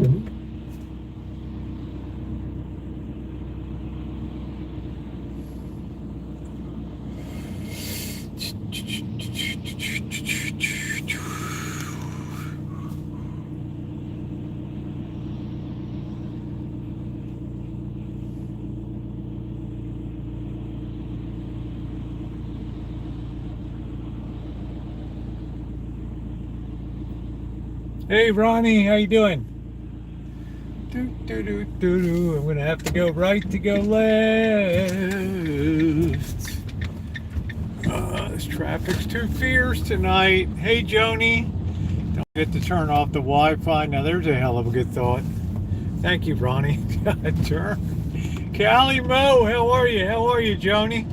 Hey Ronnie, how you doing? I'm gonna have to go right to go left. This traffic's too fierce tonight. Hey Joni, don't forget to turn off the Wi-Fi. Now there's a hell of a good thought. Thank you, Ronnie. Turn. Callie Mo, how are you? How are you, Joni?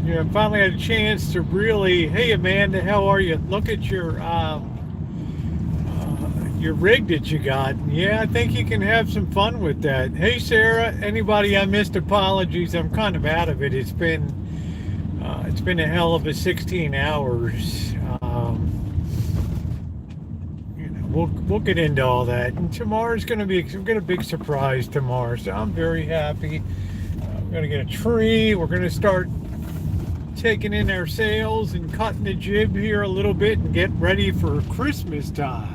Yeah, I finally had a chance to really. Hey Amanda, how are you? Look at your rig that you got. Yeah, I think you can have some fun with that. Hey Sarah, anybody I missed, apologies. I'm kind of out of it. It's been a hell of a 16 hours. We'll get into all that. And tomorrow's going to be, we've got a big surprise tomorrow, so I'm very happy. We're going to get a tree. We're going to start taking in our sails and cutting the jib here a little bit and get ready for Christmas time.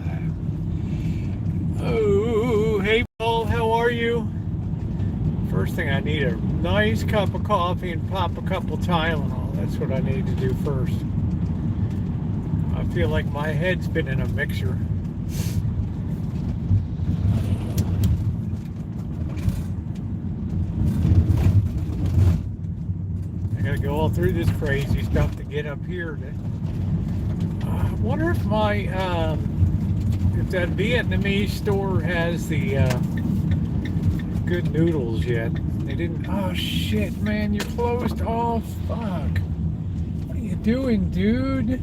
Oh, hey Paul, how are you? First thing, I need a nice cup of coffee and pop a couple Tylenol. That's what I need to do first. I feel like my head's been in a mixer. I gotta go all through this crazy stuff to get up here. I wonder if if that Vietnamese store has the good noodles yet. They didn't. Oh shit, man, you're closed. Oh fuck. What are you doing, dude?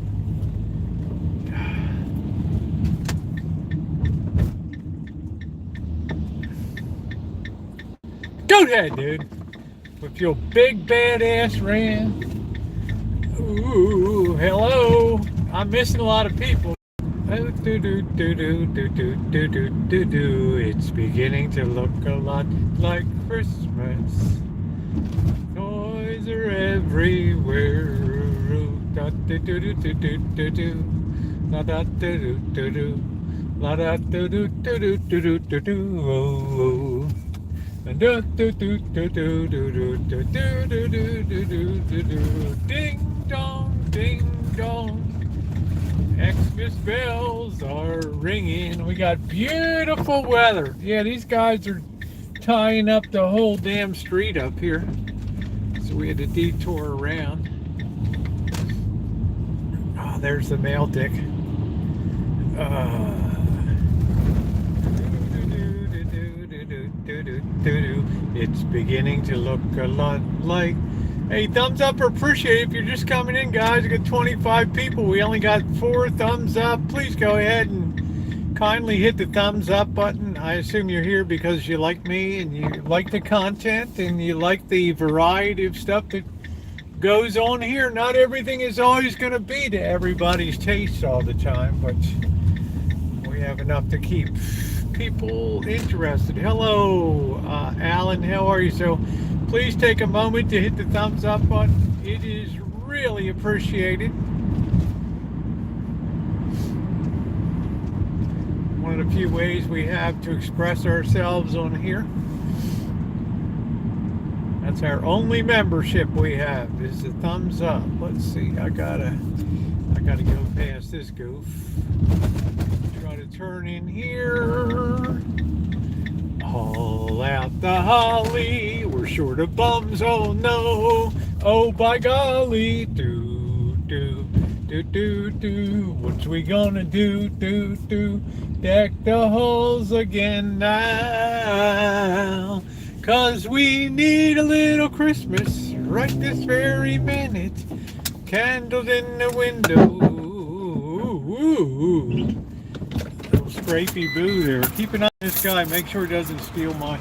Go ahead, dude. With your big badass ram. Ooh, hello. I'm missing a lot of people. It's beginning to look a lot like Christmas. Toys are everywhere. Ding dong, ding dong. Xmas bells are ringing. We got beautiful weather. Yeah, these guys are tying up the whole damn street up here. So we had to detour around. Oh, there's the mail dick. It's beginning to look a lot like. Hey, thumbs up or appreciate it if you're just coming in, guys. We got 25 people. We only got 4 thumbs up. Please go ahead and kindly hit the thumbs up button. I assume you're here because you like me and you like the content and you like the variety of stuff that goes on here. Not everything is always going to be to everybody's taste all the time, but we have enough to keep people interested. Hello, Alan. How are you? So please take a moment to hit the thumbs up button. It is really appreciated. One of the few ways we have to express ourselves on here. That's our only membership we have is the thumbs up. Let's see. I gotta go past this goof. Try to turn in here. Haul out the holly. We're short of bums. Oh no. Oh by golly. Do do do do do. What's we gonna do? Do do. Deck the halls again now. 'Cause we need a little Christmas right this very minute. Candles in the window. Little scrapey boo there. Keep an eye on this guy. Make sure he doesn't steal my.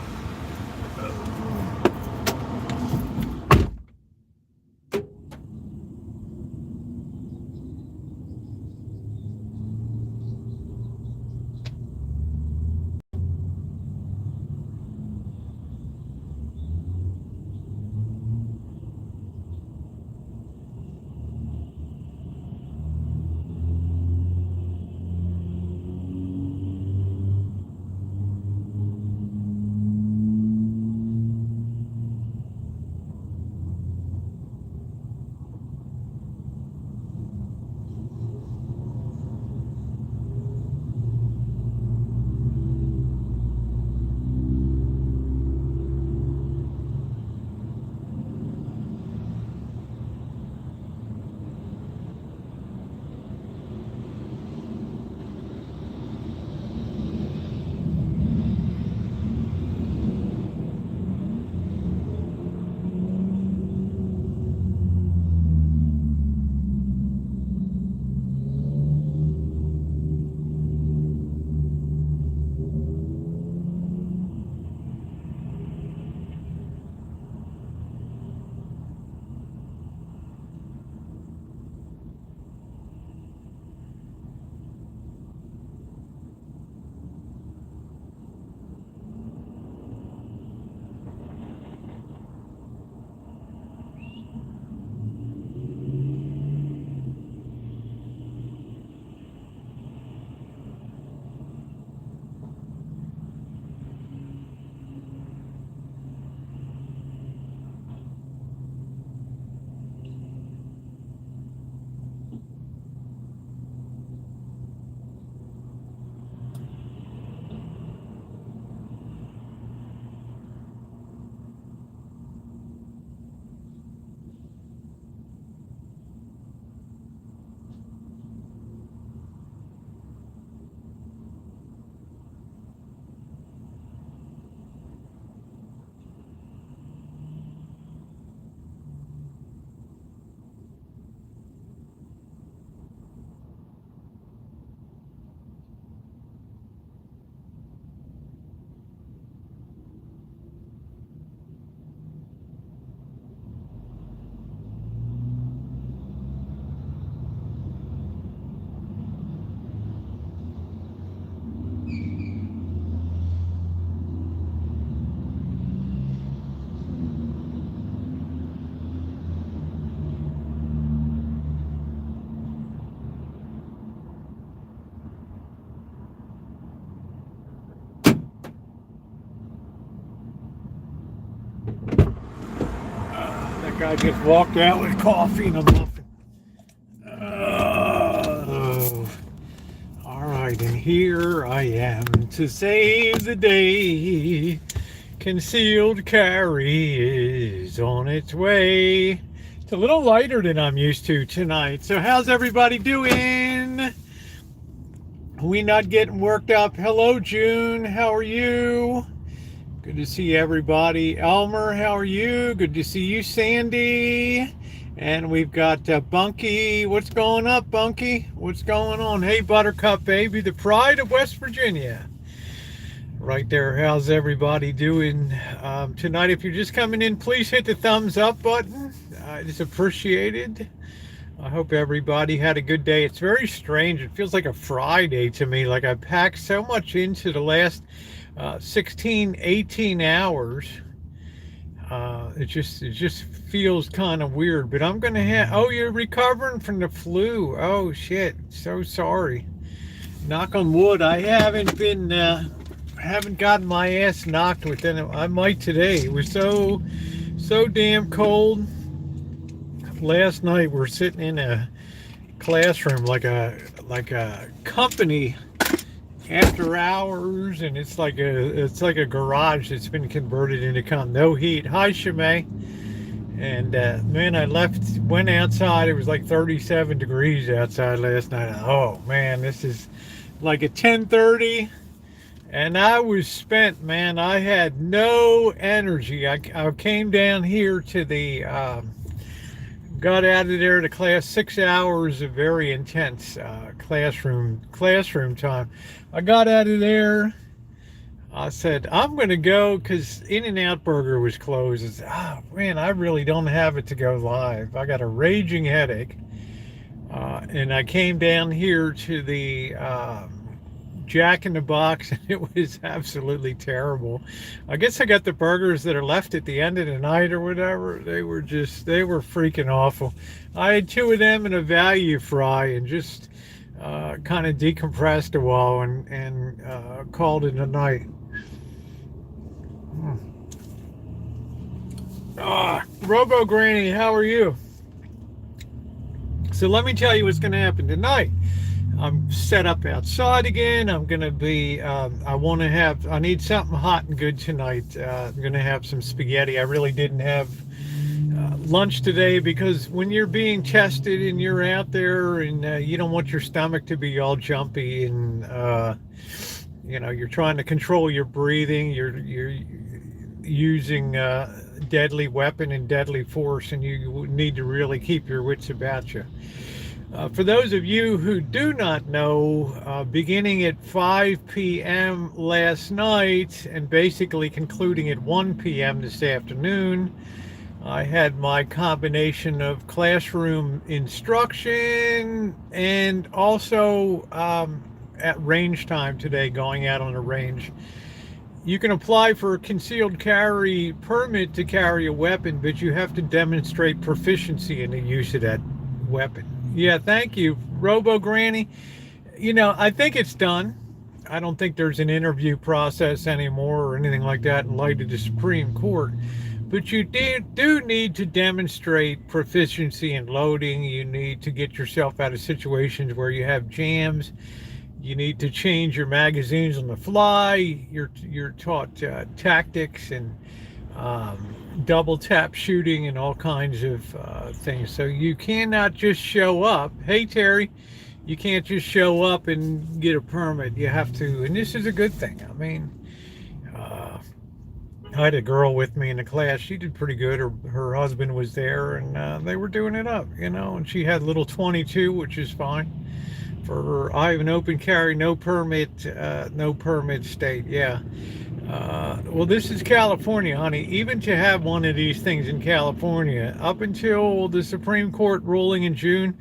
Guy just walked out with coffee and a muffin. All right, and here I am to save the day. Concealed carry is on its way. It's a little lighter than I'm used to tonight. So how's everybody doing? We not getting worked up? Hello, June. How are you? Good to see everybody. Elmer, how are you? Good to see you, Sandy. And we've got Bunky. What's going up, Bunky? What's going on? Hey, Buttercup, baby, the pride of West Virginia. Right there. How's everybody doing tonight? If you're just coming in, please hit the thumbs up button. It's appreciated. I hope everybody had a good day. It's very strange. It feels like a Friday to me. Like I packed so much into the last 16, 18 hours. It just feels kind of weird. But I'm gonna have. Oh, you're recovering from the flu. Oh shit. So sorry. Knock on wood. I haven't been. Haven't gotten my ass knocked within. I might today. It was so damn cold. Last night we're sitting in a classroom like a company after hours, and it's like a garage that's been converted into no heat. Hi, Shimei. And man, went outside. It was like 37 degrees outside last night. Oh man, this is like at 10:30, and I was spent, man. I had no energy. I came down here to the got out of there to class. 6 hours of very intense classroom time. I got out of there. I said, I'm going to go because In-N-Out Burger was closed. It's, man, I really don't have it to go live. I got a raging headache. And I came down here to the Jack in the Box, and it was absolutely terrible. I guess I got the burgers that are left at the end of the night or whatever. They were freaking awful. I had 2 of them and a value fry, and just kind of decompressed a while and called it a night. Robo Granny, how are you? So let me tell you what's going to happen tonight. I'm set up outside again. I'm going to be, I need something hot and good tonight. I'm going to have some spaghetti. I really didn't have lunch today because when you're being tested and you're out there and you don't want your stomach to be all jumpy and, you're trying to control your breathing, you're using deadly weapon and deadly force, and you need to really keep your wits about you. For those of you who do not know, beginning at 5 p.m. last night and basically concluding at 1 p.m. this afternoon, I had my combination of classroom instruction and also at range time today, going out on a range. You can apply for a concealed carry permit to carry a weapon, but you have to demonstrate proficiency in the use of that weapon. Yeah, thank you, Robo Granny. I think it's done. I don't think there's an interview process anymore or anything like that in light of the Supreme Court. But you do need to demonstrate proficiency in loading. You need to get yourself out of situations where you have jams. You need to change your magazines on the fly. You're taught tactics and double tap shooting and all kinds of things. So you cannot just show up. Hey, Terry, you can't just show up and get a permit. You have to, and this is a good thing. I mean, I had a girl with me in the class. She did pretty good. Her husband was there, and they were doing it up, and she had little 22, which is fine. For her, I have an open carry, no permit state. Yeah. Well, this is California, honey. Even to have one of these things in California, up until the Supreme Court ruling in June,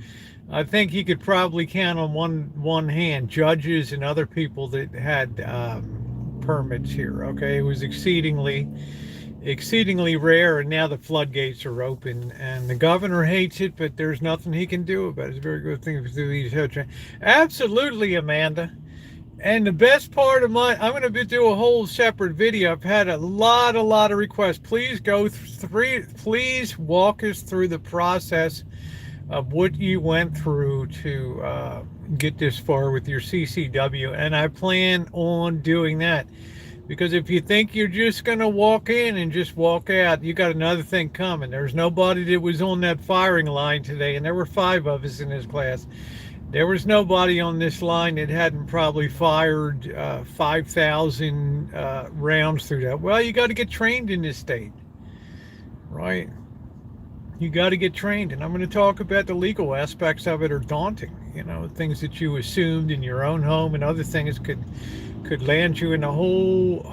I think you could probably count on one hand judges and other people that had permits here. Okay, it was exceedingly rare, and now the floodgates are open, and the governor hates it, but there's nothing he can do about it. It's a very good thing to do these. Absolutely, Amanda. And the best part of I'm going to do a whole separate video. I've had a lot of requests. Please please walk us through the process of what you went through to get this far with your CCW. And I plan on doing that. Because if you think you're just going to walk in and just walk out, you got another thing coming. There's nobody that was on that firing line today, and there were 5 of us in this class. There was nobody on this line that hadn't probably fired 5,000 rounds through that. Well, you got to get trained in this state, right? You got to get trained. And I'm going to talk about the legal aspects of it are daunting. You know, things that you assumed in your own home and other things could land you in a whole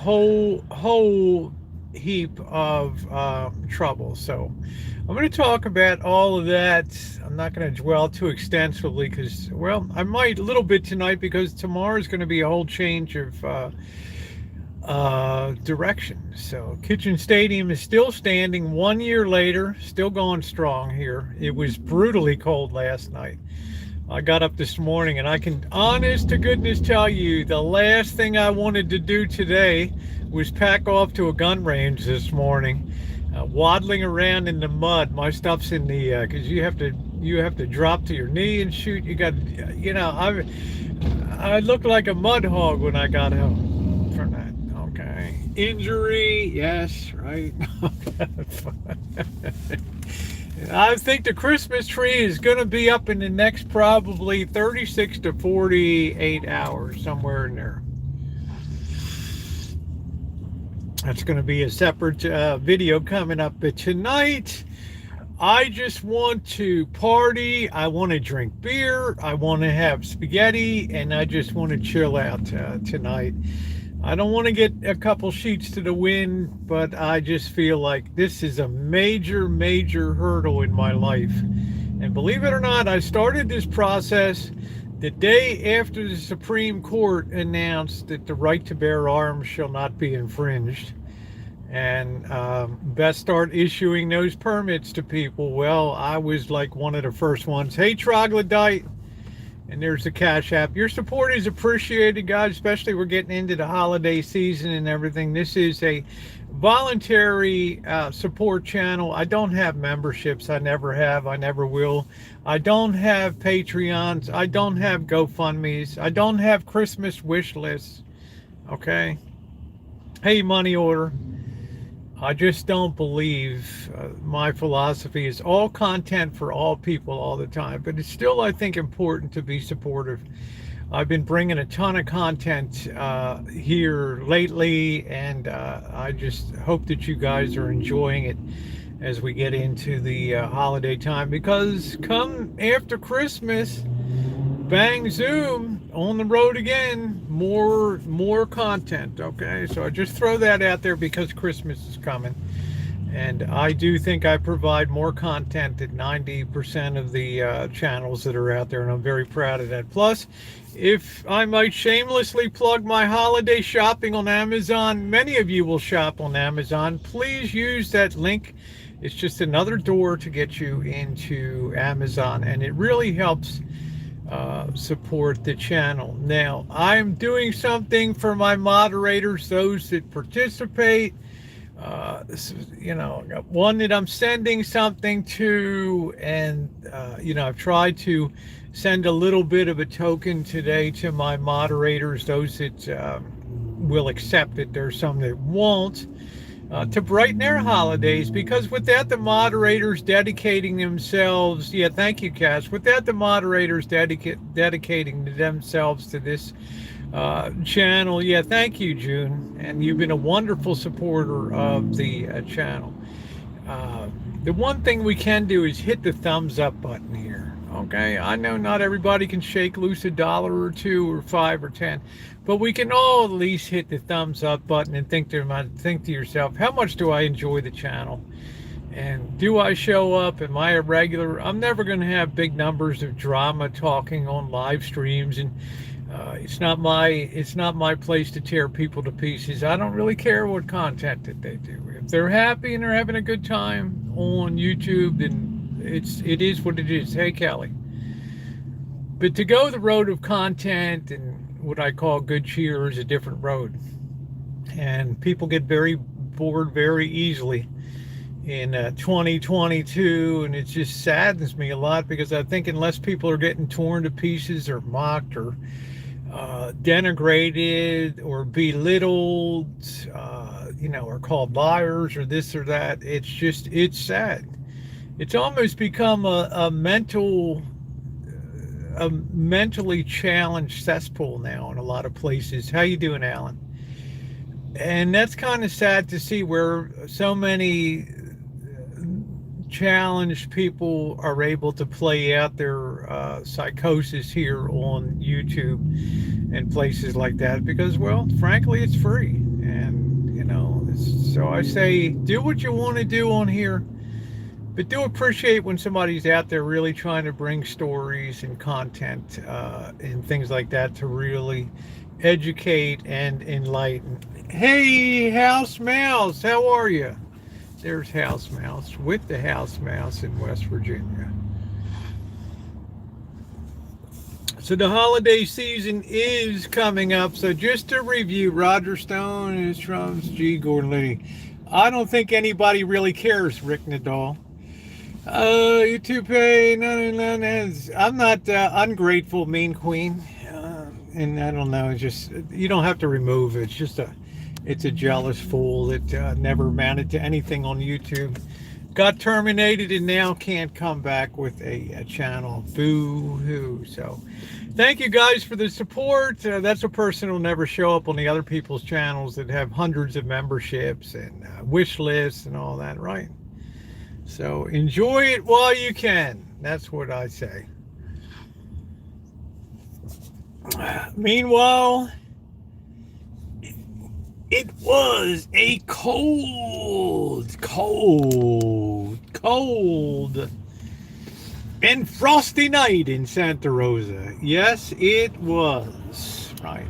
heap of trouble. So I'm going to talk about all of that. I'm not going to dwell too extensively because, well, I might a little bit tonight because tomorrow is going to be a whole change of direction. So Kitchen Stadium is still standing 1 year later, still going strong here. It was brutally cold last night. I got up this morning and I can honest to goodness tell you the last thing I wanted to do today was pack off to a gun range this morning. Waddling around in the mud. My stuff's in the because you have to drop to your knee and shoot. You got, you know, I looked like a mud hog when I got home from that. Okay, injury, yes, right. I think the Christmas tree is going to be up in the next probably 36 to 48 hours, somewhere in there. That's going to be a separate video coming up. But tonight, I just want to party. I want to drink beer. I want to have spaghetti. And I just want to chill out tonight. I don't want to get a couple sheets to the wind, but I just feel like this is a major hurdle in my life. And believe it or not, I started this process the day after the Supreme Court announced that the right to bear arms shall not be infringed. And best start issuing those permits to people. Well, I was like one of the first ones. Hey, Troglodyte. And there's the Cash App. Your support is appreciated, guys, especially we're getting into the holiday season and everything. This is a voluntary support channel. I don't have memberships. I never have. I never will. I don't have Patreons. I don't have GoFundMes. I don't have Christmas wish lists. Okay? Hey, money order. I just don't believe my philosophy is all content for all people all the time, but it's still, I think, important to be supportive. I've been bringing a ton of content here lately, and I just hope that you guys are enjoying it as we get into the holiday time, because come after Christmas, bang zoom, on the road again, more content. Okay, so I just throw that out there because Christmas is coming, and I do think I provide more content than 90% of the channels that are out there, and I'm very proud of that. Plus, if I might shamelessly plug my holiday shopping on Amazon, many of you will shop on Amazon. Please use that link. It's just another door to get you into Amazon, and it really helps support the channel. Now, I'm doing something for my moderators, those that participate. You know, one that I'm sending something to, and you know, I've tried to send a little bit of a token today to my moderators, those that will accept it. There's some that won't. To brighten their holidays, because without the moderators dedicating themselves, yeah, thank you, Cass, without the moderators dedicating themselves to this channel, yeah, thank you, June, and you've been a wonderful supporter of the channel. The one thing we can do is hit the thumbs up button here. Okay, I know not everybody can shake loose $1 or $2 or $5 or $10, but we can all at least hit the thumbs up button and think to yourself, how much do I enjoy the channel? And do I show up? Am I a regular? I'm never going to have big numbers of drama talking on live streams, and it's not my place to tear people to pieces. I don't really care what content that they do. If they're happy and they're having a good time on YouTube, then it is what it is. Hey, Kelly. But to go the road of content and what I call good cheer is a different road. And people get very bored very easily in 2022, and it just saddens me a lot, because I think unless people are getting torn to pieces or mocked or denigrated or belittled, or called liars or this or that, it's sad. It's almost become a mentally challenged cesspool now in a lot of places. How you doing, Alan? And that's kind of sad to see, where so many challenged people are able to play out their psychosis here on YouTube and places like that, because, well, frankly, it's free. And so I say, do what you want to do on here, but do appreciate when somebody's out there really trying to bring stories and content and things like that to really educate and enlighten. Hey, House Mouse, how are you? There's House Mouse with the House Mouse in West Virginia. So the holiday season is coming up. So just to review, Roger Stone is Trump's G. Gordon Liddy. I don't think anybody really cares, Rick Nadal. YouTube pay, I'm not ungrateful, mean queen. And I don't know, it's just, you don't have to remove it. It's a jealous fool that never amounted to anything on YouTube. Got terminated and now can't come back with a channel. Boo-hoo. So thank you guys for the support. That's a person who'll never show up on the other people's channels that have hundreds of memberships and wish lists and all that, right? So enjoy it while you can. That's what I say. Meanwhile, it was a cold and frosty night in Santa Rosa. Yes, it was. Right.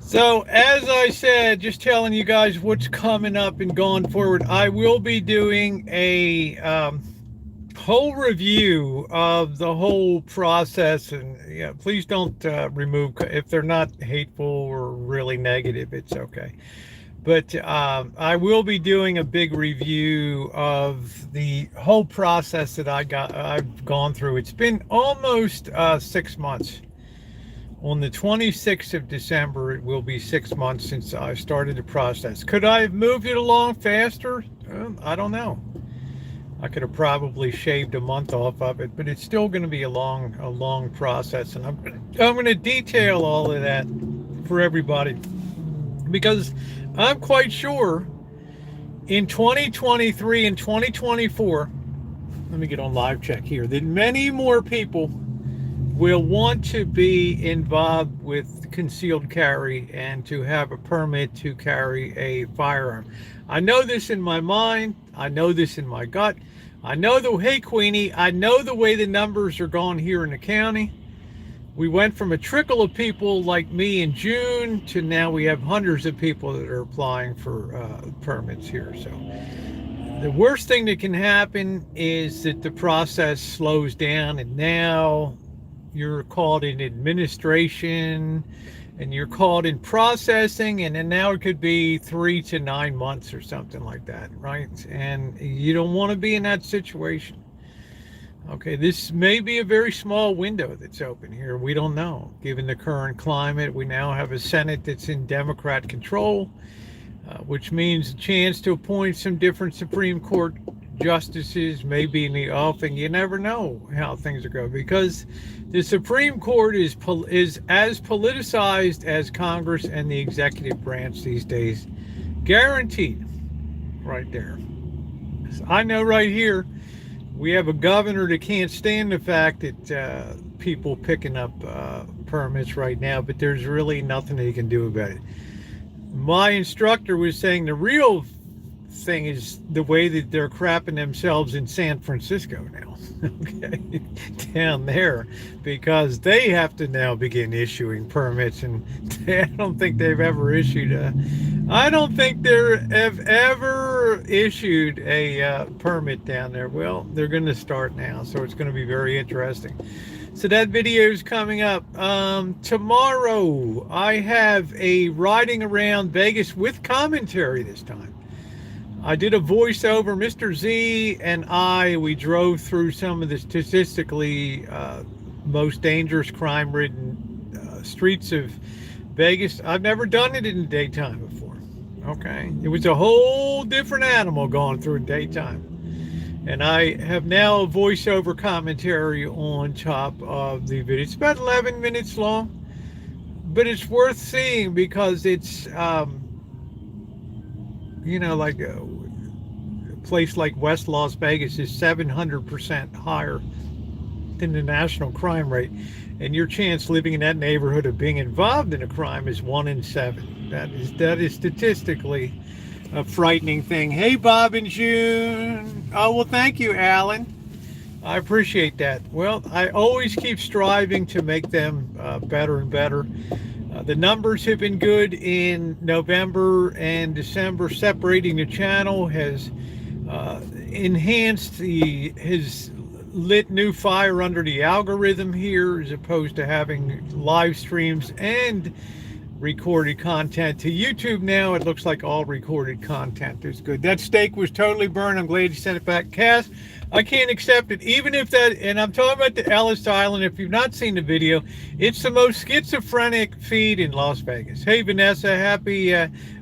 So, as I said, just telling you guys what's coming up and going forward, I will be doing a whole review of the whole process. And yeah, please don't remove, if they're not hateful or really negative, it's okay. But I will be doing a big review of the whole process that I've gone through. It's been almost 6 months. On the 26th of December, it will be 6 months since I started the process. Could I have moved it along faster? I don't know. I could have probably shaved a month off of it, but it's still going to be a long process, and I'm going to detail all of that for everybody, because I'm quite sure in 2023 and 2024, let me get on live check here, that many more people will want to be involved with concealed carry and to have a permit to carry a firearm. I know this in my mind. I know this in my gut. I know hey Queenie, I know the way the numbers are going here in the county. We went from a trickle of people like me in June to now we have hundreds of people that are applying for permits here. So the worst thing that can happen is that the process slows down, and now you're called in administration and you're called in processing, and then now it could be 3 to 9 months or something like that, right? And you don't want to be in that situation. Okay, this may be a very small window that's open here. We don't know. Given the current climate, we now have a Senate that's in Democrat control, which means a chance to appoint some different Supreme Court justices, maybe in the offing. You never know how things are going, because the Supreme Court is as politicized as Congress and the executive branch these days. Guaranteed. Right there. So I know right here we have a governor that can't stand the fact that people picking up permits right now, but there's really nothing he can do about it. My instructor was saying the real thing is the way that they're crapping themselves in San Francisco now, okay, down there, because they have to now begin issuing permits, and I don't think they've ever issued I don't think they have ever issued a permit down there. Well, they're going to start now, so it's going to be very interesting. So that video is coming up. Tomorrow, I have a riding around Vegas with commentary this time. I did a voiceover. Mr. Z and we drove through some of the statistically most dangerous crime-ridden streets of Vegas. I've never done it in the daytime before. Okay. It was a whole different animal going through in daytime. And I have now a voiceover commentary on top of the video. It's about 11 minutes long, but it's worth seeing because it's, like a place like West Las Vegas is 700% higher than the national crime rate. And your chance living in that neighborhood of being involved in a crime is 1 in 7. That is statistically a frightening thing. Hey, Bob and June. Oh, well, thank you, Alan. I appreciate that. Well, I always keep striving to make them better and better. The numbers have been good in November and December. Separating the channel has has lit new fire under the algorithm here, as opposed to having live streams and recorded content. To YouTube now, it looks like all recorded content is good. That steak was totally burned. I'm glad you sent it back. Cass, I can't accept it. Even if that, and I'm talking about the Ellis Island, if you've not seen the video, it's the most schizophrenic feed in Las Vegas. Hey, Vanessa, happy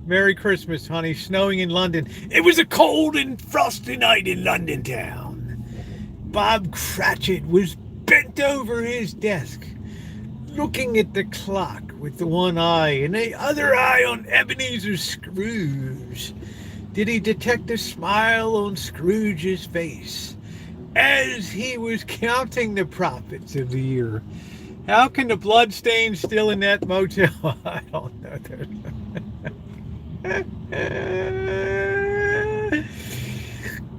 Merry Christmas, honey. Snowing in London. It was a cold and frosty night in London town. Bob Cratchit was bent over his desk, looking at the clock with the one eye and the other eye on Ebenezer Scrooge. Did he detect a smile on Scrooge's face as he was counting the profits of the year? How can the blood stain still in that motel? I don't know.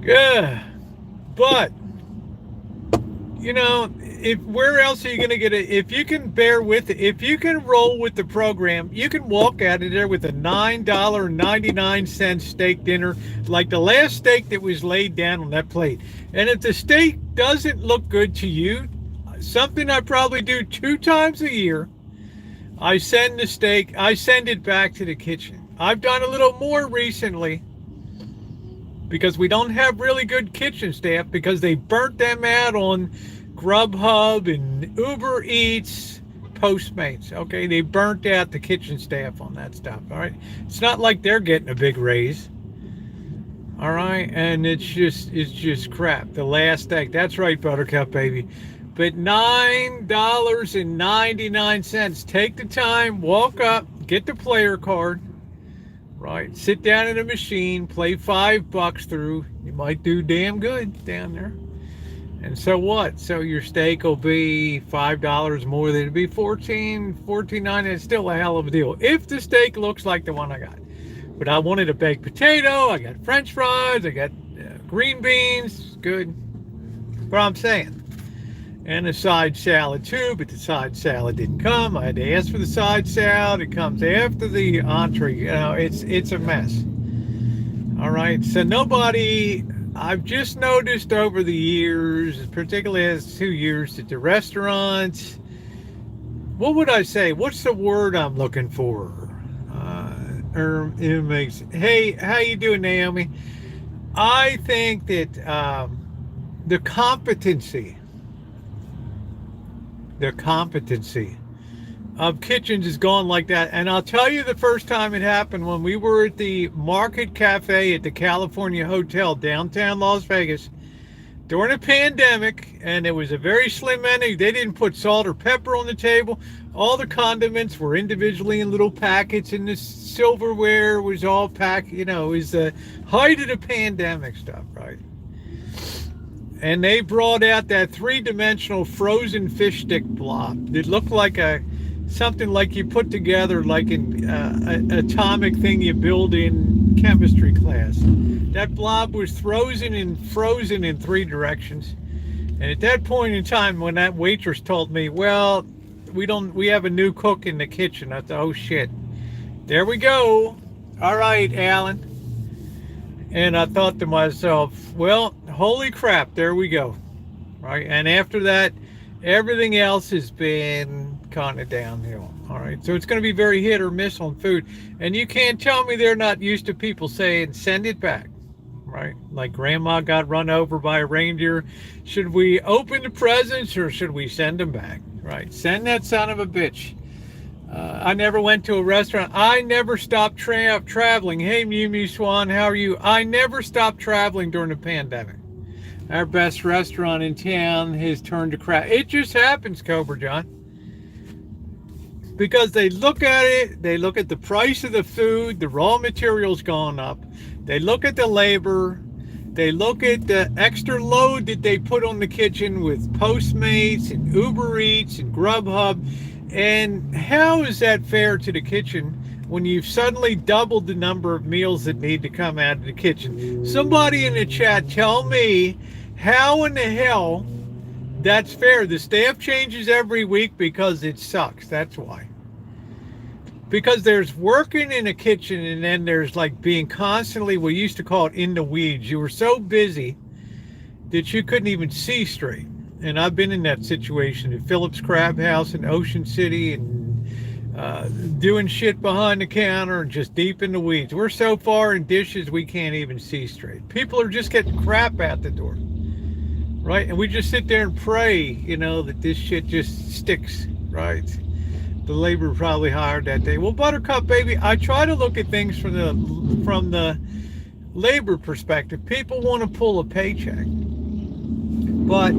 Yeah. But where else are you going to get it? If you can bear with it, if you can roll with the program, you can walk out of there with a $9.99 steak dinner, like the last steak that was laid down on that plate. And if the steak doesn't look good to you, something I probably do 2 times a year, I send it back to the kitchen. I've done a little more recently because we don't have really good kitchen staff because they burnt them out on Grubhub and Uber Eats, Postmates. Okay, they burnt out the kitchen staff on that stuff. All right, it's not like they're getting a big raise. All right, and it's just crap. The last steak. That's right, Buttercup baby. But $9.99. Take the time, walk up, get the player card. Right, sit down in a machine, play $5 through. You might do damn good down there. And so what? So your steak will be $5 more than it'd be $14.99. It's still a hell of a deal if the steak looks like the one I got. But I wanted a baked potato. I got French fries. I got green beans. Good. What I'm saying. And a side salad too, but the side salad didn't come. I had to ask for the side salad. It comes after the entree. It's a mess. All right. So I've just noticed over the years, particularly as 2 years, that the restaurants, what would I say? What's the word I'm looking for? Hey, how you doing, Naomi? I think that the competency of kitchens is gone like that. And I'll tell you the first time it happened when we were at the Market Cafe at the California Hotel downtown Las Vegas during a pandemic, and it was a very slim menu. They didn't put salt or pepper on the table. All the condiments were individually in little packets, and the silverware was all packed. It was the height of the pandemic stuff, right? And they brought out that 3-dimensional frozen fish stick blob. It looked like something like you put together like an atomic thing you build in chemistry class. That blob was frozen in 3 directions. And at that point in time, when that waitress told me, well, we have a new cook in the kitchen, I thought, oh shit, there we go. All right, Alan. And I thought to myself, well, holy crap, there we go. Right. And after that, Everything else has been kind of downhill. All right. So it's going to be very hit or miss on food. And you can't tell me they're not used to people saying, send it back. Right? Like grandma got run over by a reindeer. Should we open the presents or should we send them back? Right? Send that son of a bitch. I never went to a restaurant. I never stopped traveling. Hey, Mew Mew Swan, how are you? I never stopped traveling during the pandemic. Our best restaurant in town has turned to crap. It just happens, Cobra John. Because they look at it, they look at the price of the food, the raw materials gone up. They look at the labor. They look at the extra load that they put on the kitchen with Postmates and Uber Eats and Grubhub. And how is that fair to the kitchen when you've suddenly doubled the number of meals that need to come out of the kitchen? Somebody in the chat tell me how in the hell that's fair. The staff changes every week because it sucks. That's why. Because there's working in a kitchen and then there's like being constantly, we used to call it in the weeds. You were so busy that you couldn't even see straight. And I've been in that situation at Phillips Crab House in Ocean City and doing shit behind the counter and just deep in the weeds. We're so far in dishes we can't even see straight. People are just getting crap out the door. Right? And we just sit there and pray, you know, that this shit just sticks, right? The labor probably hired that day. Well, Buttercup, baby, I try to look at things from the labor perspective. People want to pull a paycheck. But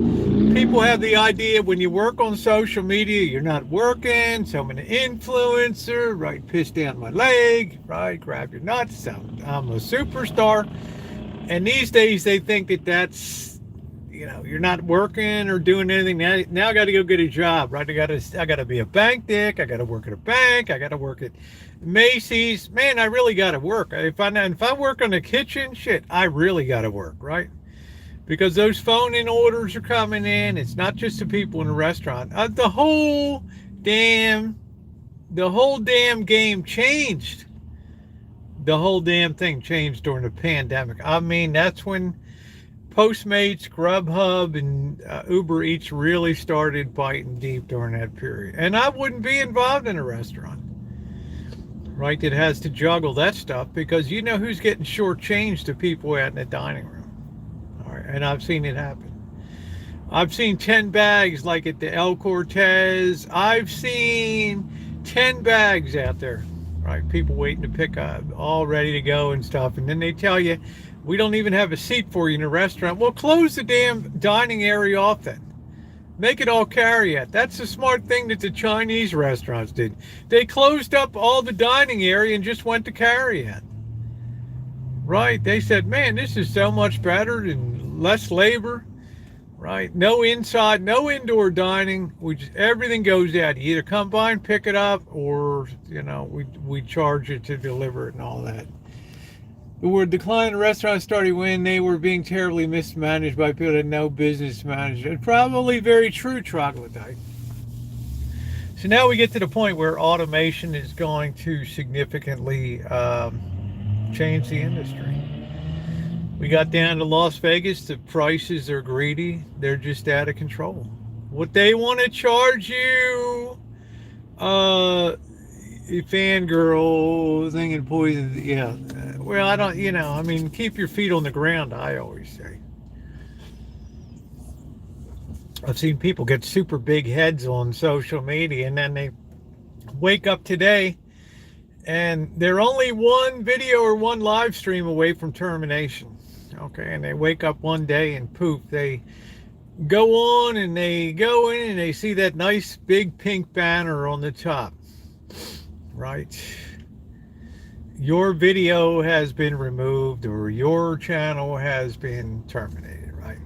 people have the idea when you work on social media, you're not working, so I'm an influencer, right? Piss down my leg, right? Grab your nuts, I'm a superstar. And these days they think that that's, you know, you're not working or doing anything. Now I got to go get a job, right? I got to be a bank dick. I got to work at a bank. I got to work at Macy's. Man, I really got to work. If I work on the kitchen, shit, I really got to work, right? Because those phone-in orders are coming in. It's not just the people in the restaurant. The whole damn game changed. The whole damn thing changed during the pandemic. I mean, that's when Postmates, Grubhub, and Uber Eats really started biting deep during that period. And I wouldn't be involved in a restaurant, right, that has to juggle that stuff, because you know who's getting shortchanged to people out in the dining room. All right, and I've seen it happen. I've seen 10 bags like at the El Cortez. I've seen 10 bags out there, right? People waiting to pick up, all ready to go and stuff. And then they tell you, we don't even have a seat for you in a restaurant. Well, close the damn dining area off then. Make it all carry out. That's the smart thing that the Chinese restaurants did. They closed up all the dining area and just went to carry out. Right? They said, man, this is so much better and less labor. Right? No inside, no indoor dining. Everything goes out. You either come by and pick it up, or, you know, we charge you to deliver it and all that. The word decline in restaurants started when they were being terribly mismanaged by people that had no business management. Probably very true, troglodyte. So now we get to the point where automation is going to significantly change the industry. We got down to Las Vegas. The prices are greedy. They're just out of control. What they want to charge you, fangirl thing and poison, yeah. Well, I don't, you know, I mean, keep your feet on the ground, I always say. I've seen people get super big heads on social media, and then they wake up today and they're only one video or one live stream away from termination. Okay, and they wake up one day and poof, they go on and they go in and they see that nice big pink banner on the top. Right? Your video has been removed, or your channel has been terminated, right?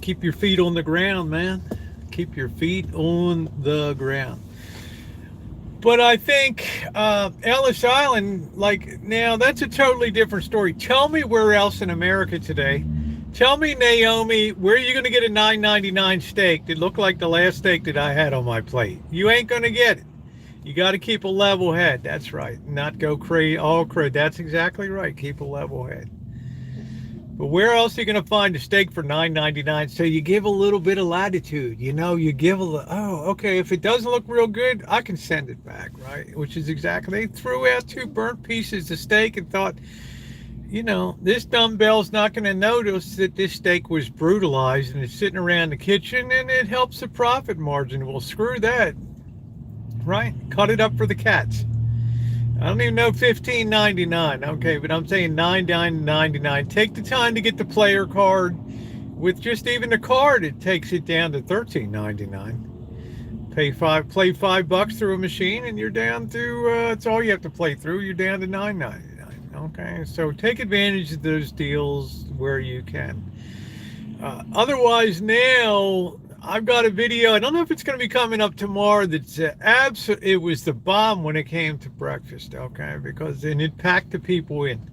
Keep your feet on the ground, man. Keep your feet on the ground. But I think Ellis Island, like, now that's a totally different story. Tell me where else in America today. Tell me, Naomi, where are you going to get a $9.99 steak that looked like the last steak that I had on my plate? You ain't going to get it. You got to keep a level head. That's right. Not go crazy, all crazy. That's exactly right. Keep a level head. But where else are you going to find a steak for $9.99? So you give a little bit of latitude, you know, you give okay, if it doesn't look real good, I can send it back, right? Which is exactly, they threw out 2 burnt pieces of steak and thought, you know, this dumbbell's not going to notice that this steak was brutalized and it's sitting around the kitchen and it helps the profit margin. Well, screw that, right? Cut it up for the cats. I don't even know $15.99, okay, but I'm saying $9.99. Take the time to get the player card. With just even the card, it takes it down to $13.99. Play $5 through a machine, and you're down to it's all you have to play through. You're down to $9.99. Okay, so take advantage of those deals where you can. Otherwise, now I've got a video. I don't know if it's going to be coming up tomorrow. That's it was the bomb when it came to breakfast. Okay, because then it packed the people in,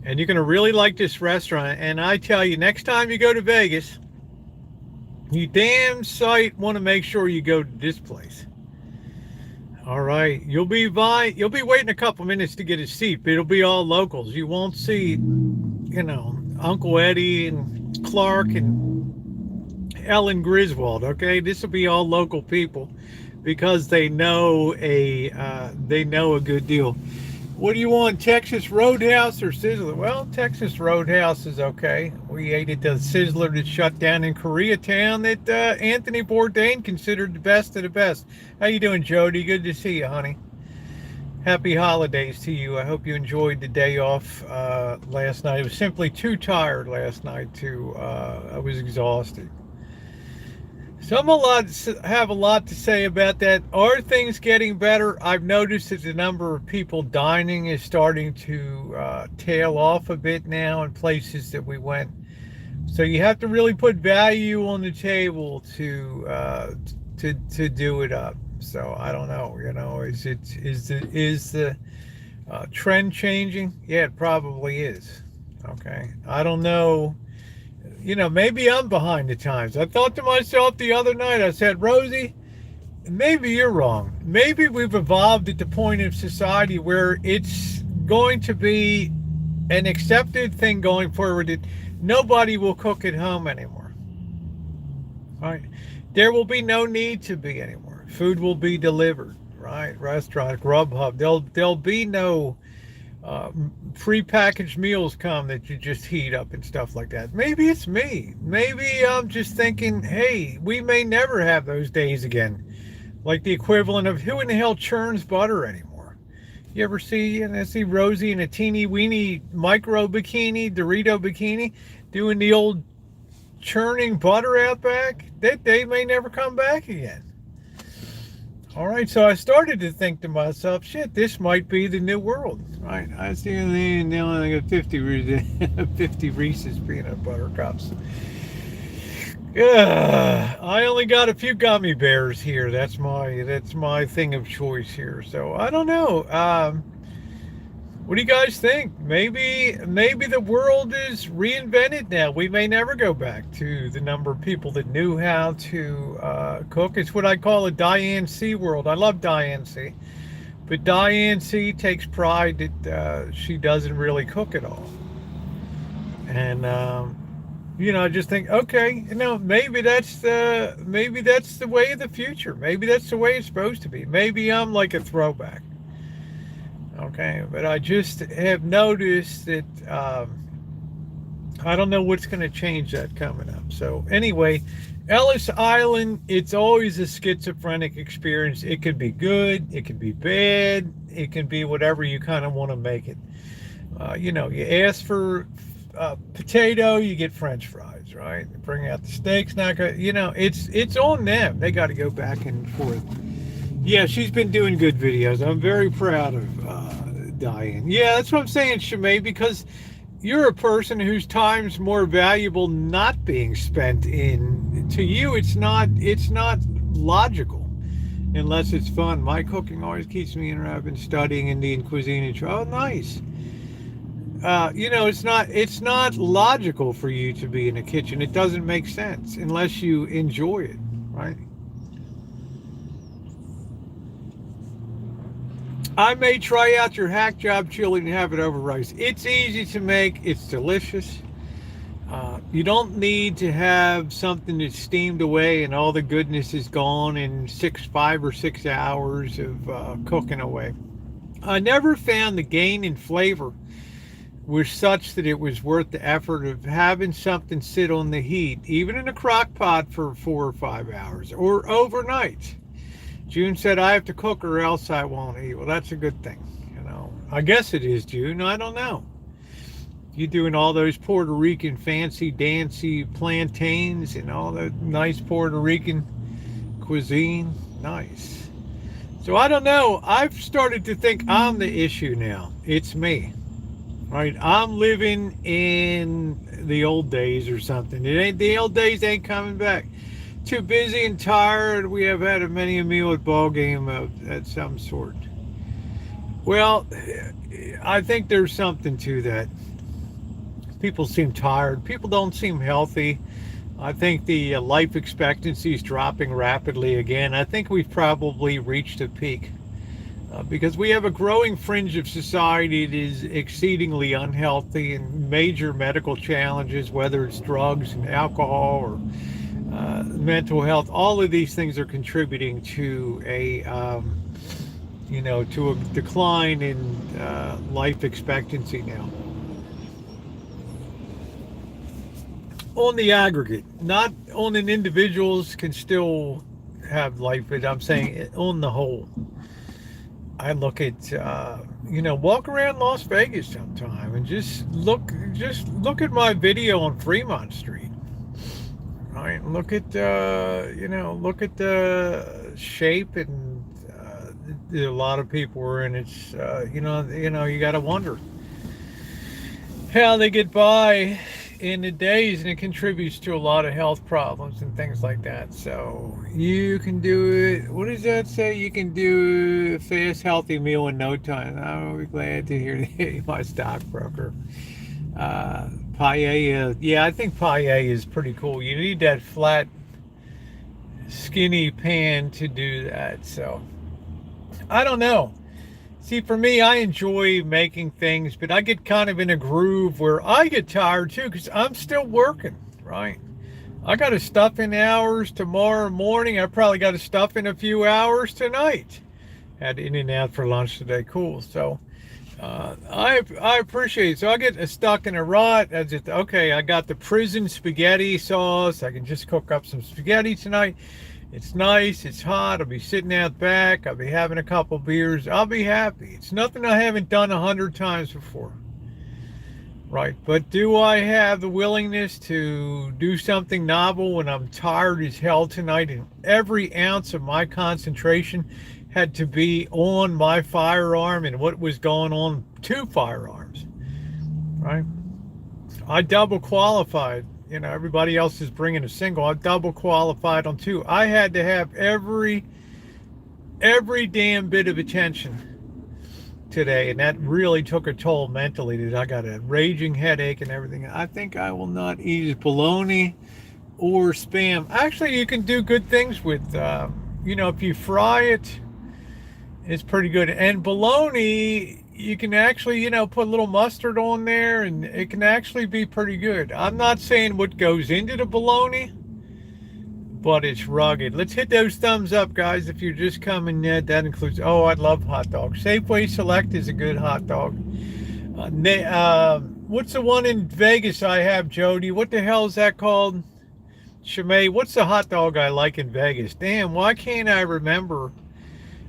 and you're going to really like this restaurant. And I tell you, next time you go to Vegas, you damn sight want to make sure you go to this place. All right, you'll be waiting a couple minutes to get a seat, but it'll be all locals. You won't see, you know, Uncle Eddie and Clark and Ellen Griswold. Okay, this will be all local people because they know a good deal. What do you want, Texas Roadhouse or Sizzler? Well, Texas Roadhouse is okay. We ate at the Sizzler that shut down in Koreatown that Anthony Bourdain considered the best of the best. How you doing, Jody? Good to see you, honey. Happy holidays to you. I hope you enjoyed the day off last night. I was simply too tired last night I was exhausted. So I'm have a lot to say about that. Are things getting better? I've noticed that the number of people dining is starting to tail off a bit now in places that we went. So you have to really put value on the table to do it up. So I don't know. You know, is the trend changing? Yeah, it probably is. Okay, I don't know. You know, maybe I'm behind the times. I thought to myself the other night, I said, Rosie, maybe you're wrong. Maybe we've evolved at the point of society where it's going to be an accepted thing going forward that nobody will cook at home anymore. Right? There will be no need to be anymore. Food will be delivered, right? Restaurant, Grubhub. There'll be no pre-packaged meals come that you just heat up and stuff like that. Maybe it's me. Maybe I'm just thinking, hey, we may never have those days again. Like the equivalent of who in the hell churns butter anymore? You ever see Rosie in a teeny weeny micro bikini, Dorito bikini, doing the old churning butter out back? That day may never come back again. All right, so I started to think to myself, shit, this might be the new world, right? I see now I got 50 Reese's peanut butter cups. I only got a few gummy bears here. That's my thing of choice here. So I don't know. What do you guys think? Maybe the world is reinvented now. We may never go back to the number of people that knew how to cook. It's what I call a Diane C world. I love Diane C. But Diane C takes pride that she doesn't really cook at all. And, you know, I just think, okay, you know, maybe that's the way of the future. Maybe that's the way it's supposed to be. Maybe I'm like a throwback. Okay, but I just have noticed that I don't know what's going to change that coming up. So anyway, Ellis Island, it's always a schizophrenic experience. It could be good, it could be bad, it can be whatever you kind of want to make it. You know, you ask for potato, you get French fries, right? Bring out the steaks, not good. You know, it's on them. They got to go back and forth. Yeah, she's been doing good videos. I'm very proud of Diane. Yeah, that's what I'm saying, Shimei, because you're a person whose time's more valuable not being spent in. To you, it's not logical unless it's fun. My cooking always keeps me interested. I've been studying Indian cuisine and oh, nice. You know, it's not logical for you to be in a kitchen. It doesn't make sense unless you enjoy it, right? I may try out your hack job chili and have it over rice. It's easy to make. It's delicious. You don't need to have something that's steamed away and all the goodness is gone in 5 or 6 hours of cooking away. I never found the gain in flavor was such that it was worth the effort of having something sit on the heat, even in a crock pot for 4 or 5 hours or overnight. June said, I have to cook or else I won't eat. Well, that's a good thing. I guess it is, June. I don't know. You doing all those Puerto Rican fancy dancy plantains and all the nice Puerto Rican cuisine. Nice. So I don't know. I've started to think I'm the issue now. It's me. Right? I'm living in the old days or something. The old days ain't coming back. Too busy and tired. We have had many a meal at ball game of some sort. Well, I think there's something to that. People seem tired. People don't seem healthy. I think the life expectancy is dropping rapidly again. I think we've probably reached a peak because we have a growing fringe of society that is exceedingly unhealthy and major medical challenges, whether it's drugs and alcohol or mental health. All of these things are contributing to a decline in life expectancy now. On the aggregate, not on an individuals can still have life, but I'm saying on the whole. I look at walk around Las Vegas sometime and just look at my video on Fremont Street. Right, look at the shape and a lot of people are in. It's you got to wonder how they get by in the days, and it contributes to a lot of health problems and things like that. So you can do it. What does that say? You can do a fast, healthy meal in no time. I'll be glad to hear my stockbroker. Paella, yeah, I think paella is pretty cool. You need that flat, skinny pan to do that. So I don't know. See, for me, I enjoy making things, but I get kind of in a groove where I get tired too because I'm still working, right? I got to stuff in hours tomorrow morning. I probably got to stuff in a few hours tonight. Had In-N-Out for lunch today. Cool. So I appreciate it. So I get stuck in a rut. I just, okay, I got the prison spaghetti sauce. I can just cook up some spaghetti tonight. It's nice, it's hot, I'll be sitting out back, I'll be having a couple beers, I'll be happy. It's nothing I haven't done 100 times before. Right, but do I have the willingness to do something novel when I'm tired as hell tonight and every ounce of my concentration had to be on my firearm and what was going on 2 firearms, right? I double qualified. Everybody else is bringing a single. I double qualified on 2. I had to have every damn bit of attention today, and that really took a toll mentally. That I got a raging headache and everything. I think I will not eat bologna or Spam. Actually, you can do good things with, if you fry it, it's pretty good. And bologna, you can actually, put a little mustard on there and it can actually be pretty good. I'm not saying what goes into the bologna, but it's rugged. Let's hit those thumbs up, guys, if you're just coming in. That includes, I love hot dogs. Safeway Select is a good hot dog. What's the one in Vegas I have, Jody? What the hell is that called? Shimei, what's the hot dog I like in Vegas? Damn, why can't I remember?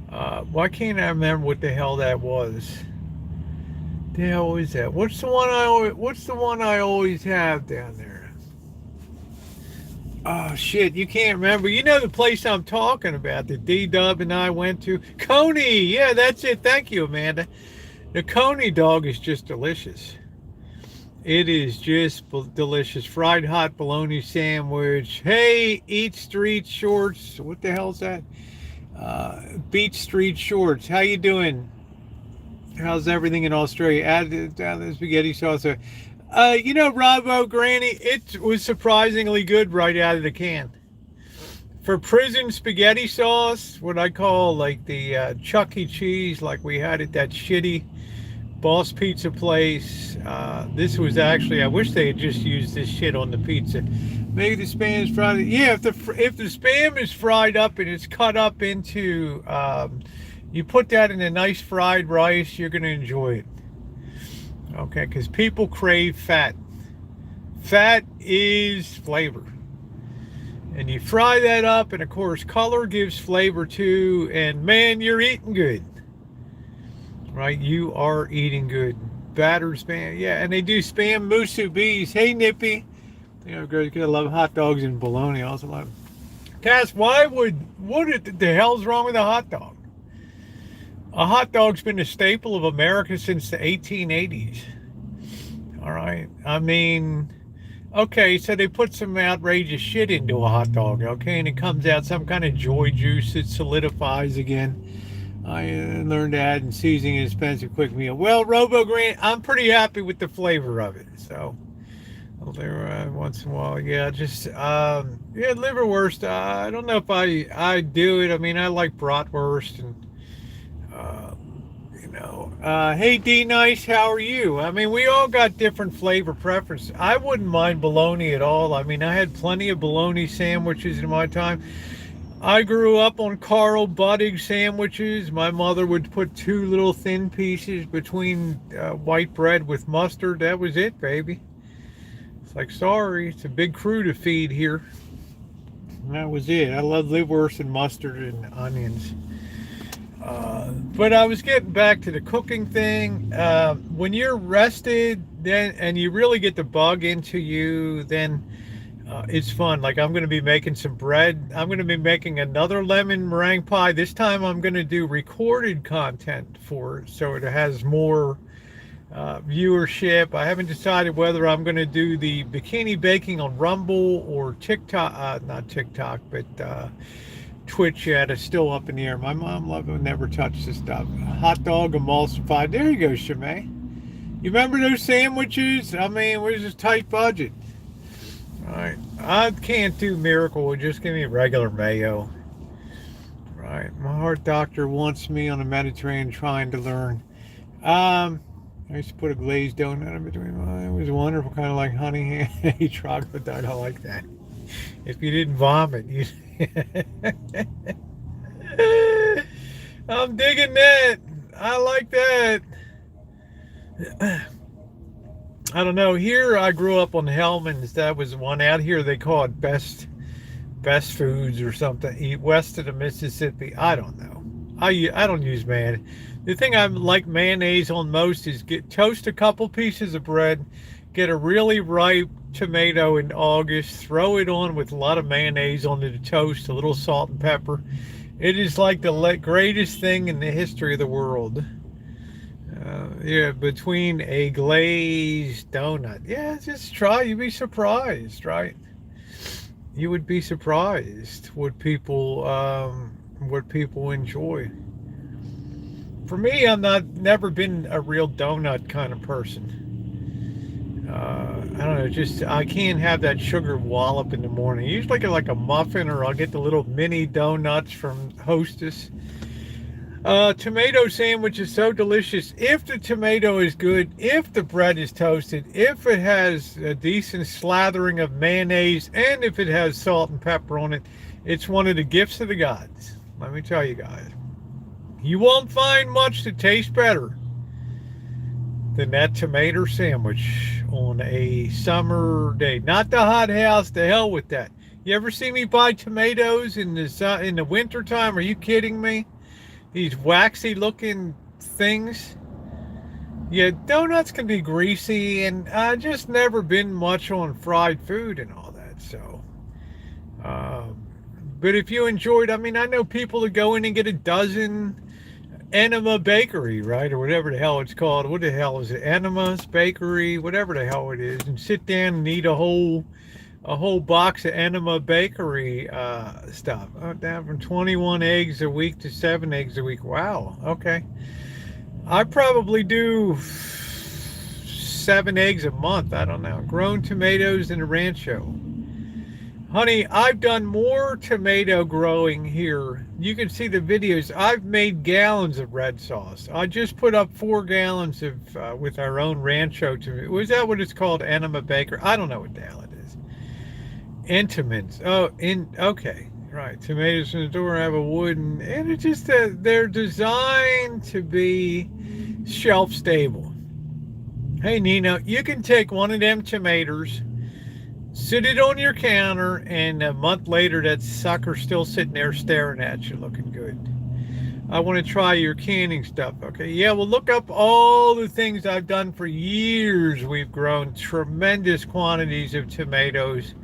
What the hell that was? The hell is that? What's the one I always have down there? Oh shit, you can't remember. You know the place I'm talking about that D-Dub and I went to? Coney, yeah, that's it. Thank you, Amanda. The Coney dog is just delicious. It is just delicious. Fried hot bologna sandwich. Hey, Eat Street Shorts. What the hell's that? Beach Street Shorts. How you doing? How's everything in Australia? Add down the spaghetti sauce. Bravo Granny, it was surprisingly good right out of the can. For prison spaghetti sauce, what I call like the Chuck E. Cheese, like we had at that shitty Boss Pizza Place. This was actually, I wish they had just used this shit on the pizza. Maybe the spam is fried. Yeah, if the spam is fried up and it's cut up into, you put that in a nice fried rice, you're gonna enjoy it. Okay, because people crave fat. Fat is flavor. And you fry that up, and of course, color gives flavor too. And man, you're eating good, right? You are eating good. Battered spam, yeah. And they do spam musubis. Hey, Nippy. You know, girls gonna love hot dogs and bologna. Also love. Cass, what the hell's wrong with a hot dog? A hot dog's been a staple of America since the 1880s. All right, I mean. Okay, so they put some outrageous shit into a hot dog, okay, and it comes out some kind of joy juice that solidifies again. I learned to add and seasoning an expensive quick meal. Well, Robo Grant, I'm pretty happy with the flavor of it. So, there once in a while, yeah, just yeah, liverwurst. I don't know if I do it. I mean, I like bratwurst and. Hey D Nice, how are you? I mean, we all got different flavor preferences. I wouldn't mind bologna at all. I mean, I had plenty of bologna sandwiches in my time. I grew up on Carl Buttig sandwiches. My mother would put 2 little thin pieces between white bread with mustard. That was it, baby. It's like, sorry, it's a big crew to feed here. And that was it. I love liverwurst and mustard and onions. But I was getting back to the cooking thing. When you're rested, then and you really get the bug into you, then it's fun. Like I'm going to be making some bread. I'm going to be making another lemon meringue pie. This time I'm going to do recorded content for it, so it has more viewership. I haven't decided whether I'm going to do the bikini baking on Rumble or TikTok. Not TikTok, but Twitch yet. It's still up in the air. My mom never touched this stuff. Hot dog emulsified. There you go, Shemay. You remember those sandwiches? I mean, it was a tight budget. All right. I can't do Miracle. Just give me regular mayo. Right. My heart doctor wants me on a Mediterranean trying to learn. I used to put a glazed donut in between. It was wonderful, kind of like honey chocolate. I don't like that. If you didn't vomit, you. I'm digging that. I like that. I don't know. Here, I grew up on Hellman's. That was one out here. They call it best foods or something. Eat west of the Mississippi. I don't know. I don't use mayonnaise. The thing I like mayonnaise on most is toast a couple pieces of bread, get a really ripe tomato in August, throw it on with a lot of mayonnaise onto the toast, a little salt and pepper. It is like the greatest thing in the history of the world. Yeah, between a glazed donut. Yeah, just try. You'd be surprised, right? You would be surprised what people enjoy. For me, never been a real donut kind of person. I don't know, just I can't have that sugar wallop in the morning. Usually get like a muffin, or I'll get the little mini donuts from Hostess. Tomato sandwich is so delicious if the tomato is good, if the bread is toasted, if it has a decent slathering of mayonnaise, and if it has salt and pepper on it. It's one of the gifts of the gods. Let me tell you guys. You won't find much that tastes better than that tomato sandwich on a summer day. Not the hot house, to hell with that. You ever see me buy tomatoes in the winter time? Are you kidding me? These waxy looking things. Yeah, donuts can be greasy, and I just never been much on fried food and all that. So, but if you enjoyed, I mean, I know people that go in and get a dozen Enema Bakery, right, or whatever the hell it's called. What the hell is it? Enema's Bakery, whatever the hell it is, and sit down and eat a whole box of Enema Bakery stuff. Down from 21 eggs a week to 7 eggs a week. Wow. Okay. I probably do 7 eggs a month. I don't know. Grown tomatoes in a rancho. Honey, I've done more tomato growing here. You can see the videos. I've made gallons of red sauce. I just put up 4 gallons of with our own Rancho tomato. Was that what it's called? Enema Baker? I don't know what the hell it is. Entomans. Oh, okay, right. Tomatoes in the door have a wooden, and it's just they're designed to be shelf stable. Hey, Nina, you can take one of them tomatoes, sit it on your counter, and a month later, that sucker's still sitting there staring at you, looking good. I want to try your canning stuff. Okay, yeah, well, look up all the things I've done for years. We've grown tremendous quantities of tomatoes.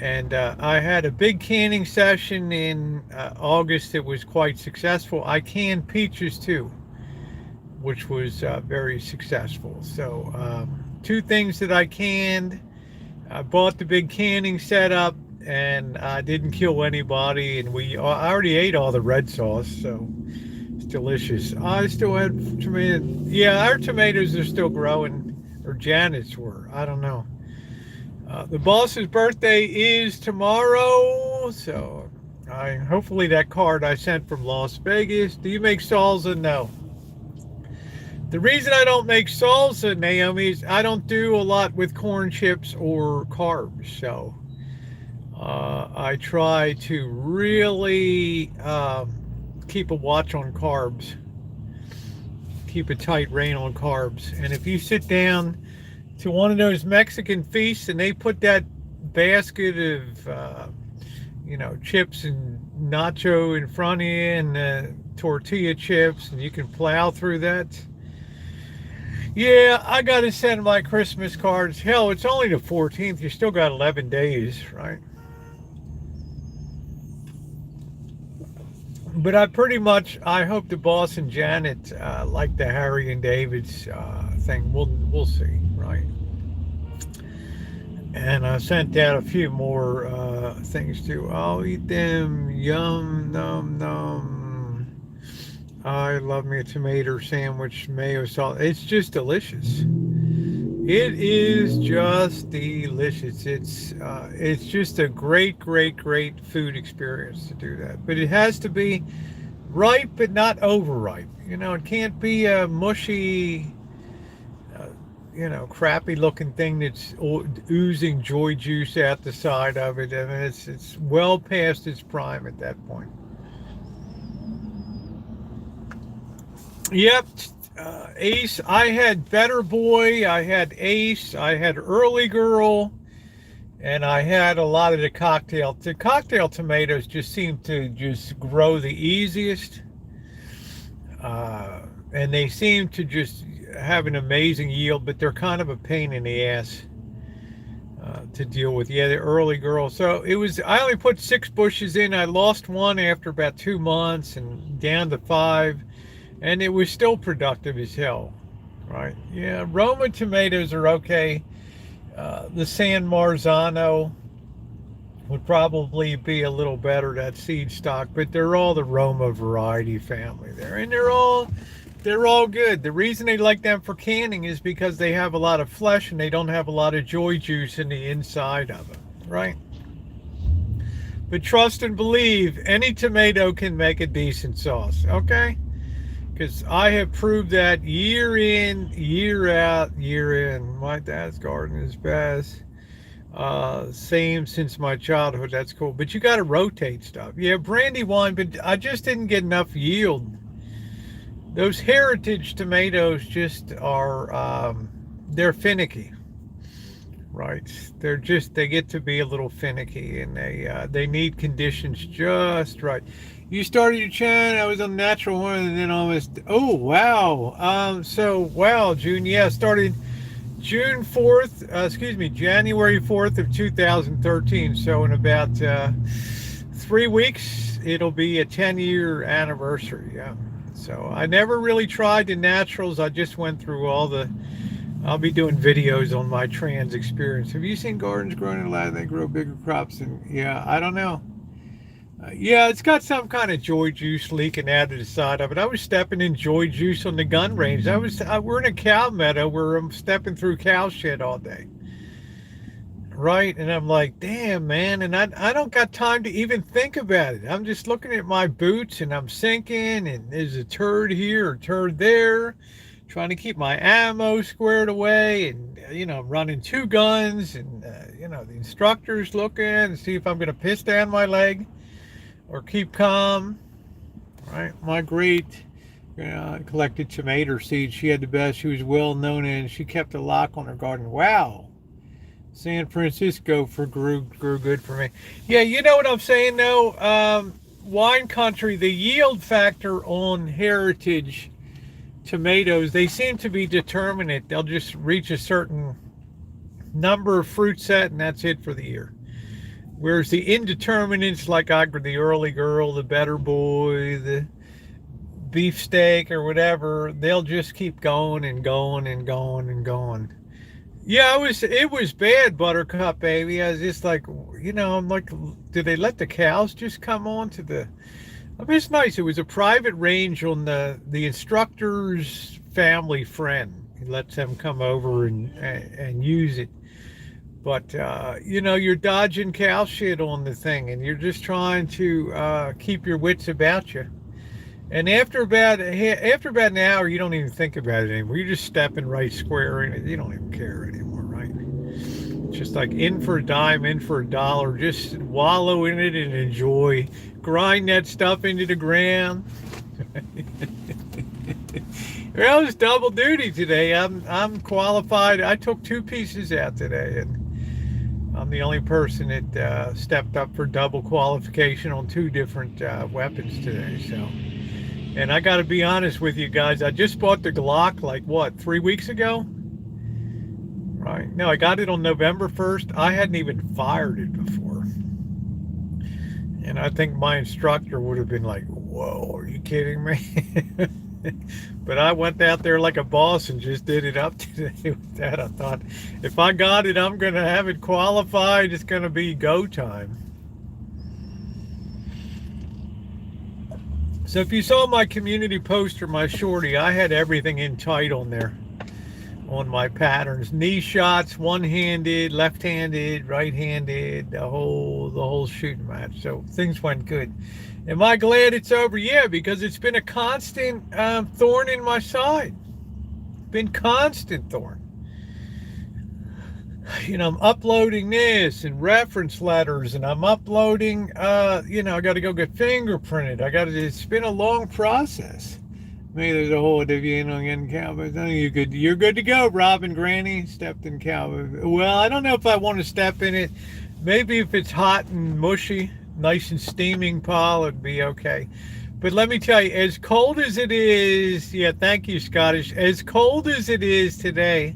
And I had a big canning session in August that was quite successful. I canned peaches too, which was very successful. So 2 things that I canned. I bought the big canning setup, and I didn't kill anybody. And I already ate all the red sauce, so it's delicious. I still had tomatoes. Yeah, our tomatoes are still growing, or Janet's were. I don't know. The boss's birthday is tomorrow, so hopefully that card I sent from Las Vegas. Do you make salsa? No. The reason I don't make salsa, Naomi, is I don't do a lot with corn chips or carbs. So I try to really keep a watch on carbs, keep a tight rein on carbs. And if you sit down to one of those Mexican feasts and they put that basket of chips and nacho in front of you, and tortilla chips, and you can plow through that. Yeah, I gotta send my Christmas cards. Hell, it's only the 14th. You still got 11 days, right? But I hope the boss and Janet like the Harry and David's thing. We'll see, right? And I sent out a few more things too. I'll eat them. Yum, num, num. I love me a tomato sandwich, mayo sauce. It's just delicious. It is just delicious. It's just a great, great, great food experience to do that. But it has to be ripe, but not overripe. It can't be a mushy, crappy looking thing that's oozing joy juice out the side of it. I mean, it's well past its prime at that point. Yep. Ace. I had Better Boy. I had Ace. I had Early Girl. And I had a lot of the cocktail. The cocktail tomatoes just seem to just grow the easiest. And they seem to just have an amazing yield, but they're kind of a pain in the ass to deal with. Yeah, the Early Girl. So I only put 6 bushes in. I lost one after about 2 months and down to 5. And it was still productive as hell, right? Yeah, Roma tomatoes are okay. The San Marzano would probably be a little better, that seed stock, but they're all the Roma variety family there, and they're all good. The reason they like them for canning is because they have a lot of flesh and they don't have a lot of joy juice in the inside of them, right? But trust and believe, any tomato can make a decent sauce, okay? Because I have proved that year in, year out, year in. My dad's garden is best. Same since my childhood. That's cool. But you got to rotate stuff. Yeah, brandy wine, but I just didn't get enough yield. Those heritage tomatoes just are, they're finicky, right? They get to be a little finicky, and they need conditions just right. You started your channel. I was on natural one, and then almost. Oh wow! Wow, June. Yeah, started January 4th of 2013. So in about 3 weeks, it'll be a 10-year anniversary. Yeah. So I never really tried the naturals. I just went through all the. I'll be doing videos on my trans experience. Have you seen gardens growing in Latin? They grow bigger crops, and yeah, I don't know. Yeah, it's got some kind of joy juice leaking out of the side of it. I was stepping in joy juice on the gun range. We're in a cow meadow where I'm stepping through cow shit all day. right? And I'm like, damn, man. And I don't got time to even think about it. I'm just looking at my boots and I'm sinking, and there's a turd here or turd there, trying to keep my ammo squared away. And, running two guns, and, the instructor's looking and see if I'm going to piss down my leg or keep calm, right? My great collected tomato seeds. She had the best. She was well known, and she kept a lock on her garden. Wow. San Francisco grew good for me. Yeah, you know what I'm saying though? Wine country, the yield factor on heritage tomatoes, they seem to be determinate. They'll just reach a certain number of fruit set, and that's it for the year. Whereas the indeterminates, like the early girl, the better boy, the beefsteak or whatever, they'll just keep going and going and going and going. Yeah, it was bad, Buttercup baby. I was just like, I'm like, did they let the cows just come on to the? I mean, it's nice. It was a private range on the instructor's family friend. He lets them come over and use it. But you're dodging cow shit on the thing, and you're just trying to keep your wits about you. And after about an hour, you don't even think about it anymore. You're just stepping right square in it. You don't even care anymore, right? It's just like in for a dime, in for a dollar. Just wallow in it and enjoy. Grind that stuff into the ground. Well, it's double duty today. I'm qualified. I took 2 pieces out today, and I'm the only person that stepped up for double qualification on 2 different weapons today. So. And I got to be honest with you guys, I just bought the Glock 3 weeks ago? Right. No, I got it on November 1st. I hadn't even fired it before. And I think my instructor would have been like, whoa, are you kidding me? But I went out there like a boss and just did it up today with that. I thought, if I got it, I'm going to have it qualified. It's going to be go time. So if you saw my community poster, my shorty, I had everything in tight on there, on my patterns. Knee shots, one-handed, left-handed, right-handed, the whole shooting match. So things went good. Am I glad it's over? Yeah, because it's been a constant thorn in my side. Been constant thorn. I'm uploading this and reference letters, and I'm uploading, I got to go get fingerprinted. It's been a long process. Maybe there's a whole in Cannabis. You're good to go, Robin Granny. Stepped in Cannabis. Well, I don't know if I want to step in it. Maybe if it's hot and mushy, nice and steaming, Paul, it'd be okay. But let me tell you, as cold as it is, yeah, thank you, Scottish. As cold as it is today,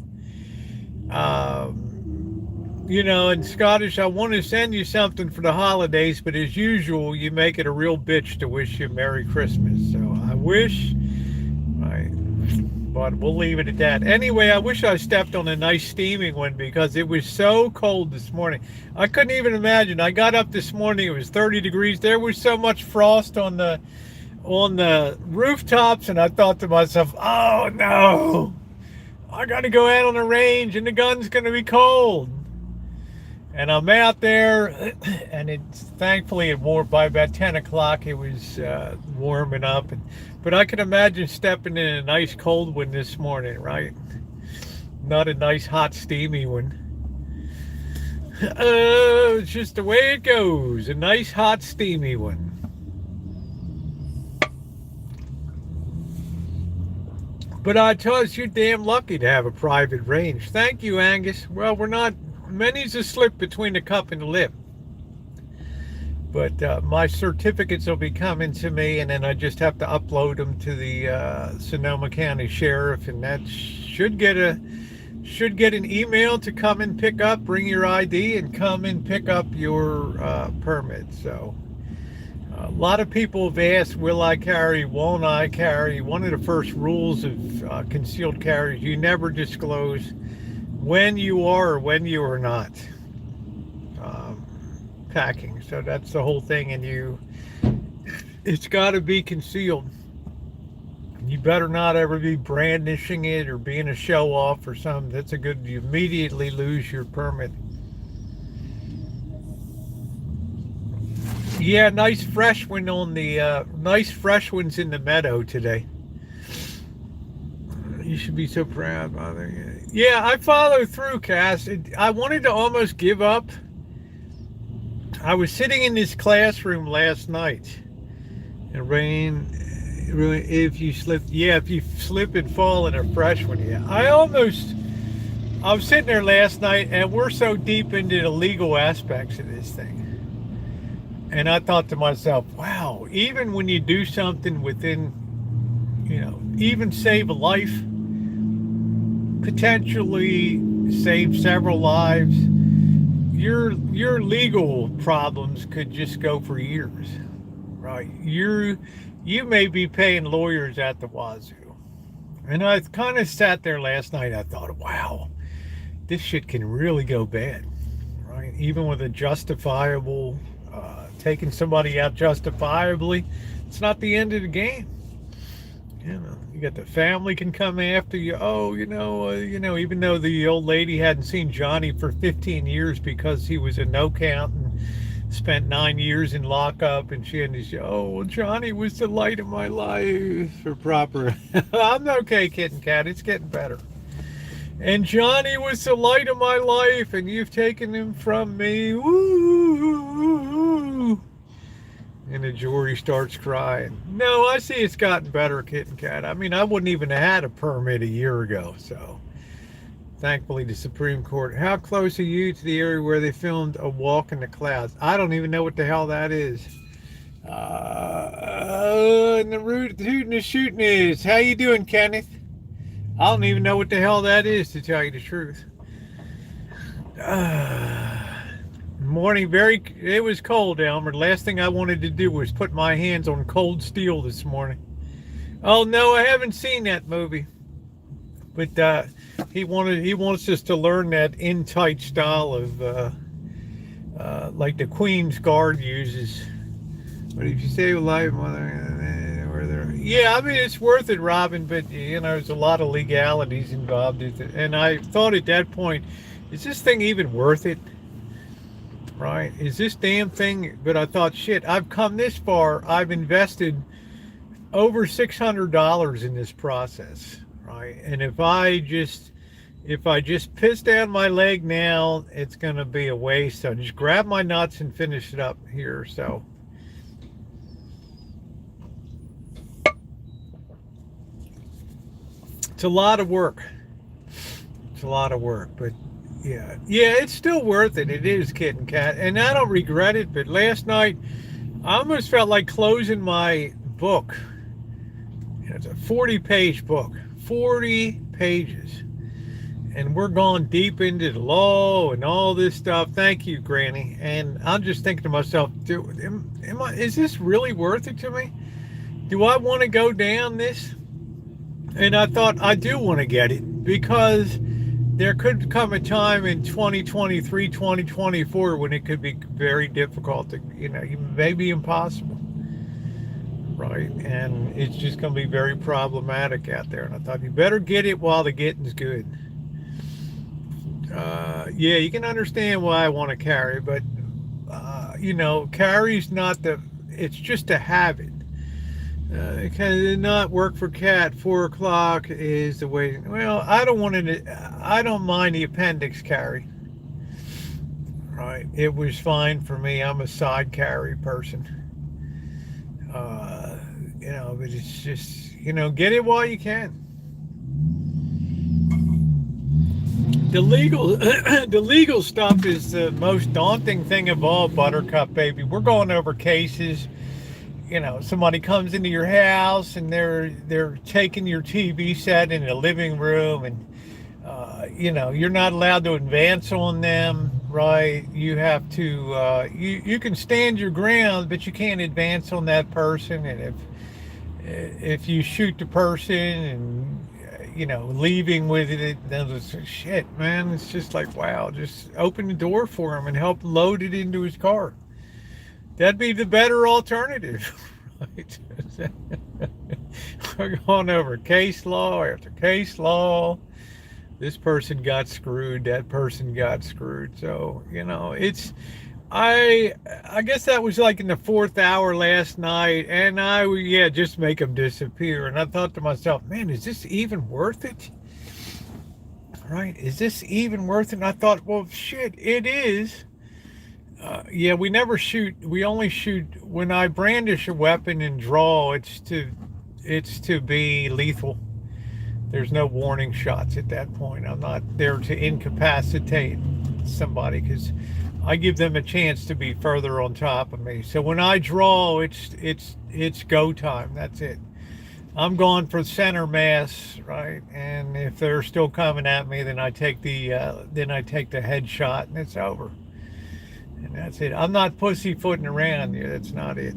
in Scottish, I want to send you something for the holidays, but as usual, you make it a real bitch to wish you Merry Christmas. So I wish, but we'll leave it at that. Anyway, I wish I stepped on a nice steaming one because it was so cold this morning. I couldn't even imagine. I got up this morning, it was 30 degrees. There was so much frost on the rooftops, and I thought to myself, oh no, I got to go out on the range and the gun's going to be cold. And I'm out there, and it's thankfully it warmed by about 10 o'clock. It was warming up, but I can imagine stepping in a nice cold one this morning, right? Not a nice hot steamy one. It's just the way it goes. A nice hot steamy one. But I tell you, you're damn lucky to have a private range. Thank you, Angus. Well, we're not. Many's a slip between the cup and the lip. But my certificates will be coming to me, and then I just have to upload them to the Sonoma County Sheriff, and that should get an email to come and pick up, bring your ID, and come and pick up your permit. So a lot of people have asked, will I carry, won't I carry? One of the first rules of concealed carry is you never disclose when you are or when you are not packing. So that's the whole thing, and it's got to be concealed. You better not ever be brandishing it or being a show off or something. You immediately lose your permit. Yeah, nice fresh one on the nice fresh ones in the meadow today. You should be so proud, Mother. Yeah, I followed through, Cass. I wanted to almost give up. I was sitting in this classroom last night. And rain, if you slip, yeah, if you slip and fall in a fresh one, yeah. I was sitting there last night, and we're so deep into the legal aspects of this thing. And I thought to myself, wow, even when you do something within, even save a life, potentially save several lives, your legal problems could just go for years, right? You may be paying lawyers at the wazoo. And I kind of sat there last night. I thought, wow, this shit can really go bad, right? Even with a justifiable, taking somebody out justifiably, it's not the end of the game. You got the family can come after you. Oh, even though the old lady hadn't seen Johnny for 15 years because he was a no count and spent 9 years in lockup, and she had to say, oh, well, Johnny was the light of my life, or proper. I'm okay, kitten cat. It's getting better. And Johnny was the light of my life, and you've taken him from me. Woo! And the jury starts crying. No, I see it's gotten better, kitten cat. I mean, I wouldn't even have had a permit a year ago, so thankfully the Supreme Court. How close are you to the area where they filmed A Walk in the Clouds? I don't even know what the hell that is. And the rootin' and shooting is. How you doing, Kenneth? I don't even know what the hell that is, to tell you the truth. Morning, it was cold, Elmer. The last thing I wanted to do was put my hands on cold steel this morning. Oh no, I haven't seen that movie. But he wants us to learn that in tight style of like the Queen's Guard uses. But if you save a life, yeah, I mean it's worth it, Robin. But there's a lot of legalities involved with it, and I thought at that point, is this thing even worth it? Right? Is this damn thing? But I thought, shit, I've come this far. I've invested over $600 in this process, right? And if I just piss down my leg now, it's going to be a waste. So just grab my nuts and finish it up here. So it's a lot of work. But yeah, it's still worth it. It is, kitten cat, and I don't regret it. But last night, I almost felt like closing my book. It's a 40-page book, 40 pages, and we're going deep into the law and all this stuff. Thank you, Granny. And I'm just thinking to myself, is this really worth it to me? Do I want to go down this? And I thought I do want to get it, because there could come a time in 2023, 2024 when it could be very difficult to, maybe impossible, right? And it's just going to be very problematic out there. And I thought you better get it while the getting's good. Yeah, you can understand why I want to carry, but carry's not it's just a habit. It can not work for cat. 4 o'clock is the way. Well, I don't mind the appendix carry. Right. It was fine for me. I'm a side carry person. But it's just, get it while you can. The legal stuff is the most daunting thing of all, Buttercup, baby. We're going over cases. Somebody comes into your house and they're taking your TV set in the living room, and you're not allowed to advance on them, right? You have to you can stand your ground, but you can't advance on that person. And if you shoot the person and leaving with it, then it's shit, man. It's just like, wow, just open the door for him and help load it into his car. That'd be the better alternative, right? We're going over case law after case law. This person got screwed. That person got screwed. So, I guess that was like in the fourth hour last night, and just make them disappear. And I thought to myself, man, is this even worth it? Right? Is this even worth it? And I thought, well, shit, it is. Yeah, we never shoot. We only shoot when I brandish a weapon and draw. It's to be lethal. There's no warning shots at that point. I'm not there to incapacitate somebody because I give them a chance to be further on top of me. So when I draw, it's go time. That's it. I'm going for center mass, right? And if they're still coming at me, then I take the headshot, and it's over. And that's it. I'm not pussyfooting around. Yeah, that's not it,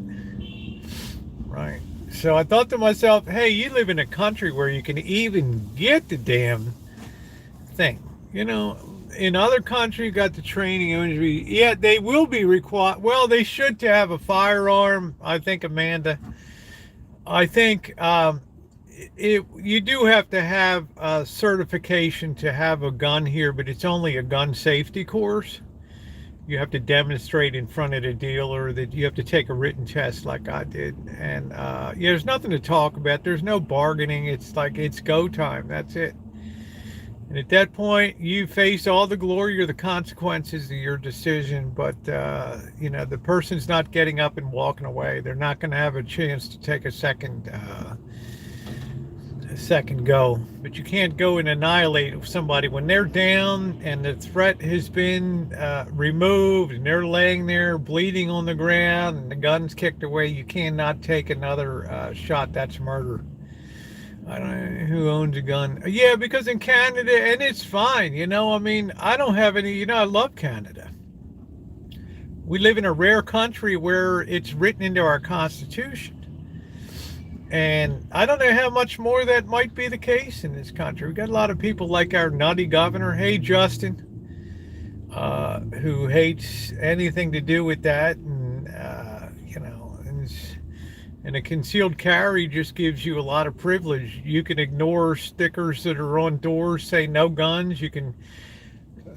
right? So I thought to myself, hey, you live in a country where you can even get the damn thing. You know, in other countries, you got the training. Yeah, they will be required. Well, they should to have a firearm. I think, Amanda. I think you do have to have a certification to have a gun here, but it's only a gun safety course. You have to demonstrate in front of the dealer that you have to take a written test like I did. And there's nothing to talk about. There's no bargaining. It's like it's go time. That's it. And at that point, you face all the glory or the consequences of your decision. But, the person's not getting up and walking away. They're not going to have a chance to take a second go. But you can't go and annihilate somebody when they're down and the threat has been removed and they're laying there bleeding on the ground and the gun's kicked away. You cannot take another shot. That's murder. I don't know who owns a gun. Yeah, because in Canada, and it's fine, I don't have any, I love Canada. We live in a rare country where it's written into our Constitution. And I don't know how much more that might be the case in this country. We got a lot of people like our nutty governor, hey, Justin, who hates anything to do with that. And a concealed carry just gives you a lot of privilege. You can ignore stickers that are on doors say no guns. You can,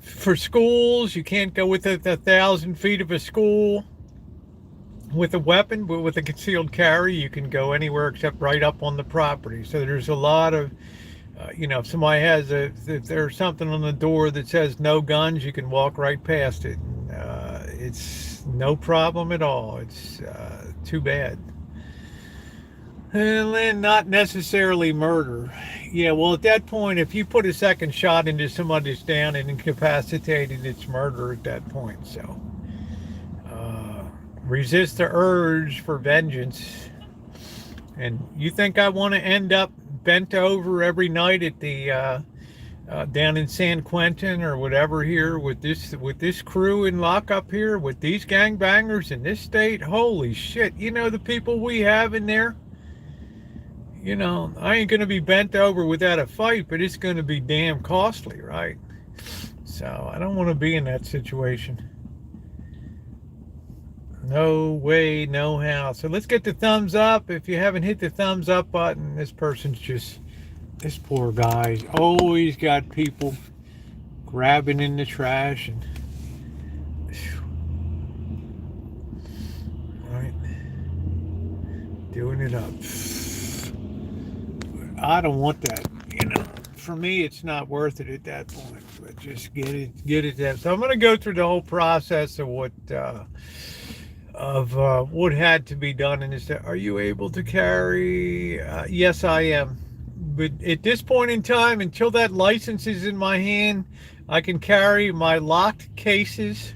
for schools, you can't go within 1,000 feet of a school with a weapon, but with a concealed carry, you can go anywhere except right up on the property. So there's a lot of, if somebody if there's something on the door that says no guns, you can walk right past it. It's no problem at all. It's too bad. And then not necessarily murder. Yeah, well, at that point, if you put a second shot into somebody that's down and incapacitated, it's murder at that point. So resist the urge for vengeance. And you think I want to end up bent over every night at the down in San Quentin or whatever here with this crew in lockup here with these gangbangers in this state? Holy shit! The people we have in there. I ain't going to be bent over without a fight, but it's going to be damn costly, right? So I don't want to be in that situation. No way, no how. So let's get the thumbs up. If you haven't hit the thumbs up button, this poor guy's always got people grabbing in the trash and right, doing it up. I don't want that, For me, it's not worth it at that point. But just get it there. So I'm going to go through the whole process of what had to be done in this. Are you able to carry? Yes, I am. But at this point in time, until that license is in my hand, I can carry my locked cases.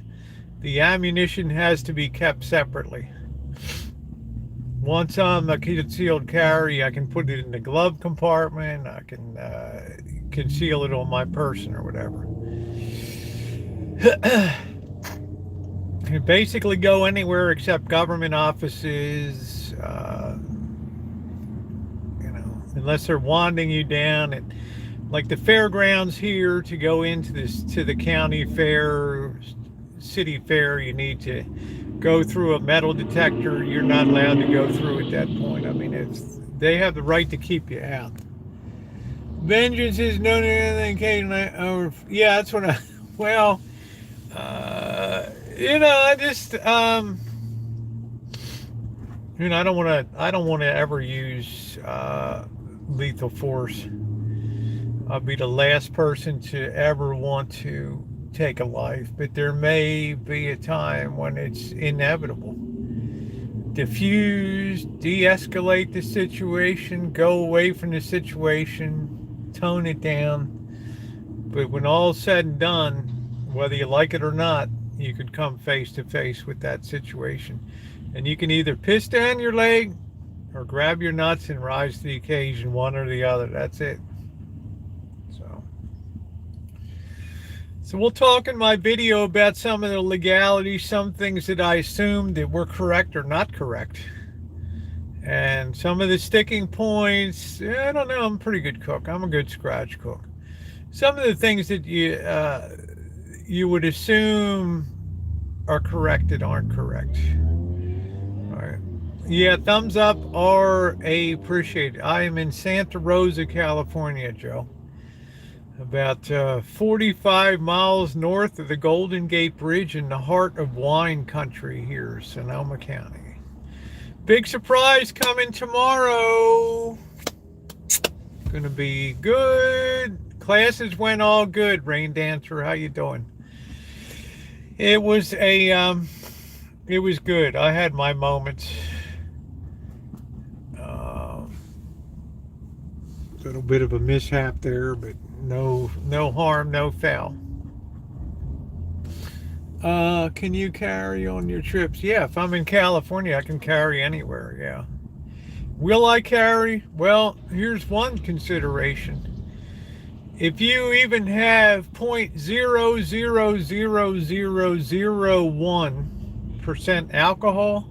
The ammunition has to be kept separately. Once I'm a concealed carry, I can put it in the glove compartment. I can conceal it on my person or whatever. You basically go anywhere except government offices, unless they're wanding you down at like the fairgrounds here. To go into to the county fair, city fair, you need to go through a metal detector. You're not allowed to go through at that point. They have the right to keep you out. Vengeance is known as anything. Yeah, that's what I just I don't want to ever use lethal force. I'll be the last person to ever want to take a life, but there may be a time when it's inevitable. Diffuse, de-escalate the situation, go away from the situation, tone it down. But when all's said and done, whether you like it or not, you could come face to face with that situation. And you can either piss down your leg or grab your nuts and rise to the occasion, one or the other. That's it. So we'll talk in my video about some of the legalities, some things that I assumed that were correct or not correct. And some of the sticking points, I don't know, I'm a pretty good cook. I'm a good scratch cook. Some of the things that you would assume are correct that aren't correct. All right. Yeah, thumbs up are appreciated. I am in Santa Rosa, California, Joe. About 45 miles north of the Golden Gate Bridge in the heart of wine country here, Sonoma County. Big surprise coming tomorrow. Gonna be good. Classes went all good. Rain Dancer, how you doing? It was good. I had my moments. Little bit of a mishap there, but no harm, no foul. Can you carry on your trips? Yeah, if I'm in California, I can carry anywhere, yeah. Will I carry? Well, here's one consideration. If you even have 0.00001% alcohol,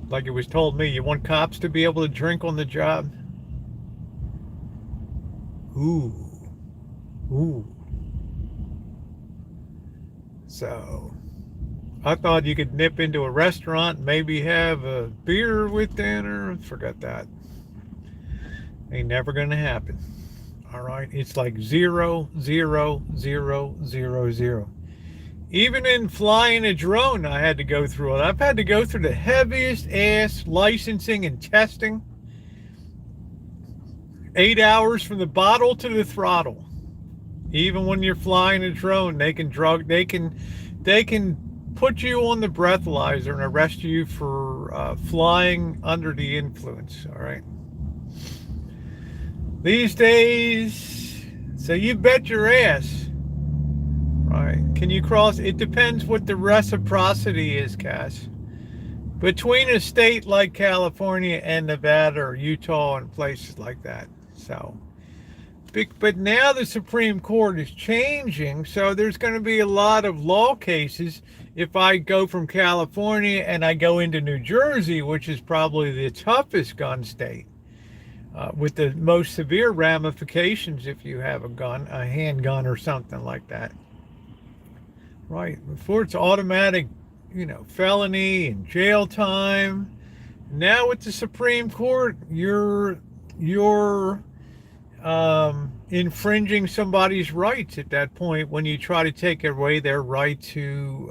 like it was told me, you want cops to be able to drink on the job? Ooh. So, I thought you could nip into a restaurant, maybe have a beer with dinner. Forget that. Ain't never gonna happen. All right, it's like 0.00000. Even in flying a drone, I had to go through it. I've had to go through the heaviest ass licensing and testing. 8 hours from the bottle to the throttle. Even when you're flying a drone, they can put you on the breathalyzer and arrest you for flying under the influence. All right. These days, so you bet your ass. Right. Can you cross? It depends what the reciprocity is, Cass. Between a state like California and Nevada or Utah and places like that. So, but now the Supreme Court is changing, so there's going to be a lot of law cases. If I go from California and I go into New Jersey, which is probably the toughest gun state, with the most severe ramifications if you have a gun, a handgun or something like that. Right, before it's automatic, felony and jail time. Now with the Supreme Court, you're infringing somebody's rights at that point when you try to take away their right to,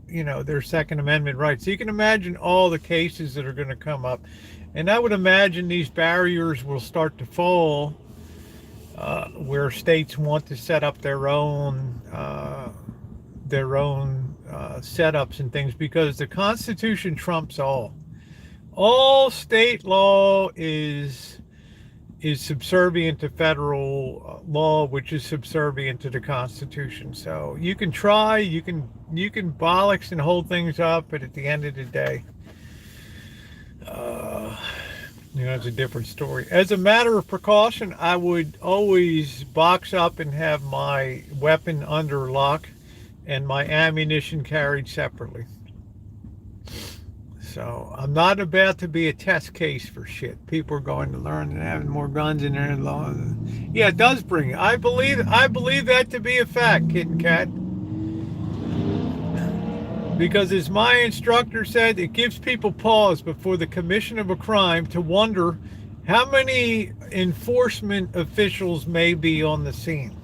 their Second Amendment rights. So you can imagine all the cases that are going to come up, and I would imagine these barriers will start to fall. Where states want to set up their own setups and things, because the Constitution trumps all. All state law is subservient to federal law, which is subservient to the Constitution. So you can try, you can bollocks and hold things up, but at the end of the day, it's a different story. As a matter of precaution, I would always box up and have my weapon under lock and my ammunition carried separately. So I'm not about to be a test case for shit. People are going to learn and having more guns in their law. Yeah, it does bring it. I believe that to be a fact, Kitten Cat. Because as my instructor said, it gives people pause before the commission of a crime to wonder How many enforcement officials may be on the scene?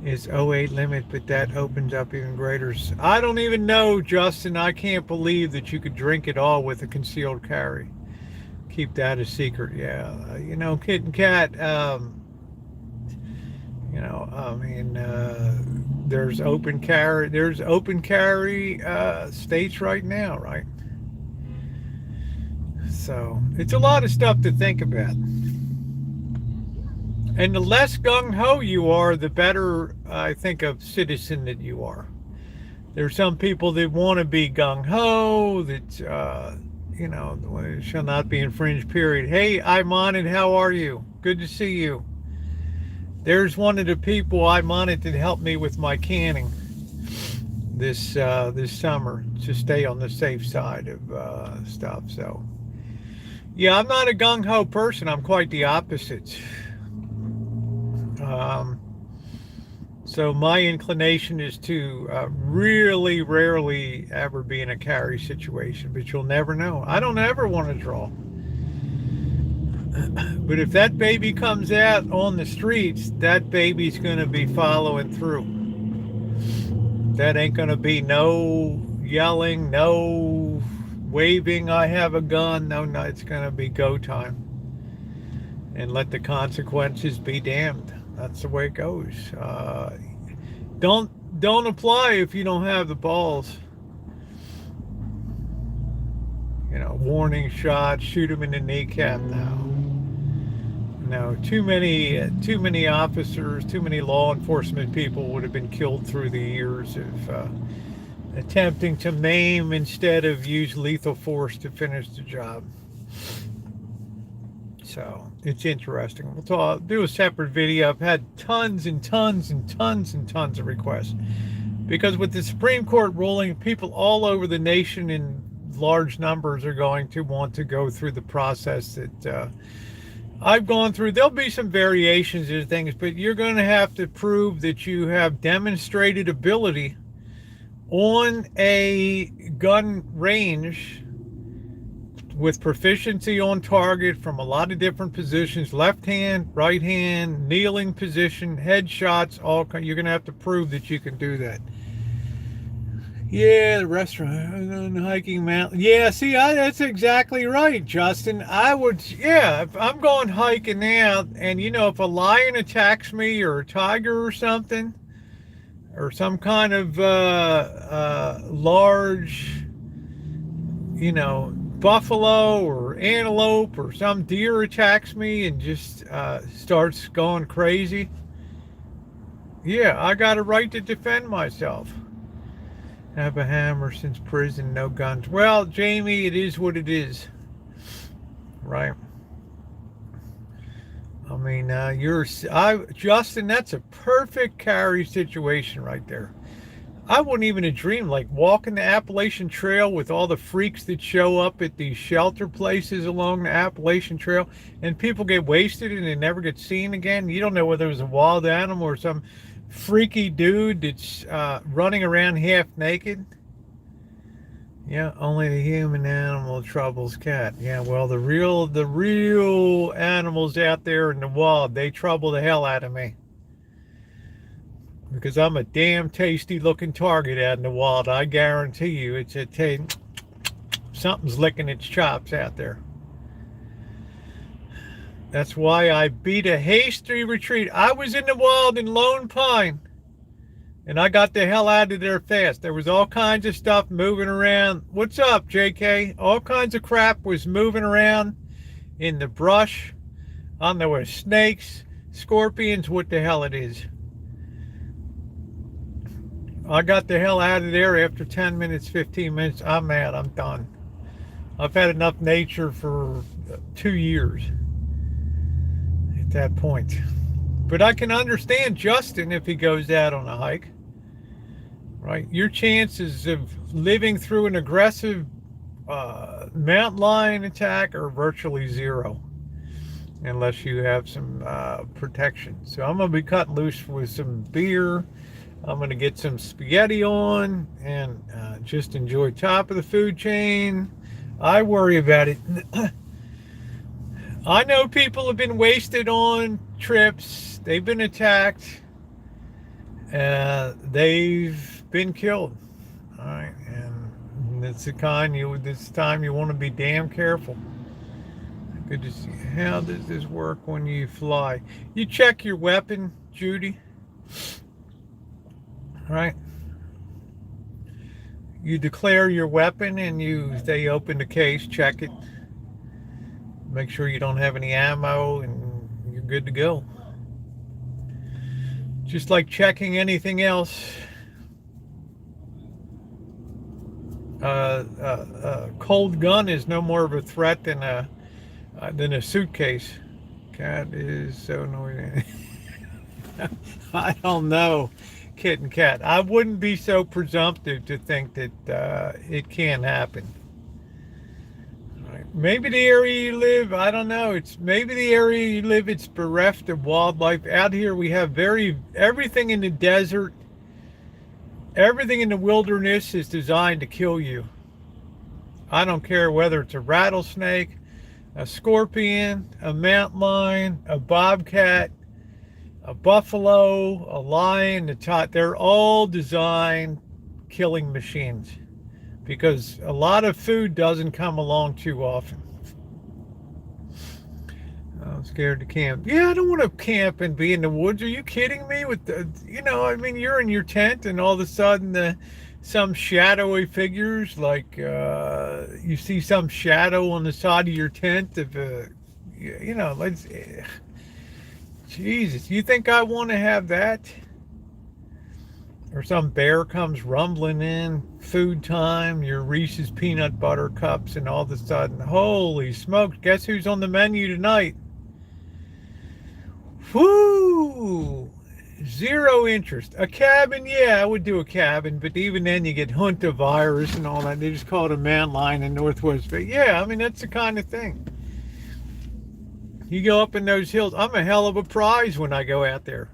Is '08 limit, but that opens up even greater. I don't even know, Justin. I can't believe that you could drink it all with a concealed carry. Keep that a secret. Yeah, Kit and Kat. I mean, there's open carry. There's open carry states right now, right? So it's a lot of stuff to think about. And the less gung-ho you are, the better, I think, of citizen that you are. There's some people that want to be gung-ho, that, shall not be infringed, period. Hey, I'm on it. How are you? Good to see you. There's one of the people I'm on it that helped me with my canning this summer to stay on the safe side of stuff. So, yeah, I'm not a gung-ho person. I'm quite the opposite. So my inclination is to really rarely ever be in a carry situation, but you'll never know. I don't ever want to draw. But if that baby comes out on the streets, that baby's going to be following through. That ain't going to be no yelling, no waving, I have a gun. No, it's going to be go time. And let the consequences be damned. That's the way it goes. Don't apply if you don't have the balls. Warning shots, shoot them in the kneecap now. No, too many officers, too many law enforcement people would have been killed through the years of attempting to maim instead of use lethal force to finish the job. So it's interesting. We'll do a separate video. I've had tons and tons and tons and tons of requests because with the Supreme Court ruling, people all over the nation in large numbers are going to want to go through the process that I've gone through. There'll be some variations of things, but you're going to have to prove that you have demonstrated ability on a gun range with proficiency on target from a lot of different positions, left hand, right hand, kneeling position, headshots, you're going to have to prove that you can do that. Yeah, the restaurant, hiking mountain. Yeah, see, that's exactly right, Justin. If I'm going hiking now, and if a lion attacks me or a tiger or something, or some kind of large, buffalo or antelope or some deer attacks me and just starts going crazy, yeah, I got a right to defend myself. Have a hammer since prison, no guns. Well, Jamie, it is what it is, right? I mean, Justin, that's a perfect carry situation right there. I wouldn't even have dreamed, like walking the Appalachian Trail with all the freaks that show up at these shelter places along the Appalachian Trail, and people get wasted and they never get seen again. You don't know whether it was a wild animal or some freaky dude that's running around half naked. Yeah, only the human animal troubles cat. Yeah, well, the real animals out there in the wild, they trouble the hell out of me. Because I'm a damn tasty looking target out in the wild. I guarantee you something's licking its chops out there. That's why I beat a hasty retreat. I was in the wild in Lone Pine, and I got the hell out of there fast. There was all kinds of stuff moving around. What's up, JK? All kinds of crap was moving around in the brush. I don't know where snakes, scorpions, what the hell it is. I got the hell out of there after 10 minutes, 15 minutes. I'm out. I'm done. I've had enough nature for 2 years at that point. But I can understand Justin if he goes out on a hike. Right? Your chances of living through an aggressive mountain lion attack are virtually zero. Unless you have some protection. So I'm going to be cutting loose with some beer. I'm going to get some spaghetti on and just enjoy top of the food chain. I worry about it. I know people have been wasted on trips. They've been attacked. They've been killed. All right, and it's the kind you. This time you want to be damn careful. Good to see. How does this work when you fly? You check your weapon, Judy. All right. You declare your weapon and they open the case, check it, make sure you don't have any ammo, and you're good to go. Just like checking anything else. Cold gun is no more of a threat than a suitcase. Cat is so annoying. I don't know, kitten cat. I wouldn't be so presumptive to think that it can't happen. Right. Maybe the area you live, I don't know. Maybe the area you live, it's bereft of wildlife. Out here, we have everything in the desert. Everything in the wilderness is designed to kill you. I don't care whether it's a rattlesnake, a scorpion, a mountain lion, a bobcat, a buffalo, a lion, they're all designed killing machines because a lot of food doesn't come along too often. I'm scared to camp. Yeah, I don't want to camp and be in the woods. Are you kidding me? You're in your tent and all of a sudden some shadowy figures, like you see some shadow on the side of your tent Jesus, you think I want to have that? Or some bear comes rumbling in, food time, your Reese's peanut butter cups, and all of a sudden, holy smokes, guess who's on the menu tonight? Whoo! Zero interest. A cabin, yeah, I would do a cabin, but even then you get Hunter virus and all that. They just call it a man lion in Northwest. But yeah, that's the kind of thing. You go up in those hills. I'm a hell of a prize when I go out there.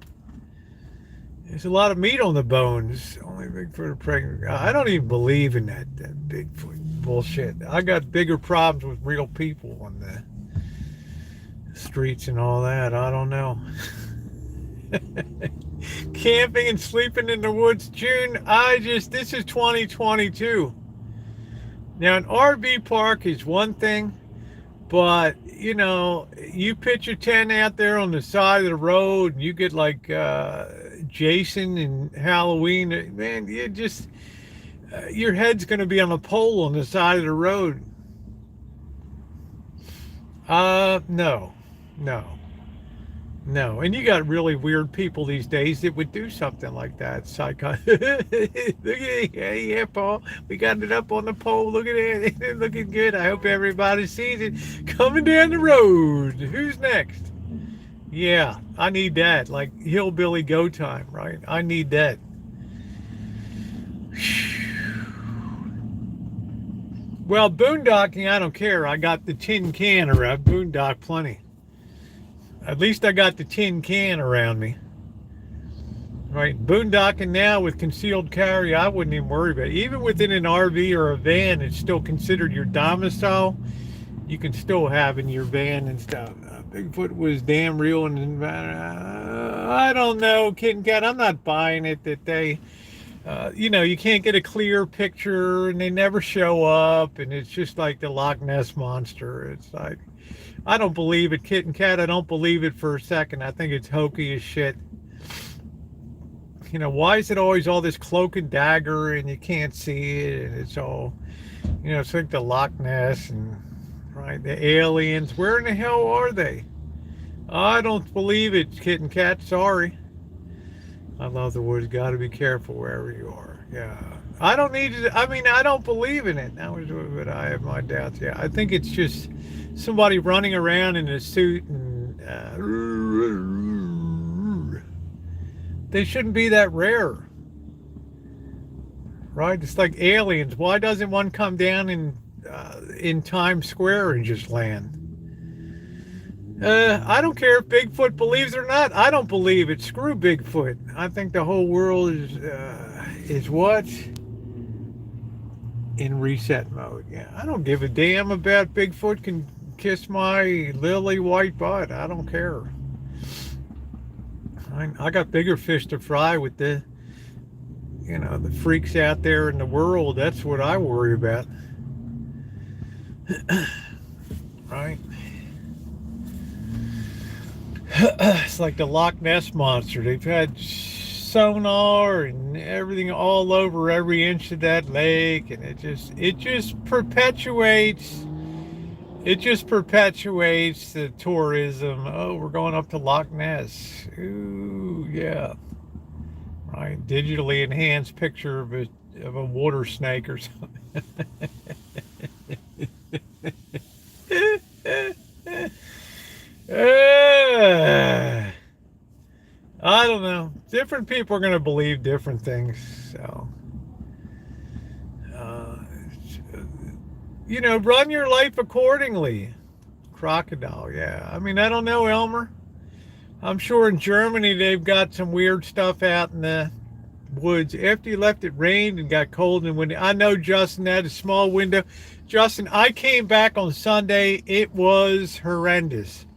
There's a lot of meat on the bones. Only Bigfoot are pregnant. I don't even believe in that Bigfoot bullshit. I got bigger problems with real people on the streets and all that. I don't know. Camping and sleeping in the woods, June. This is 2022. Now, an RV park is one thing, but you pitch your tent out there on the side of the road and you get like Jason and Halloween, man, your head's going to be on a pole on the side of the road. No. And you got really weird people these days that would do something like that. Look at it. Yeah, Paul. We got it up on the pole. Look at it. It's looking good. I hope everybody sees it. Coming down the road. Who's next? Yeah, I need that. Like hillbilly go time, right? I need that. Well, boondocking, I don't care. I got the tin can, or I boondock plenty. At least I got the tin can around me. Right, boondocking now with concealed carry, I wouldn't even worry about it. Even within an RV or a van, it's still considered your domicile. You can still have in your van and stuff. Bigfoot was damn real, and I don't know, kitten cat. I'm not buying it that they, you can't get a clear picture, and they never show up, and it's just like the Loch Ness monster. It's like, I don't believe it, kitten cat. I don't believe it for a second. I think it's hokey as shit. Why is it always all this cloak and dagger and you can't see it, and it's all, it's like the Loch Ness and, right, the aliens. Where in the hell are they? I don't believe it, kitten cat. Sorry. I love the woods. Got to be careful wherever you are. Yeah. I don't need to, I don't believe in it. But I have my doubts. Yeah. I think it's just somebody running around in a suit, and they shouldn't be that rare, right? It's like aliens. Why doesn't one come down in Times Square and just land? I don't care if Bigfoot believes it or not. I don't believe it. Screw Bigfoot. I think the whole world is what? In reset mode. Yeah, I don't give a damn about Bigfoot kiss my lily white butt. I don't care. I got bigger fish to fry with the freaks out there in the world. That's what I worry about. Right? It's like the Loch Ness monster. They've had sonar and everything all over every inch of that lake, and it just perpetuates the tourism. Oh, we're going up to Loch Ness. Ooh, yeah. Right, digitally enhanced picture of a water snake or something. I don't know. Different people are going to believe different things. So, run your life accordingly. Crocodile, yeah. I mean, I don't know, Elmer. I'm sure in Germany they've got some weird stuff out in the woods. After you left, it rained and got cold and windy. I know Justin had a small window. Justin, I came back on Sunday. It was horrendous.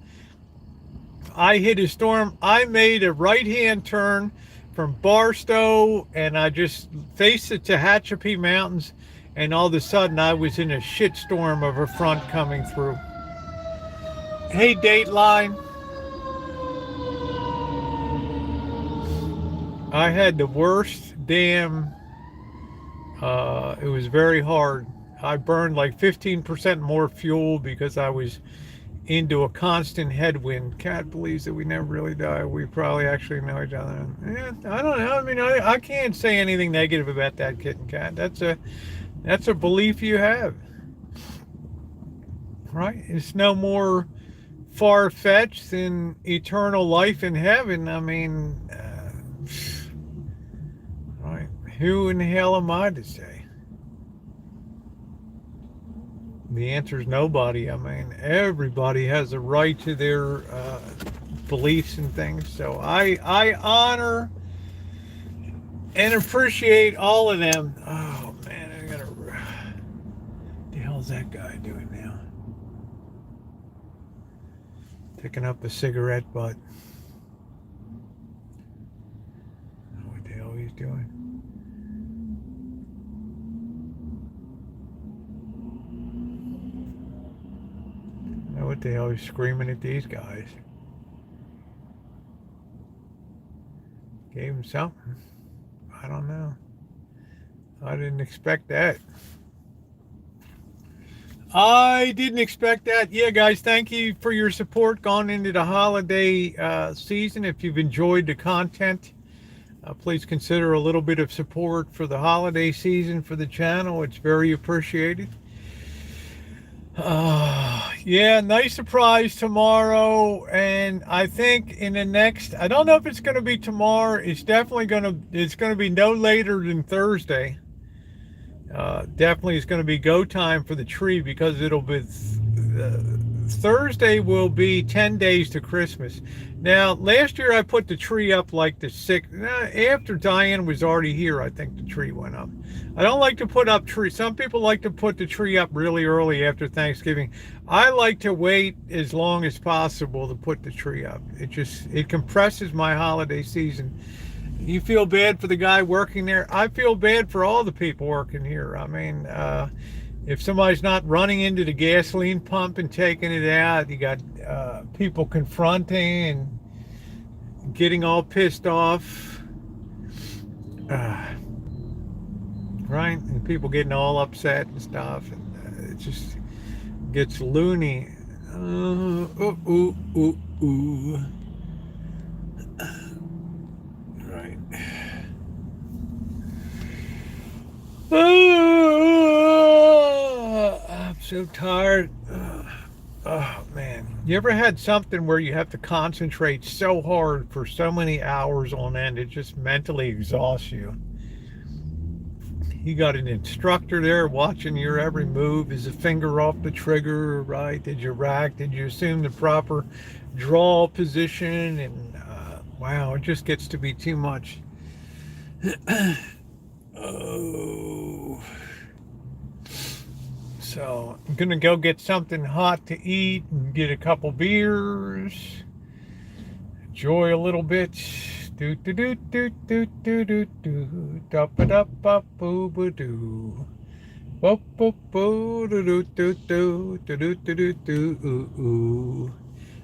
I hit a storm. I made a right-hand turn from Barstow, and I just faced the Tehachapi Mountains, and all of a sudden I was in a shitstorm of a front coming through. Hey, Dateline. I had the worst damn, it was very hard. I burned like 15% more fuel because I was into a constant headwind. Cat believes that we never really die. We probably actually know each other. Yeah, I don't know. I mean, I can't say anything negative about that kitten cat. That's a belief you have. Right? It's no more far-fetched than eternal life in heaven. I mean, right? Who in the hell am I to say? The answer is nobody. I mean, everybody has a right to their beliefs and things. So I honor and appreciate all of them. Oh man, what the hell's that guy doing now? Picking up a cigarette butt. I don't know what the hell he's doing. What the hell is screaming at these guys? Gave him something. I don't know. I didn't expect that. Yeah, guys, thank you for your support going into the holiday season. If you've enjoyed the content, please consider a little bit of support for the holiday season for the channel. It's very appreciated. Yeah, nice surprise tomorrow, and I think in the next, I don't know if it's going to be tomorrow. It's definitely going to be no later than Thursday. Definitely it's going to be go time for the tree, because it'll be Thursday will be 10 days to Christmas. Now, last year I put the tree up like the 6th, after Diane was already here. I think the tree went up. I don't like to put up trees. Some people like to put the tree up really early after Thanksgiving. I like to wait as long as possible to put the tree up. It compresses my holiday season. You feel bad for the guy working there. I feel bad for all the people working here. I mean, if somebody's not running into the gasoline pump and taking it out, you got people confronting and getting all pissed off. Right? And people getting all upset and stuff. And it just gets loony. Right. I'm so tired. Oh man, you ever had something where you have to concentrate so hard for so many hours on end, it just mentally exhausts you? You got an instructor there watching your every move. Is a finger off the trigger, right? Did you rack? Did you assume the proper draw position? And wow, it just gets to be too much. So I'm gonna go get something hot to eat and get a couple beers, enjoy a little bit. Do do do do do do do do da ba da ba boo boo doo. Bo bo bo do do do do do do do do.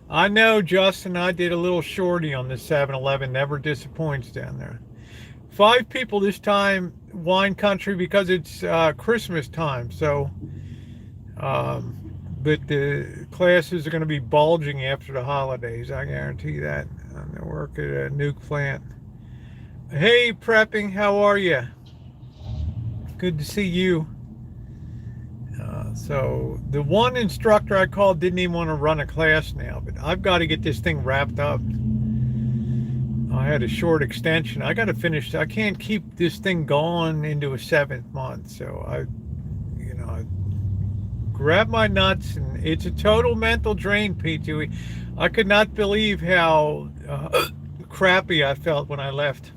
I know, Justin. I did a little shorty on the 7-Eleven. Never disappoints down there. 5 people this time, wine country, because it's Christmas time. So, but the classes are going to be bulging after the holidays. I guarantee that. I'm going to work at a nuke plant. Hey, prepping, how are you? Good to see you. So the one instructor I called didn't even want to run a class now, but I've got to get this thing wrapped up. I had a short extension. I got to finish. I can't keep this thing going into a 7th month. So I grab my nuts, and it's a total mental drain, P2E. I could not believe how crappy I felt when I left.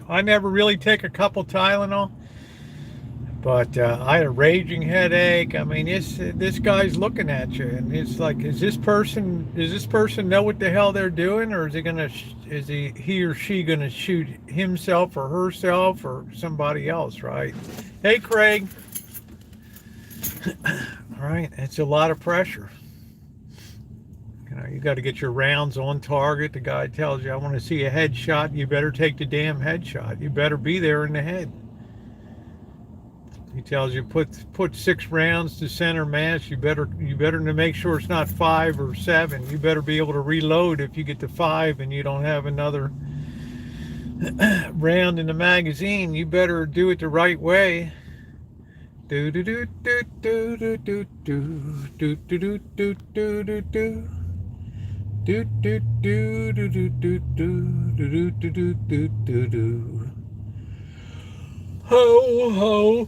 I never really take a couple Tylenol, but I had a raging headache. I mean, this guy's looking at you, and it's like, does this person know what the hell they're doing, or is he or she gonna shoot himself or herself or somebody else, right? Hey, Craig. All right, it's a lot of pressure. You got to get your rounds on target. The guy tells you, I want to see a headshot. You better take the damn headshot. You better be there in the head. He tells you put 6 rounds to center mass. You better to make sure it's not 5 or 7. You better be able to reload if you get to 5 and you don't have another round in the magazine. You better do it the right way. Do do do do do do do do do do do do do do. Do do do do do do do do do do do do. Ho ho.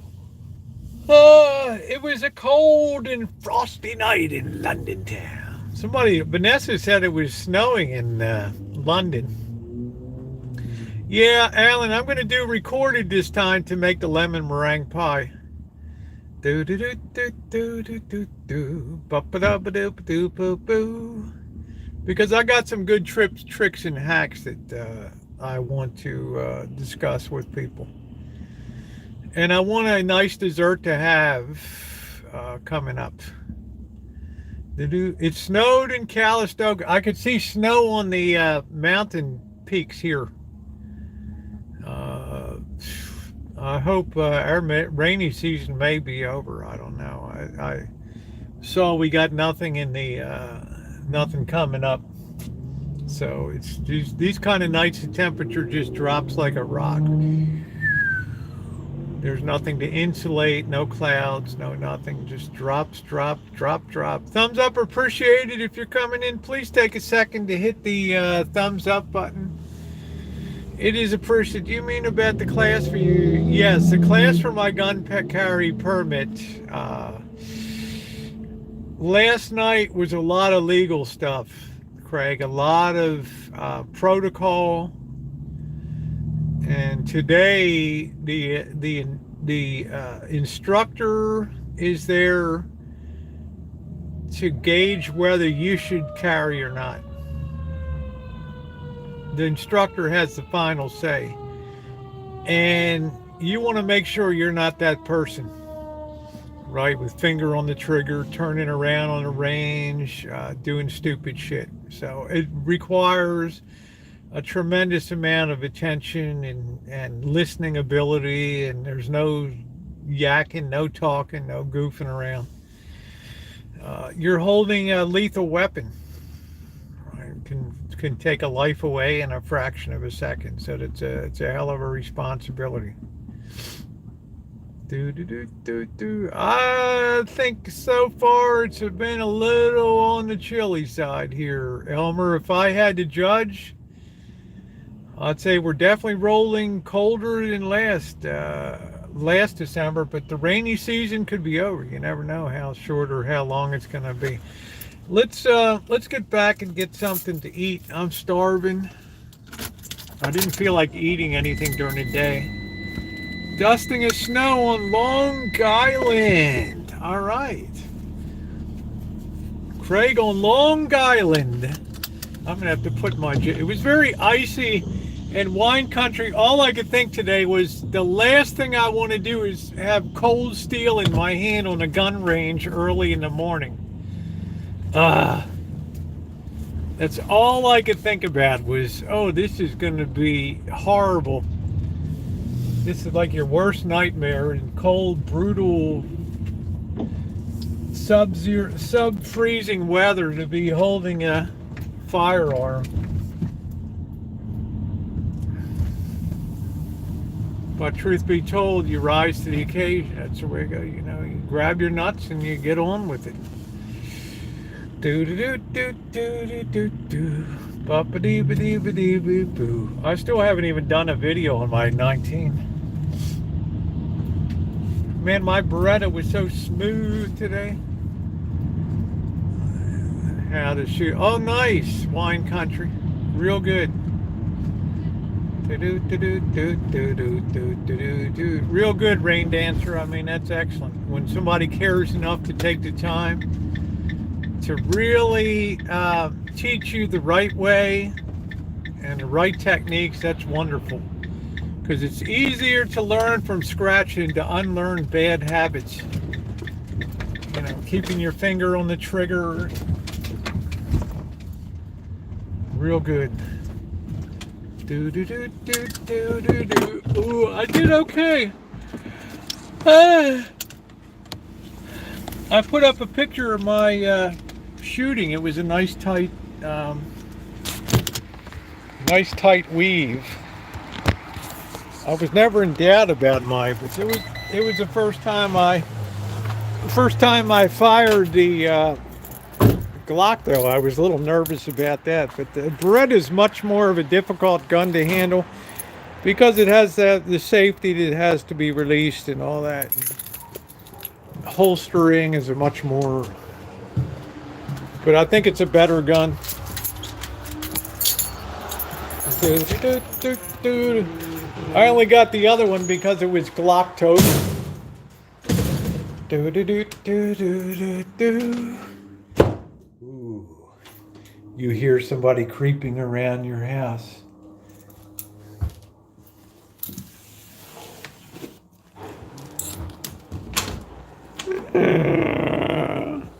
It was a cold and frosty night in London town. Vanessa said it was snowing in London. Yeah, Alan, I'm going to do recorded this time to make the lemon meringue pie. Do do do do do do do do. Ba ba da ba do do boo boo. Because I got some good tricks and hacks that I want to discuss with people. And I want a nice dessert to have coming up. It snowed in Calistoga. I could see snow on the mountain peaks here. I hope our rainy season may be over. I don't know. I saw we got nothing in the... nothing coming up, so it's these kind of nights the temperature just drops like a rock. There's nothing to insulate, no clouds, no nothing, just drops, drop. Thumbs up appreciated. If you're coming in, please take a second to hit the thumbs up button. It is appreciated. You mean about the class for you? Yes, the class for my gun carry permit. Last night was a lot of legal stuff, Craig, a lot of protocol, and today the instructor is there to gauge whether you should carry or not. The instructor has the final say, and you want to make sure you're not that person. Right, with finger on the trigger, turning around on the range, doing stupid shit. So it requires a tremendous amount of attention and listening ability, and there's no yakking, no talking, no goofing around. You're holding a lethal weapon. Right? Can take a life away in a fraction of a second. So it's a hell of a responsibility. I think so far it's been a little on the chilly side here, Elmer. If I had to judge, I'd say we're definitely rolling colder than last December, but the rainy season could be over. You never know how short or how long it's going to be. Let's get back and get something to eat. I'm starving. I didn't feel like eating anything during the day. Dusting of snow on Long Island. All right. Craig on Long Island. I'm going to have to put my... It was very icy in wine country. All I could think today was the last thing I want to do is have cold steel in my hand on a gun range early in the morning. That's all I could think about was, oh, this is going to be horrible. This is like your worst nightmare in cold, brutal, sub-zero, sub-freezing weather to be holding a firearm. But truth be told, you rise to the occasion. That's the way it goes. You know, you grab your nuts and you get on with it. Do do do do do do do. Boo. I still haven't even done a video on my 19. Man, my Beretta was so smooth today. How to shoot. Oh, nice. Wine country. Real good. Real good, rain dancer. I mean, that's excellent. When somebody cares enough to take the time to really teach you the right way and the right techniques, that's wonderful. Because it's easier to learn from scratch than to unlearn bad habits. You know, keeping your finger on the trigger. Real good. Do do do do do do do. Ooh, I did okay. I put up a picture of my shooting. It was a nice tight weave. I was never in doubt about mine, but it was the first time I fired the Glock, though. I was a little nervous about that, but the Beretta is much more of a difficult gun to handle because it has the safety that has to be released and all that. Holstering is a much more, but I think it's a better gun. I only got the other one because it was Glock tote. Ooh. You hear somebody creeping around your house.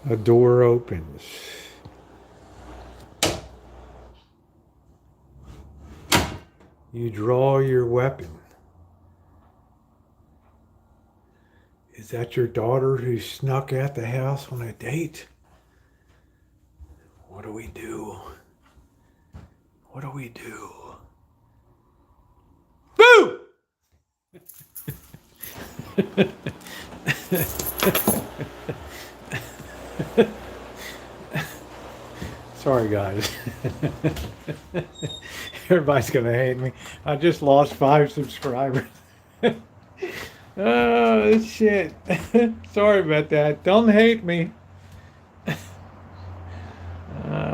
A door opens. You draw your weapon. Is that your daughter who snuck out the house on a date? What do we do? What do we do? Boo! Sorry, guys. Everybody's gonna hate me. I just lost 5 subscribers. Oh, shit. Sorry about that. Don't hate me.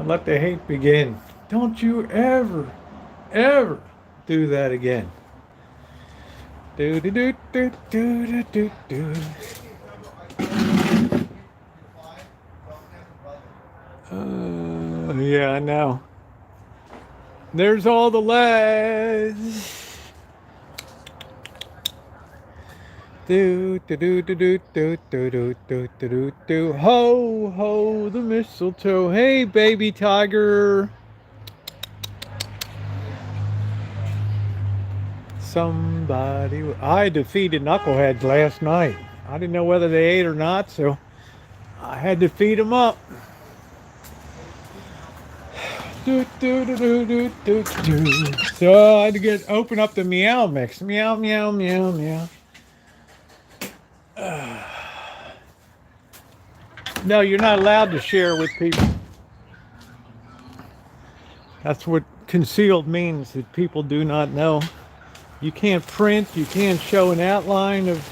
Let the hate begin. Don't you ever do that again. Do do do do do do do. Yeah, I know. There's all the lads. Do do do do do do do do do do do. Ho ho the mistletoe. Hey baby tiger. Somebody. I defeated knuckleheads last night. I didn't know whether they ate or not, so I had to feed them up. Do, do, do, do, do, do, do. So I had to open up the meow mix. Meow, meow, meow, meow. No, you're not allowed to share with people. That's what concealed means, that people do not know. You can't print, you can't show an outline of...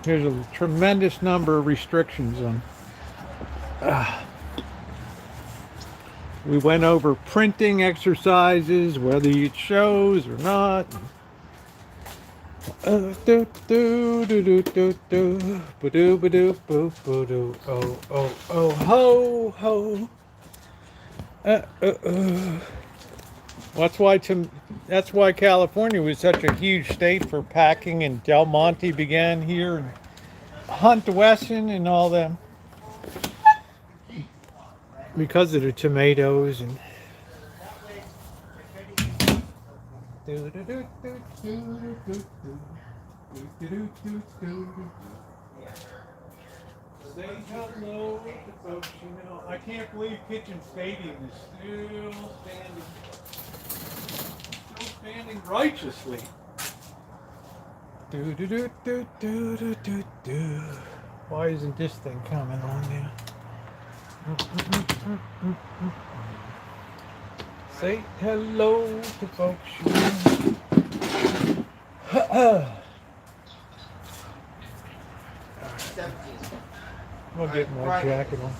There's a tremendous number of restrictions on... We went over printing exercises, whether it shows or not. Do do do do do do ba-do ba-do boo boo-do. Oh oh oh ho ho. That's why California was such a huge state for packing, and Del Monte began here, and Hunt Wesson and all them, because of the tomatoes and. Say hello to folks, you know. I can't believe Kitchen Stadium is still standing righteously. Do do do do do do do do. Why isn't this thing coming on now? Say hello to folks, you know. We'll get my jacket on.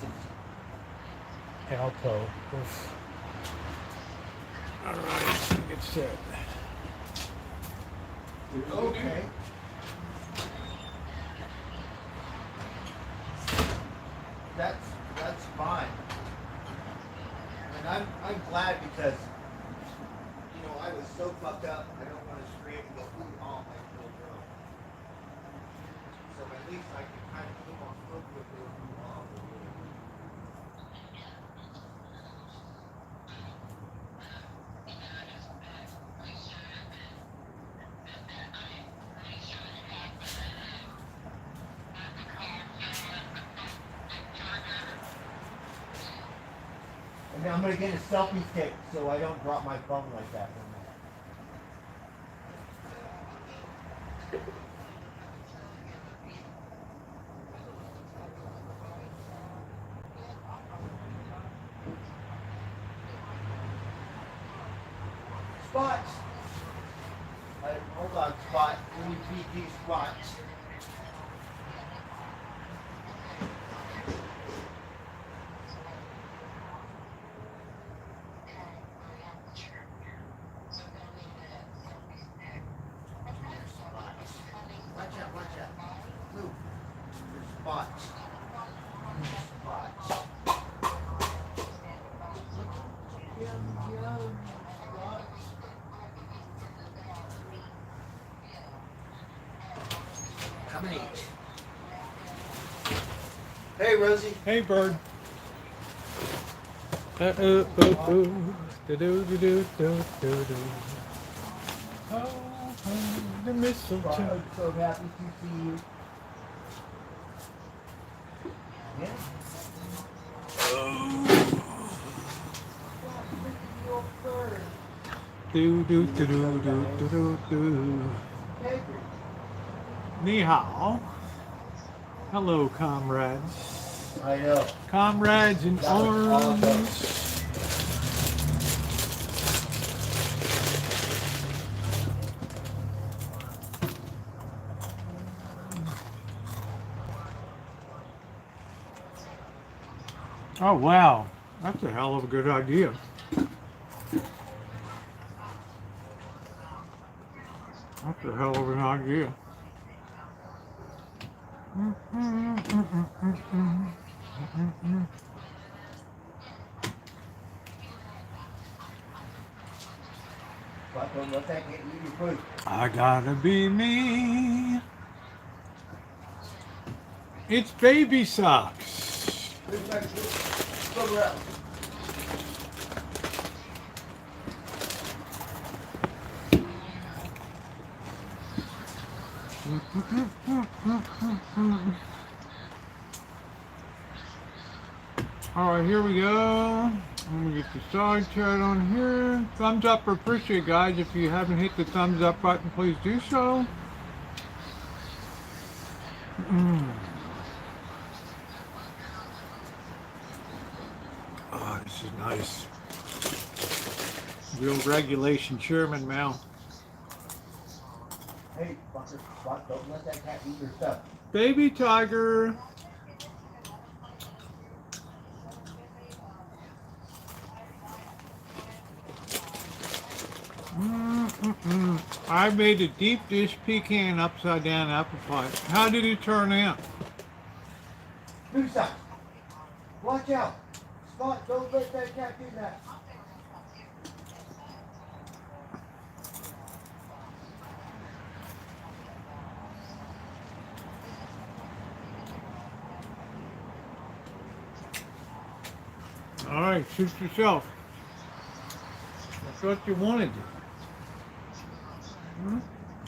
Alto. Alright, get set. Okay. That's fine. And I'm glad because I was so fucked up. I don't want to scream and go ooh all my little girl. So at least I can kind of keep on foot with the ooh all. And I'm gonna get a selfie stick so I don't drop my phone like that. Spots. Hold on, Spot. Let me feed these spots. Watch out. Move. There's spots. Spots. Yum. Come and eat. Hey, Rosie. Hey, bird. The mistletoe. I'm so happy to see you. Yeah. Ni hao. Hello, comrades. I know. Comrades in arms. Oh, wow. That's a hell of a good idea. That's a hell of an idea. But don't let that get you your food. I gotta be me. It's baby socks. Go around. Alright, here we go. Let me get the side chat on here. Thumbs up or appreciate, guys. If you haven't hit the thumbs up button, please do so. Oh, this is nice. Real regulation Sherman Mal. Hey, fucker, Spot, don't let that cat eat your stuff. Baby tiger. I made a deep dish pecan upside down apple pie. How did it turn out? Do something. Watch out. Spot, don't let that cat do that. All right, shoot yourself. That's what you wanted. Hmm?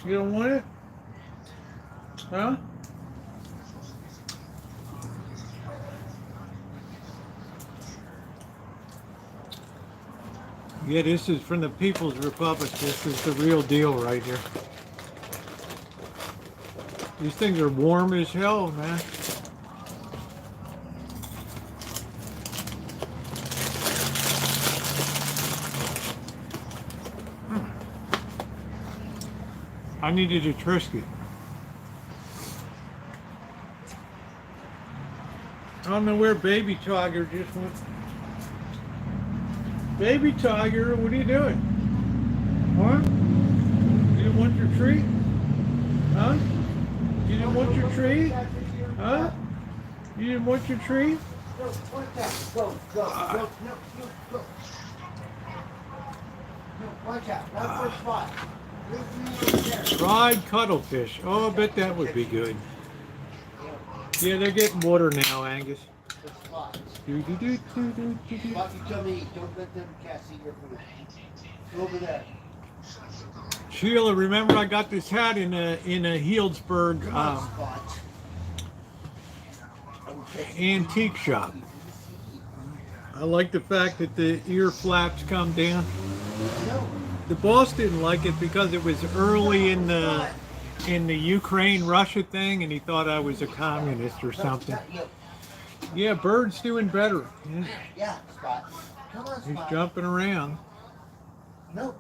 You don't want it? Huh? Yeah, this is from the People's Republic. This is the real deal right here. These things are warm as hell, man. I needed a Triscuit. I don't know where Baby Tiger just went. Baby Tiger, what are you doing? Huh? You didn't want your treat? Huh? You didn't want your treat? Huh? You didn't want your treat? Go, watch out. Go, no, go. No, watch out. Not for Spot. Fried cuttlefish. Oh, I bet that would be good. Yeah, they're getting water now, Angus. Spot, Do, do, do, do, do, do, do. you tell me, don't let them cats eat your food. Go over there. Sheila, remember I got this hat in a Healdsburg Come on, Spot. antique shop. I like the fact that the ear flaps come down. No. The boss didn't like it because it was early in the Ukraine-Russia thing, and he thought I was a communist or something. Yeah, Bird's doing better. Yeah. Yeah, Spot. Come on, He's Spot. jumping around. No.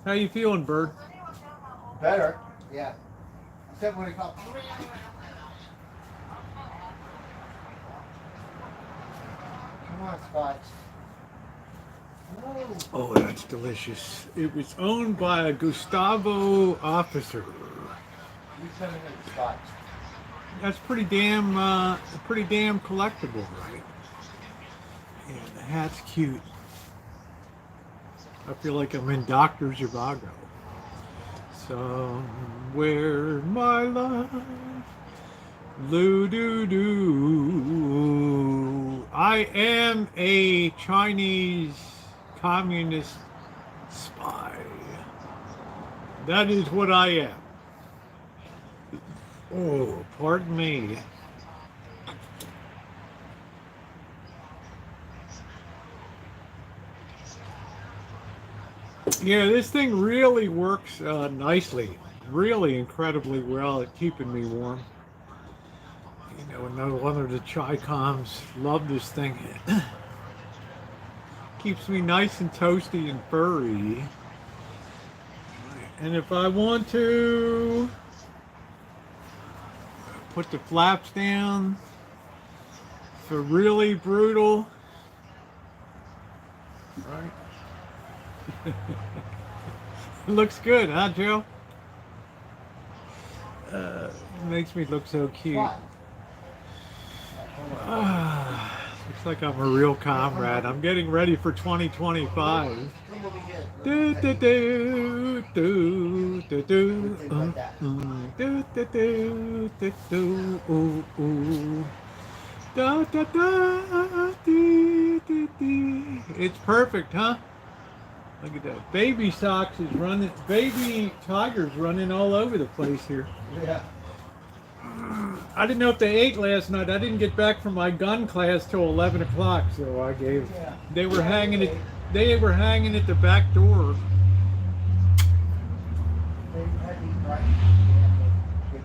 How you feeling, Bird? Better. Yeah. Except when it comes. Come on, Spot. No. Oh, that's delicious. It was owned by a Gustavo officer. You coming in, Spot. That's pretty damn collectible, right? Yeah, the hat's cute. I feel like I'm in Dr. Zhivago. Somewhere my life, doo. I am a Chinese communist spy. That is what I am. Oh, pardon me. Yeah, this thing really works nicely. Really incredibly well at keeping me warm. You know, no wonder the Chi-Coms love this thing. Keeps me nice and toasty and furry. And if I want to put the flaps down for really brutal, right? Looks good, huh, Joe? Makes me look so cute. Looks like I'm a real comrade. I'm getting ready for 2025. Do, do, do, do, do, do, do, do, do, do, ooh, ooh. Da, da, da, dee, dee, dee. It's perfect, huh? Look at that. Baby Socks is running. Baby Tiger's running all over the place here. Yeah. I didn't know if they ate last night. I didn't get back from my gun class till 11 o'clock, so I gave. Yeah. They were hanging it. They were hanging at the back door.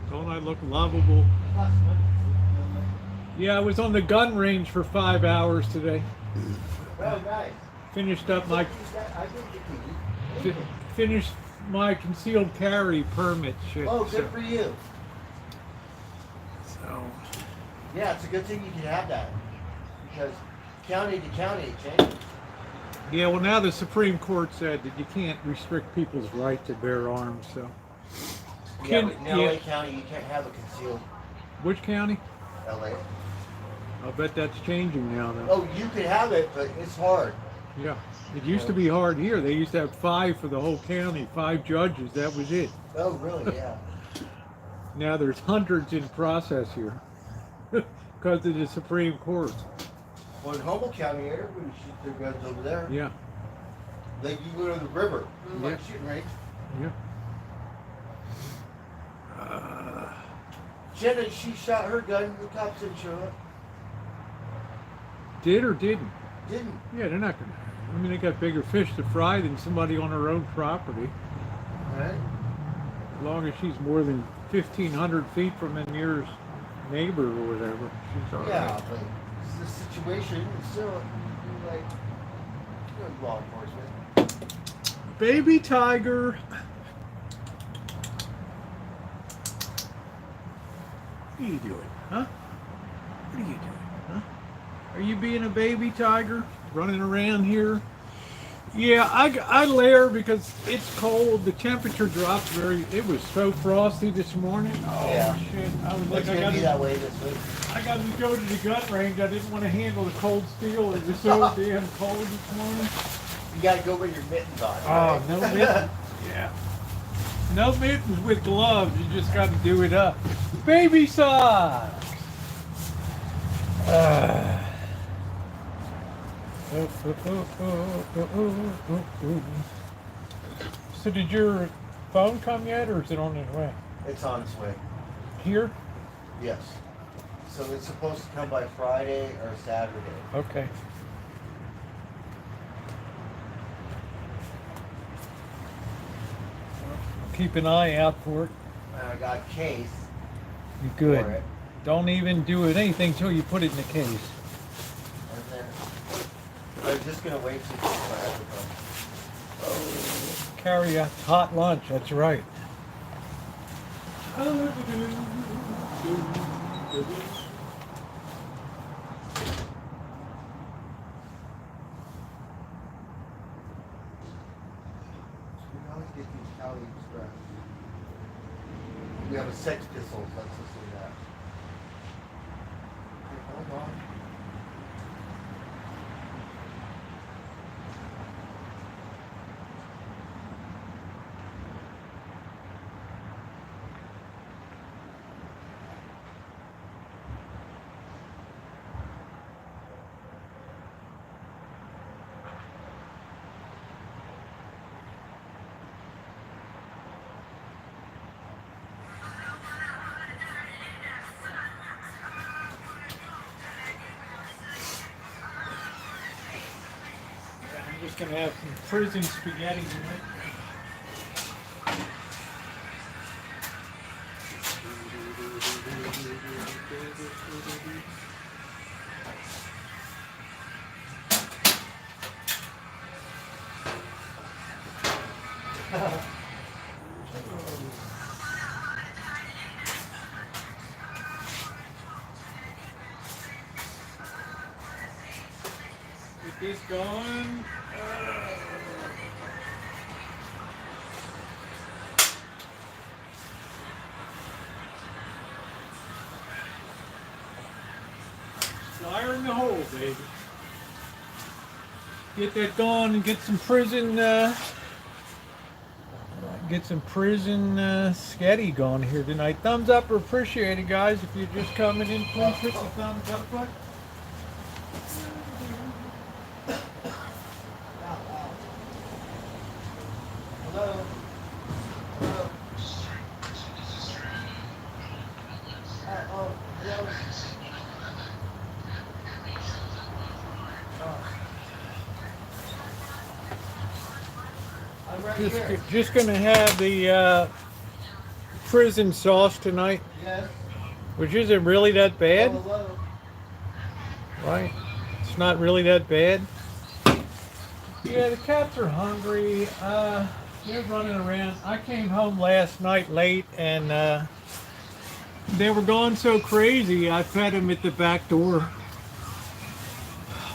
Don't I look lovable? Yeah, I was on the gun range for 5 hours today. Well, guys. Finished up my finished my concealed carry permit shit. Oh, good for you. So Yeah, it's a good thing you can have that because county to county it changes. Yeah, well, now the Supreme Court said that you can't restrict people's right to bear arms. So, Yeah, but in LA County, you can't have a concealed. Which county? LA. I'll bet that's changing now, though. Oh, you could have it, but it's hard. Yeah, it used to be hard here. They used to have 5 for the whole county, 5 judges. That was it. Oh, really? Yeah. Now there's hundreds in process here because of the Supreme Court. Well, in Humboldt County, everybody shoots their guns over there. Yeah. Like you go to the river, like Yeah. shooting range. Yeah. Jenna, she shot her gun. The cops didn't show up. Did or didn't? Didn't. Yeah, they're not gonna. I mean, they got bigger fish to fry than somebody on their own property. Right. As long as she's more than 1,500 feet from the nearest neighbor or whatever, she's all Yeah, right. but it's the situation. It's still like law enforcement. Baby tiger. What are you doing, huh? What are you doing, huh? Are you being a baby tiger, running around here? Yeah, I layer because it's cold. The temperature dropped it was so frosty this morning. Oh, Yeah. shit. I was It's like, gonna be that way this week. I got to go to the gun range. I didn't want to handle the cold steel. It was so damn cold this morning. You gotta go with your mittens on. Oh, Right? no mittens. Yeah. No mittens with gloves. You just got to do it up. Baby socks. So did your phone come yet, or is it on its way? It's on its way. Here? Yes. So it's supposed to come by Friday or Saturday. Okay. Keep an eye out for it. And I got a case You good. for it. Don't even do it anything till you put it in the case. And then I was just gonna wait till my other phone. Carry a hot lunch, that's right. We can always get these Cali Express. We have a Sex Pistols. Let's just do that. Okay, hold on. I'm just gonna have some prison spaghetti tonight. Get this going. Fire in the hole, baby. Get that going and get some prison, sketty going here tonight. Thumbs up or appreciate it, guys. If you're just coming in, please hit the thumbs up button. Hello. Hello. Hello. I'm right here. Just gonna have the prison sauce tonight, Yes. which isn't really that bad, Hello. right? It's not really that bad. Yeah, the cats are hungry. They're running around. I came home last night late, and they were going so crazy. I fed them at the back door.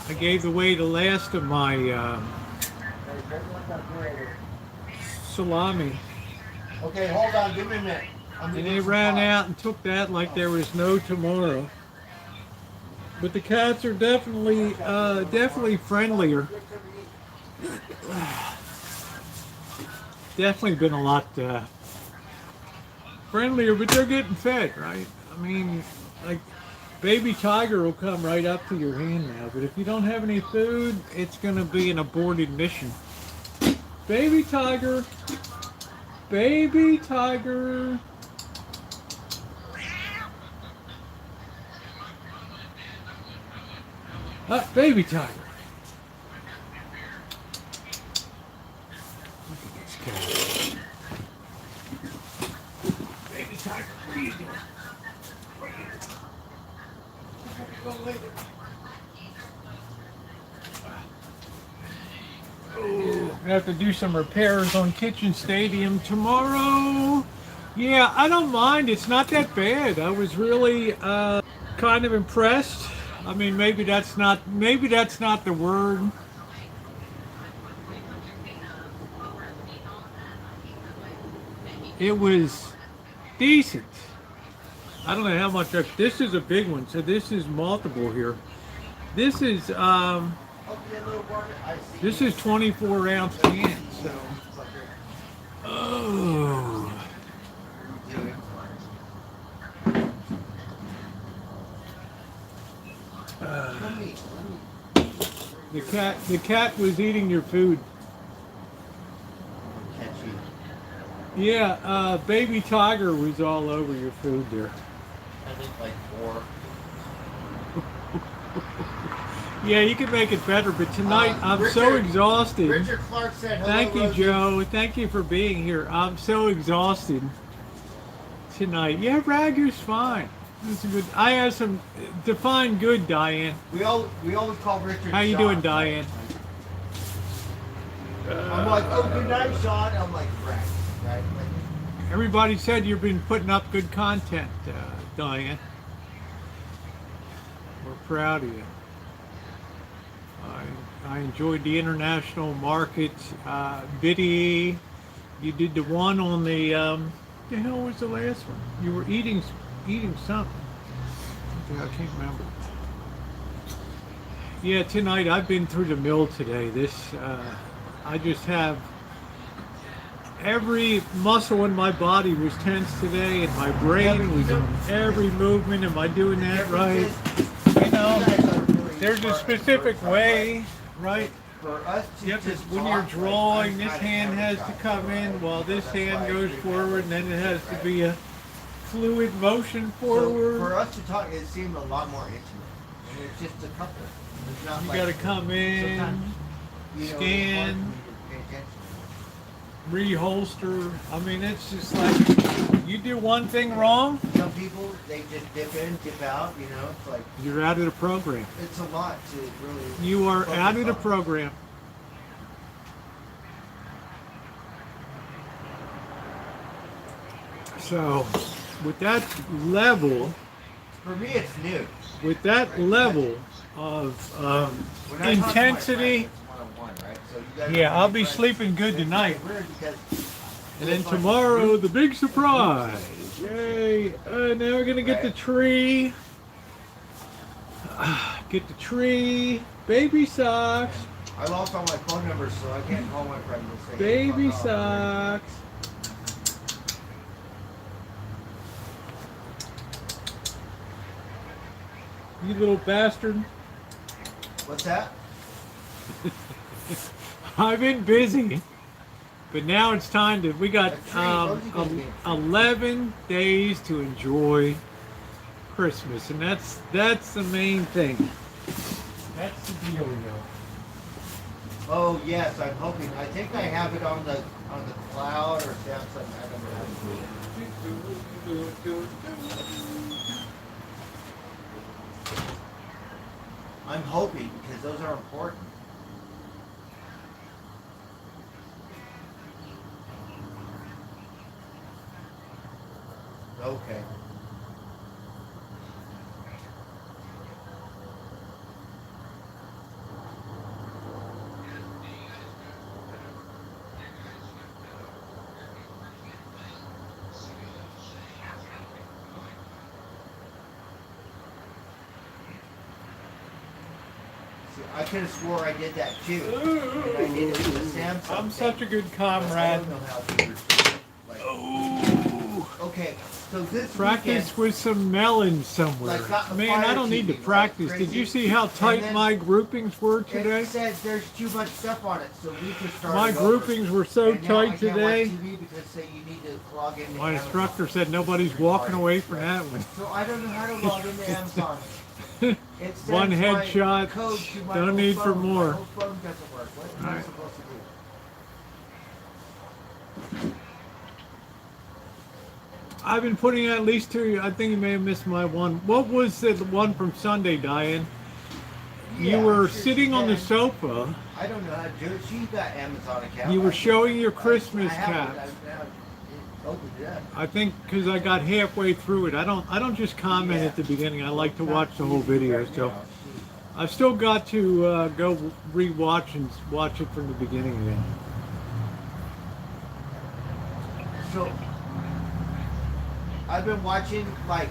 I gave away the last of my Everyone's not doing salami. Okay, hold on. Give me a minute. And they ran out and took that like there was no tomorrow. But the cats are definitely friendlier. Definitely been a lot friendlier, but they're getting fed, right? I mean, like baby tiger will come right up to your hand now, but if you don't have any food, it's going to be an aborted mission. Baby tiger, baby tiger. Baby tiger. Look at this cat. Baby tiger, what are you doing? What are you doing? Go later. Oh, I have to do some repairs on Kitchen Stadium tomorrow. Yeah, I don't mind. It's not that bad. I was really kind of impressed. I mean, maybe that's not the word. It was decent. I don't know how much. This is a big one, so this is multiple here. This is 24-ounce cans. So. Oh. The cat was eating your food. Yeah, baby tiger was all over your food there. I think like 4. Yeah, you could make it better, but tonight I'm so exhausted. Richard Clark said hello. Thank you, Rosie. Joe. Thank you for being here. I'm so exhausted tonight. Yeah, Ragu's fine. That's a good. I have some. Define good, Diane. We always call Richard. How you Sean. doing, Diane? I'm like, oh, good night, Sean. I'm like, right. Like, Everybody said you've been putting up good content, Diane. We're proud of you. I enjoyed the international market. Biddy, you did the one on the. The hell was the last one? You were eating something. I can't remember. Yeah, tonight I've been through the mill today. I just have every muscle in my body was tense today, and my brain was on every movement. Am I doing that right? You know, there's a specific way, right? When you're drawing, this hand has to come in while this hand goes forward, and then it has to be a fluid motion forward. So for us to talk, it seemed a lot more intimate. And it's just a couple. It's not You like, got to come in, scan, reholster. I mean, it's just like you do one thing wrong. Some people, they just dip in, dip out. You know, it's like you're out of the program. it's a lot to really. You are out of the program. So, with that level, for me, it's new. With that level of intensity, yeah, I'll be sleeping good tonight. And then tomorrow, the big surprise. Yay! Now we're gonna get the tree. Get the tree. Baby socks. I lost all my phone numbers, so I can't call my friend and say. Baby socks. You little bastard. What's that? I've been busy, but now it's time to. We got 11 days to enjoy Christmas, and that's the main thing. That's the deal, Oh yes, I'm hoping. I think I have it on the cloud or Samsung. I don't know. I'm hoping because those are important. Okay. I could have swore I did that too. Ooh. And I did it with the Samsung. I'm such a good I comrade. don't know how fingers do it. Like, Oh. okay, so this Practice weekend, with some melons somewhere. Like, got the Man, I fire don't need to teaming, right? practice. Did Crazy. you see how tight then my groupings were today? it said there's too much stuff on it, so we just started My over. groupings were so And now I tight can't today. watch TV because say you need to log into My Amazon. instructor said nobody's walking away from that one. So I don't know how to log into Amazon. It sends One my headshot, code to my don't whole need for phone. more. My whole phone doesn't work. What am I Alright. supposed to do? I've been putting at least two. I think you may have missed my one. What was the one from Sunday, Diane? Yeah, You were sure sitting on the can. sofa. I don't know how to do it. She got Amazon account. You were showing your I Christmas haven't. caps. I opened it up. I think because I got halfway through it. I don't just comment Yeah. at the beginning. I like to watch the whole Right video. So now. I've still got to go rewatch and watch it from the beginning again. So I've been watching like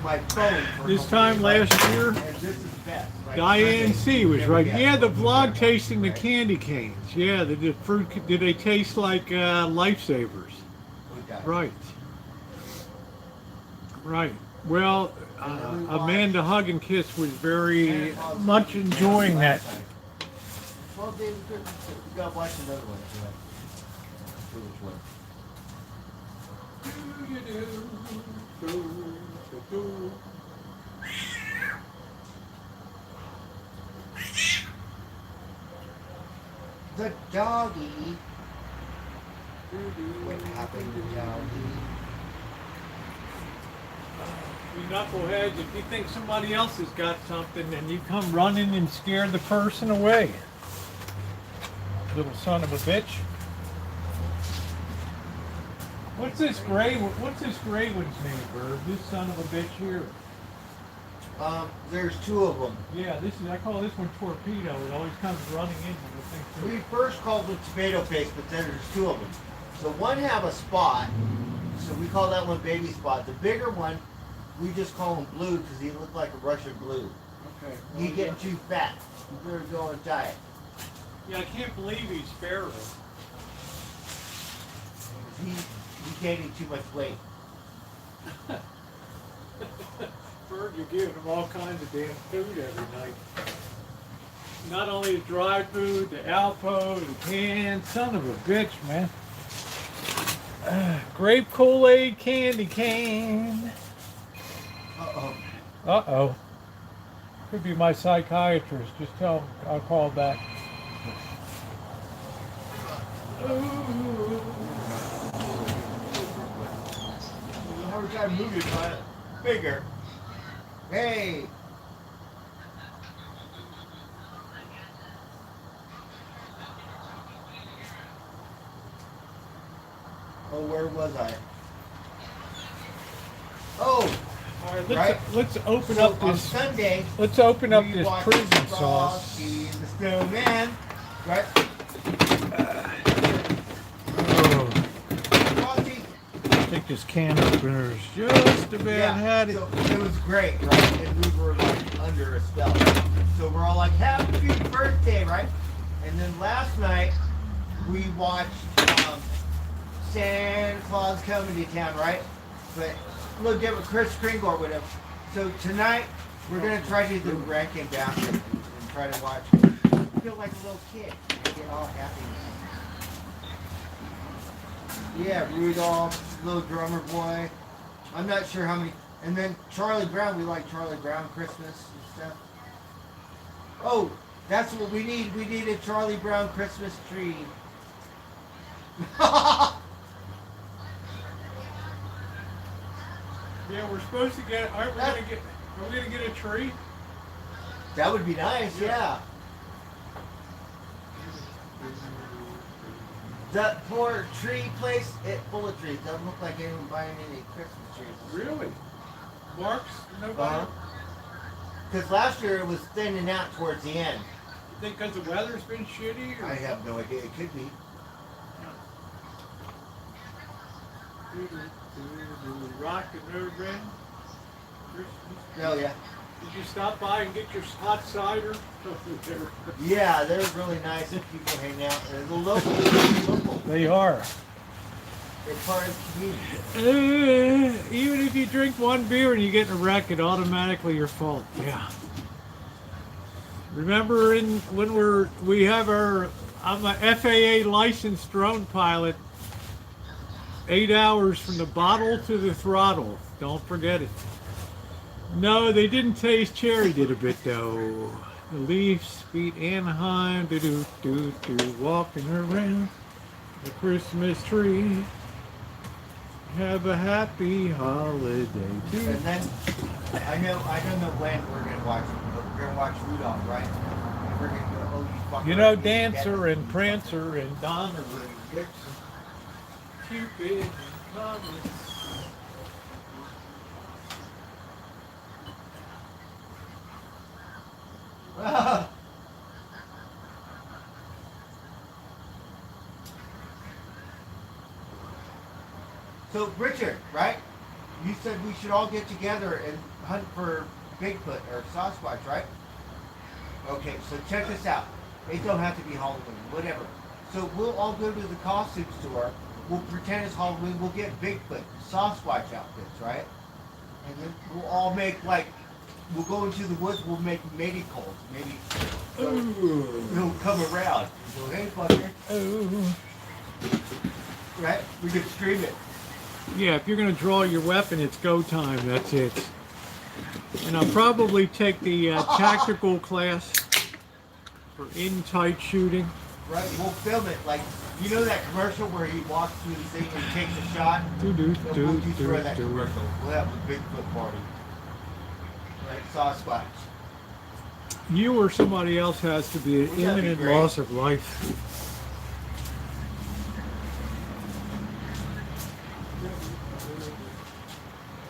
my phone for This time last year, and this is best. Like, Diane Sunday, C was never right. get Yeah, the it. vlog tasting the Right. candy canes. Yeah, the fruit. Did they taste like lifesavers? Okay. Right. Right. Well, Amanda Hug and Kiss was very much enjoying that. Well, David, we gotta watch another one. So which one? The doggy. What happened to doggy? You knuckleheads, if you think somebody else has got something, then you come running and scare the person away. Little son of a bitch. What's this gray one's name, Bird? This son of a bitch here. There's two of them. Yeah, I call this one Torpedo. It always comes running in when the thing's We first called them tomato paste, but then there's two of them. So one have a spot, so we call that one baby spot. The bigger one, we just call him blue because he looked like a Russian blue. Okay. He getting too fat. You better go on a diet. Yeah, I can't believe he's feral. He gaining too much weight. Bird, you're giving him all kinds of damn food every night. Not only the dry food, the Alpo, the canned, son of a bitch, man. Grape Kool-Aid candy cane. Uh-oh. Uh-oh. Could be my psychiatrist. Just tell him I'll call back. Every time you move it, bigger. Hey. Oh, where was I? Oh, All right, Right. let's open so up on this. Sunday, Let's open up we this watched prison sauce. Frosty the Snowman, right? Oh, Frosty. I think this can opener is just about had it. So it was great, right? And we were like under a spell. So we're all like, happy birthday, right? And then last night we watched Santa Claus Coming to Town, right? But a little different, Chris Kringle with him. So tonight we're gonna try to do the Rankin Basket and try to watch. I feel like a little kid. I get all happy. Yeah, Rudolph, little drummer boy. I'm not sure how many. And then Charlie Brown, we like Charlie Brown Christmas and stuff. Oh, that's what we need. We need a Charlie Brown Christmas tree. Yeah, we're supposed to get. Aren't we gonna get? Are we gonna get a tree? That would be nice, yeah. That poor tree place, full of trees. Doesn't look like anyone buying any Christmas trees. Really? Marks? Nobody? Because last year it was thinning out towards the end. You think because the weather's been shitty? Or? I have no idea. It could be. Rock and Road Red? Oh yeah. Did you stop by and get your hot cider? Yeah, they're really nice people hang out. They're the local. They are. They're part of the community. Even if you drink one beer and you get in a wreck, it automatically your fault. Yeah. Remember we have I'm a FAA licensed drone pilot. 8 hours from the bottle to the throttle. Don't forget it. No, they didn't taste cherry. Did a bit though. The Leafs beat Anaheim. Walking around the Christmas tree. Have a happy holiday too. And then I don't know when we're gonna watch it, but we're gonna watch Rudolph, right? And we're gonna go, oh, you fucking. You know, Dancer and Prancer and Donner and Vixen, Cupid and Comet. So Richard, right? You said we should all get together and hunt for Bigfoot or Sasquatch, right? Okay, so check this out. It don't have to be Halloween, whatever. So we'll all go to the costume store. We'll pretend it's Halloween. We'll get Bigfoot, Sasquatch outfits, right? And then we'll all make we'll go into the woods. We'll make mating calls. Maybe he'll come around. Go, hey, fucker. Right? We could scream it. Yeah, if you're going to draw your weapon, it's go time. That's it. And I'll probably take the tactical class for in-tight shooting. Right, we'll film it like, you know that commercial where he walks through the thing and takes a shot? We'll do that commercial. We'll have a Bigfoot party. Right, Sasquatch. You or somebody else has to be an imminent loss of life.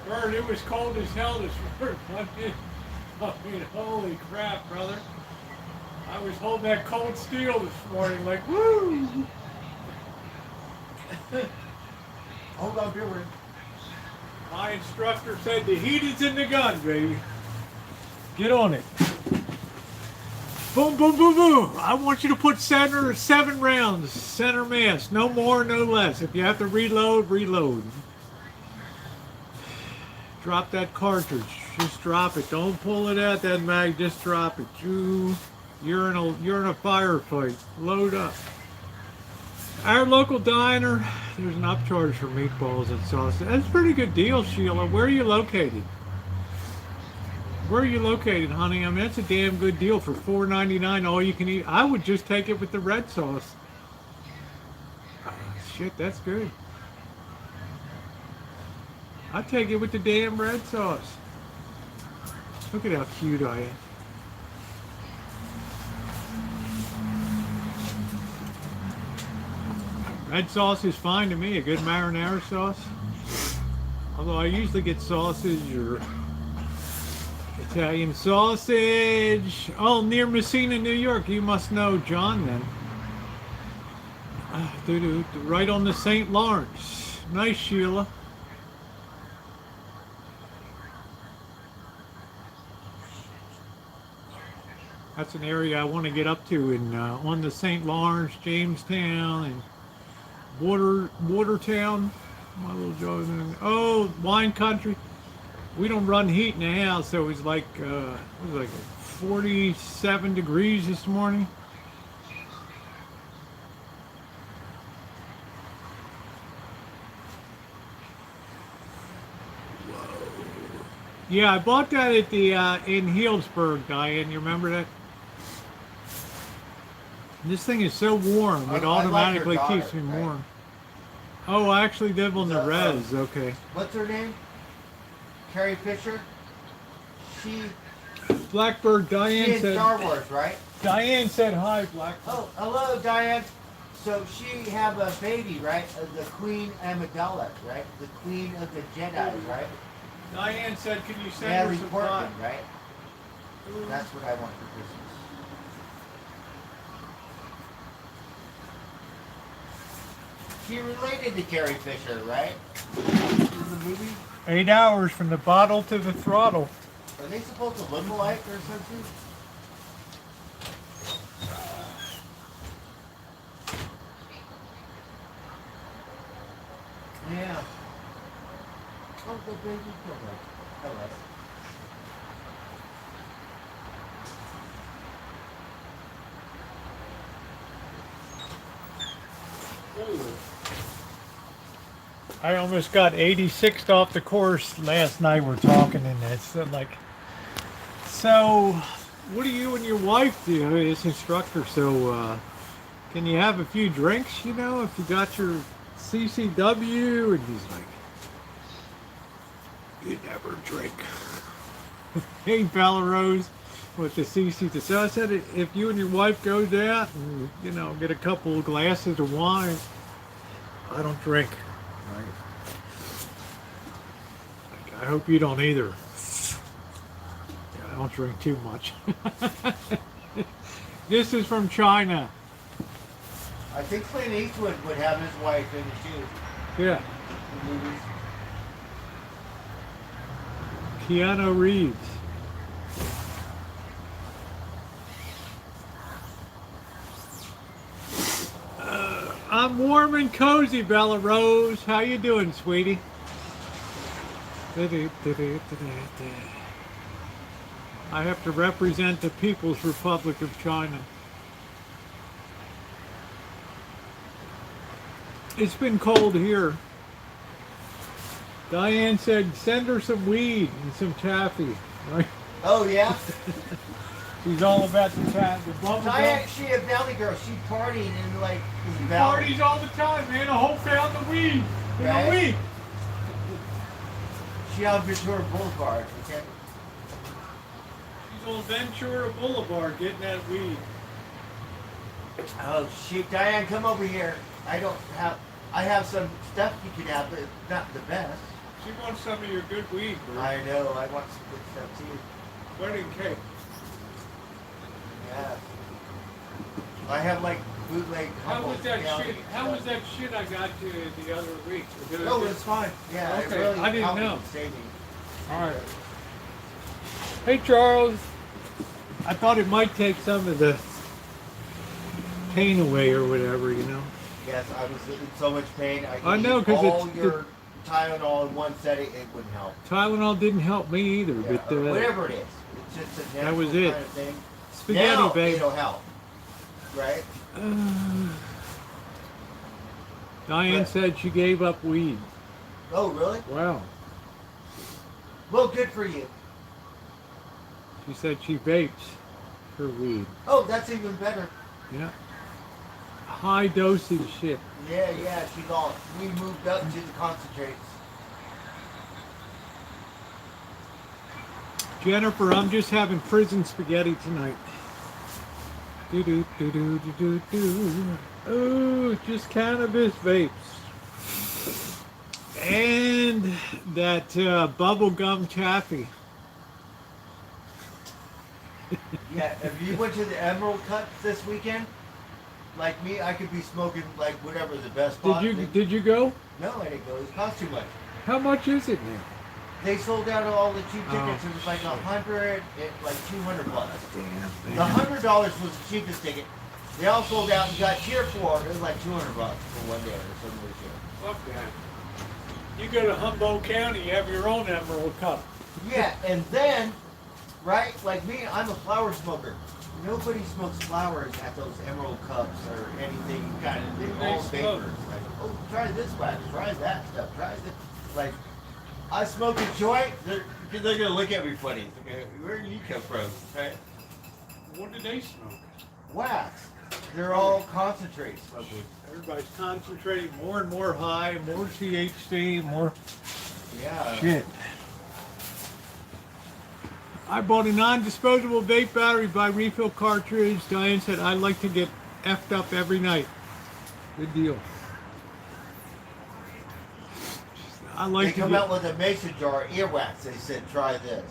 Bird, it was cold as hell this morning. I mean, holy crap, brother. I was holding that cold steel this morning, like, woo! Hold on, beer. My instructor said the heat is in the gun, baby. Get on it. Boom, boom, boom, boom. I want you to put 7 rounds, center mass. No more, no less. If you have to reload, reload. Drop that cartridge. Just drop it. Don't pull it out that mag. Just drop it. You're in a firefight. Load up. Our local diner. There's an upcharge for meatballs and sausage. That's a pretty good deal, Sheila. Where are you located? Where are you located, honey? I mean, that's a damn good deal for $4.99. All you can eat. I would just take it with the red sauce. Shit, that's good. I take it with the damn red sauce. Look at how cute I am. Red sauce is fine to me, a good marinara sauce. Although I usually get sausage or Italian sausage. Oh, near Messina, New York. You must know John then. Right on the St. Lawrence. Nice, Sheila. That's an area I want to get up to in on the St. Lawrence, Jamestown, and Watertown. My little joke. Oh, wine country. We don't run heat in the house, so it was like 47 degrees this morning. Whoa. Yeah, I bought that at the in Healdsburg, Diane. You remember that? This thing is so warm, it automatically keeps me warm. Oh, I actually live on the res, okay. What's her name? Carrie Fisher? She... Blackbird, Diane she in said... Star Wars, right? Diane said hi, Blackbird. Oh, hello, Diane. So she have a baby, right? The Queen Amidala, right? The Queen of the Jedi, right? Diane said, can you send her some Portman, right? That's what I want for Christmas. She related to Carrie Fisher, right? In the movie? 8 hours from the bottle to the throttle. Are they supposed to look alike or something? Yeah. Oh, the baby killer. Hello. I almost got 86th off the course last night. We're talking, and it's like, so what do you and your wife do? This instructor, so can you have a few drinks, you know, if you got your CCW? And he's like, you never drink. Hey, Rose with the CCW. So I said, if you and your wife go down and, you know, get a couple of glasses of wine, I don't drink. Right. I hope you don't either. Yeah, I don't drink too much. This is from China. I think Clint Eastwood would have his wife in the shoes. Yeah. The movies. Keanu Reeves. I'm warm and cozy, Bella Rose. How you doing, sweetie? I have to represent the People's Republic of China. It's been cold here. Diane said, send her some weed and some taffy. Right? Oh, yeah? She's all about the taffy. Diane, she a valley girl. She partying in like the She valley. parties all the time, man. A whole pound of weed in Right? a week. She on Ventura Boulevard. Okay. She's on Ventura Boulevard getting that weed. Oh shoot, Diane, come over here. I have some stuff you can have, but it's not the best. She wants some of your good weed, bro. I know. I want some good stuff too. Wedding cake. Yeah. I have like bootleg. How was that down shit? and How stuff. was that shit I got you the other week? No, it's fine. Yeah, Okay, it really I didn't helped me know. and saved me. All right. Hey, Charles. I thought it might take some of the pain away or whatever, you know. Yes, I was in so much pain. I know, use 'cause all it's your Tylenol in one setting, it wouldn't help. Tylenol didn't help me either, Yeah, but or whatever it is, it's just a that was natural it. kind of thing. Spaghetti, Now babe. it'll help, right? Diane But- said she gave up weed. Oh, really? Wow. Well, good for you. She said she vapes her weed. Oh, that's even better. Yeah. High dosage shit. Yeah, she's all. We moved up to the concentrates. Jennifer, I'm just having prison spaghetti tonight. Do do do do do do do. Oh, just cannabis vapes. And that bubble gum taffy. Yeah, if you went to the Emerald Cuts this weekend, like me, I could be smoking like whatever the best pot. Did you go? No, I didn't go. It cost too much. How much is it now? They sold out all the cheap Oh, tickets. It was like $100, like $200 bucks. Damn. The $100 was the cheapest ticket. They all sold out and got cheered for. It was like $200 for one day or something like that. Fuck that. You go to Humboldt County, you have your own Emerald Cup. Yeah, and then, right, like me, I'm a flower smoker. Nobody smokes flowers at those Emerald Cups or anything kind of thing. They All smoke. vapors. Like, oh, try this wax, try that stuff, try this. Like, I smoke a joint, they're gonna look at me funny. Okay, where do you come from? Right? What do they smoke? Wax. They're all concentrate smokers. Everybody's concentrating more and more high, more THC, more Yeah. shit. I bought a non-disposable vape battery by refill cartridge. Diane said, I like to get effed up every night. Good deal. I They like to come get... out with a mason jar earwax. They said, try this.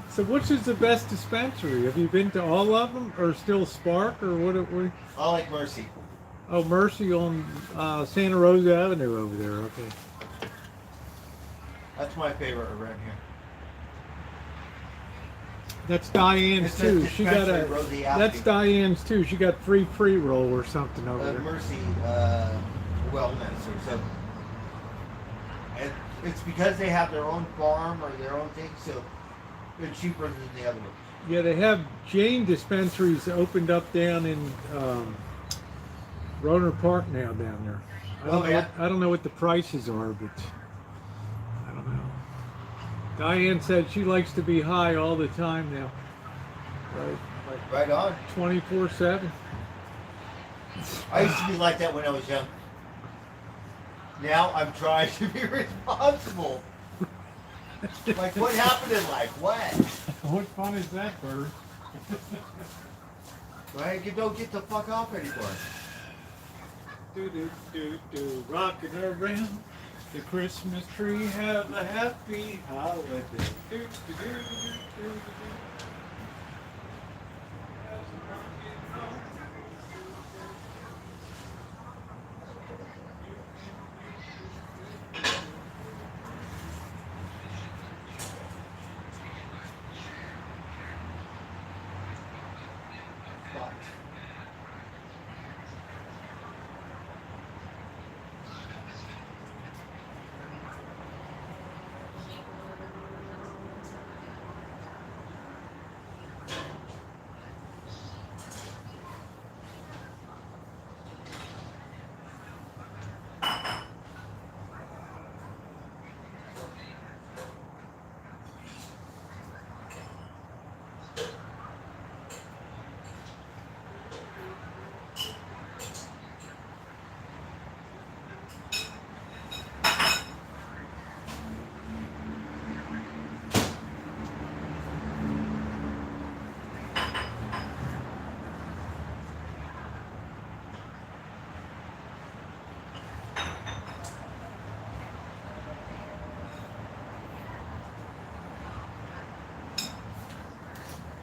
So which is the best dispensary? Have you been to all of them, or still Spark, or what? I like Mercy. Oh, Mercy on Santa Rosa Avenue over there. Okay. That's my favorite around here. That's Diane's It's a too. She got dispensary, a. Rosie That's Apke. Diane's too. She got free pre-roll or something over there. Mercy Wellness or something. And it's because they have their own farm or their own thing, so they're cheaper than the other ones. Yeah, they have Jane dispensaries opened up down in Roner Park now down there. I don't know what the prices are, but I don't know. Diane said she likes to be high all the time now. Right on. 24/7. I used to be like that when I was young. Now I'm trying to be responsible. Like, what happened in life? What? What fun is that, Bird? Right? You don't get the fuck off anymore. Do, rocking around the Christmas tree, have a happy holiday. Do.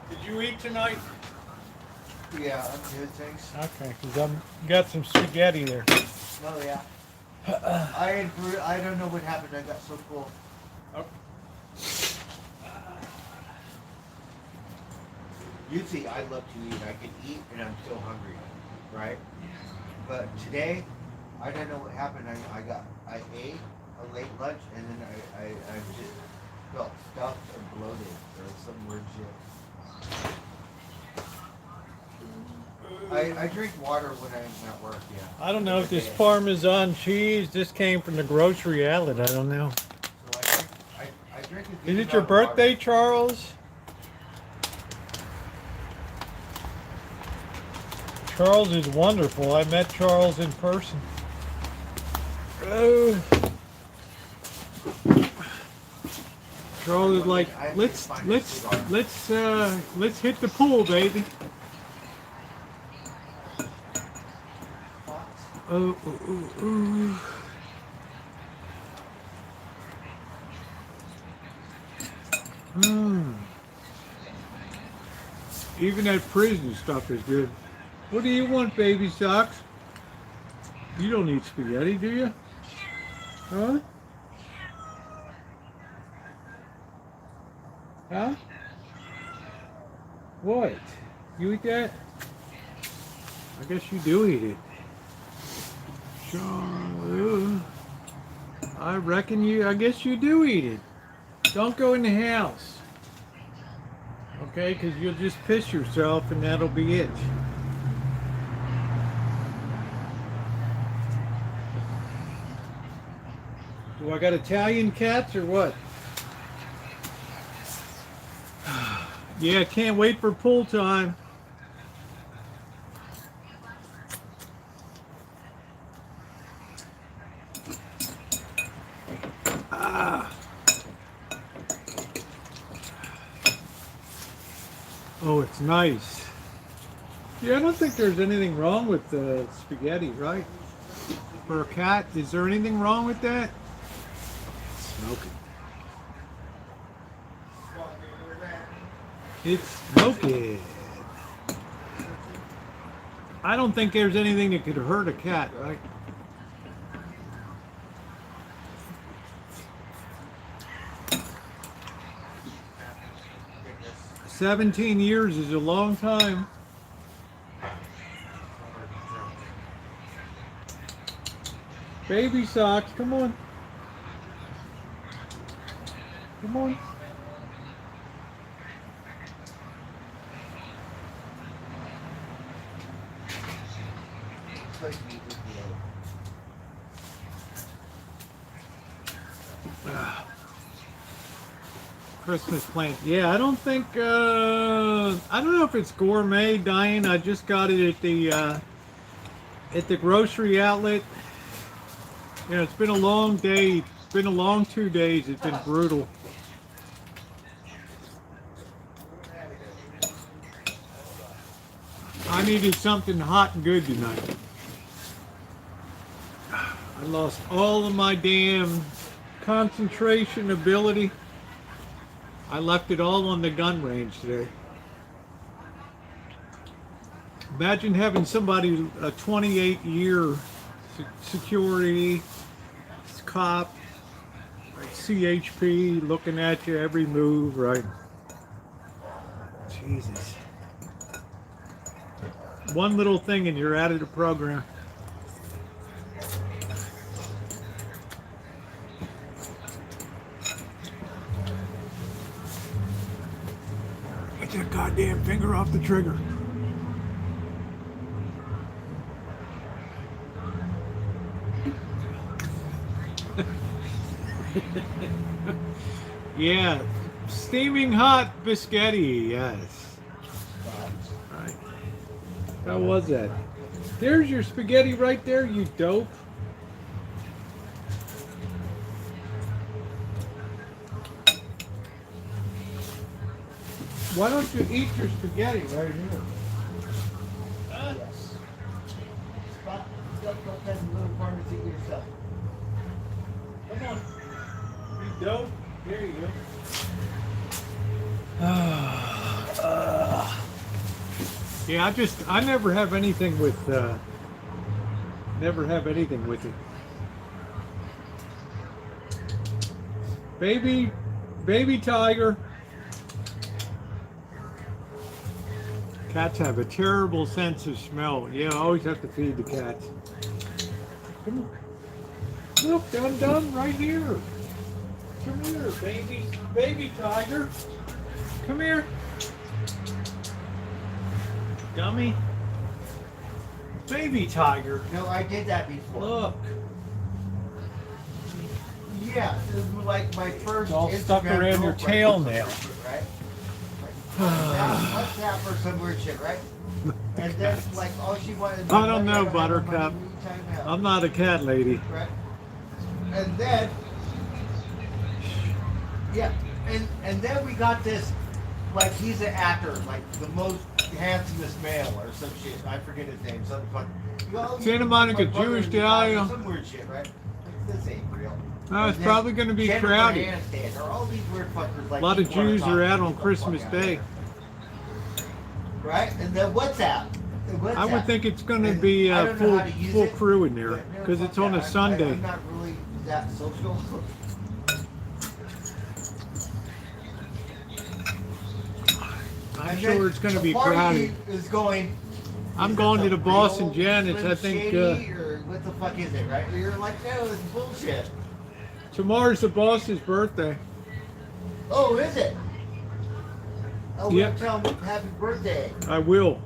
Did you eat tonight? Yeah, I'm good, thanks. Okay, because I'm got some spaghetti there. Oh, yeah. I don't know what happened. I got so full. Oh. Usually I love to eat. I can eat and I'm still hungry, right? But today, I don't know what happened. I ate a late lunch and then I just felt stuffed and bloated or some weird shit. I drink water when I'm at work, yeah. I don't know if this Parmesan cheese, this came from the grocery outlet. I don't know. So I drink a Is good it your amount of water. birthday, Charles? Charles is wonderful. I met Charles in person. Oh. Charles is like, let's hit the pool, baby. Oh. Even that prison stuff is good. What do you want, baby socks? You don't eat spaghetti, do you? Huh? Huh? What? You eat that? I guess you do eat it. Sure. I reckon I guess you do eat it. Don't go in the house. Okay, because you'll just piss yourself and that'll be it. Do I got Italian cats or what? Yeah, can't wait for pool time. Oh, it's nice. Yeah, I don't think there's anything wrong with the spaghetti, right? For a cat, is there anything wrong with that? Smoking. It's smoking. I don't think there's anything that could hurt a cat, right? 17 years is a long time. Baby socks, come on. Come on. Christmas plants. Yeah, I don't think, I don't know if it's gourmet, Diane. I just got it at the grocery outlet. You know, it's been a long day. It's been a long 2 days. It's been brutal. I needed something hot and good tonight. I lost all of my damn concentration ability. I left it all on the gun range today. Imagine having somebody, a 28-year security cop, like CHP, looking at you every move, right? Jesus. One little thing and you're out of the program. Get that goddamn finger off the trigger. Yeah, steaming hot biscotti, yes. Right. How was that? There's your spaghetti right there, you dope. Why don't you eat your spaghetti right here? Yes. Spot, go that little pharmacy yourself. Come on. You dope. There you go. Yeah, I never have anything with, it. Baby tiger. Cats have a terrible sense of smell. Yeah, I always have to feed the cats. Come on. Look, dum-dum, right here. Come here, baby tiger. Come here. Dummy. Baby tiger. No, I did that before. Look. Yeah, this was like my first. It's all stuck around your tail now. Right? Let's have for some weird shit, right? And then, like, all she wanted. I don't know, Buttercup. I'm not a cat lady. Right. And then, yeah, and then we got this, like, he's an actor, like the most handsomest male or some shit. I forget his name. Something fucking. Santa Monica Jewish Dahlia. Some weird shit, right? Like, this ain't real. Oh, it's probably going to be crowded. All these weird fuckers, like, a lot of Jews are out on Christmas Day. Right? And then WhatsApp. I would think it's going to be full crew in there because it's on a Sunday. I'm not really that social. I'm sure it's going to be crowded. I'm going to the Boston Janets. I think. Or what the fuck is it, right? You're like, no, it's bullshit. Tomorrow's the boss's birthday. Oh, is it? Oh, yep. Tell him happy birthday. I will.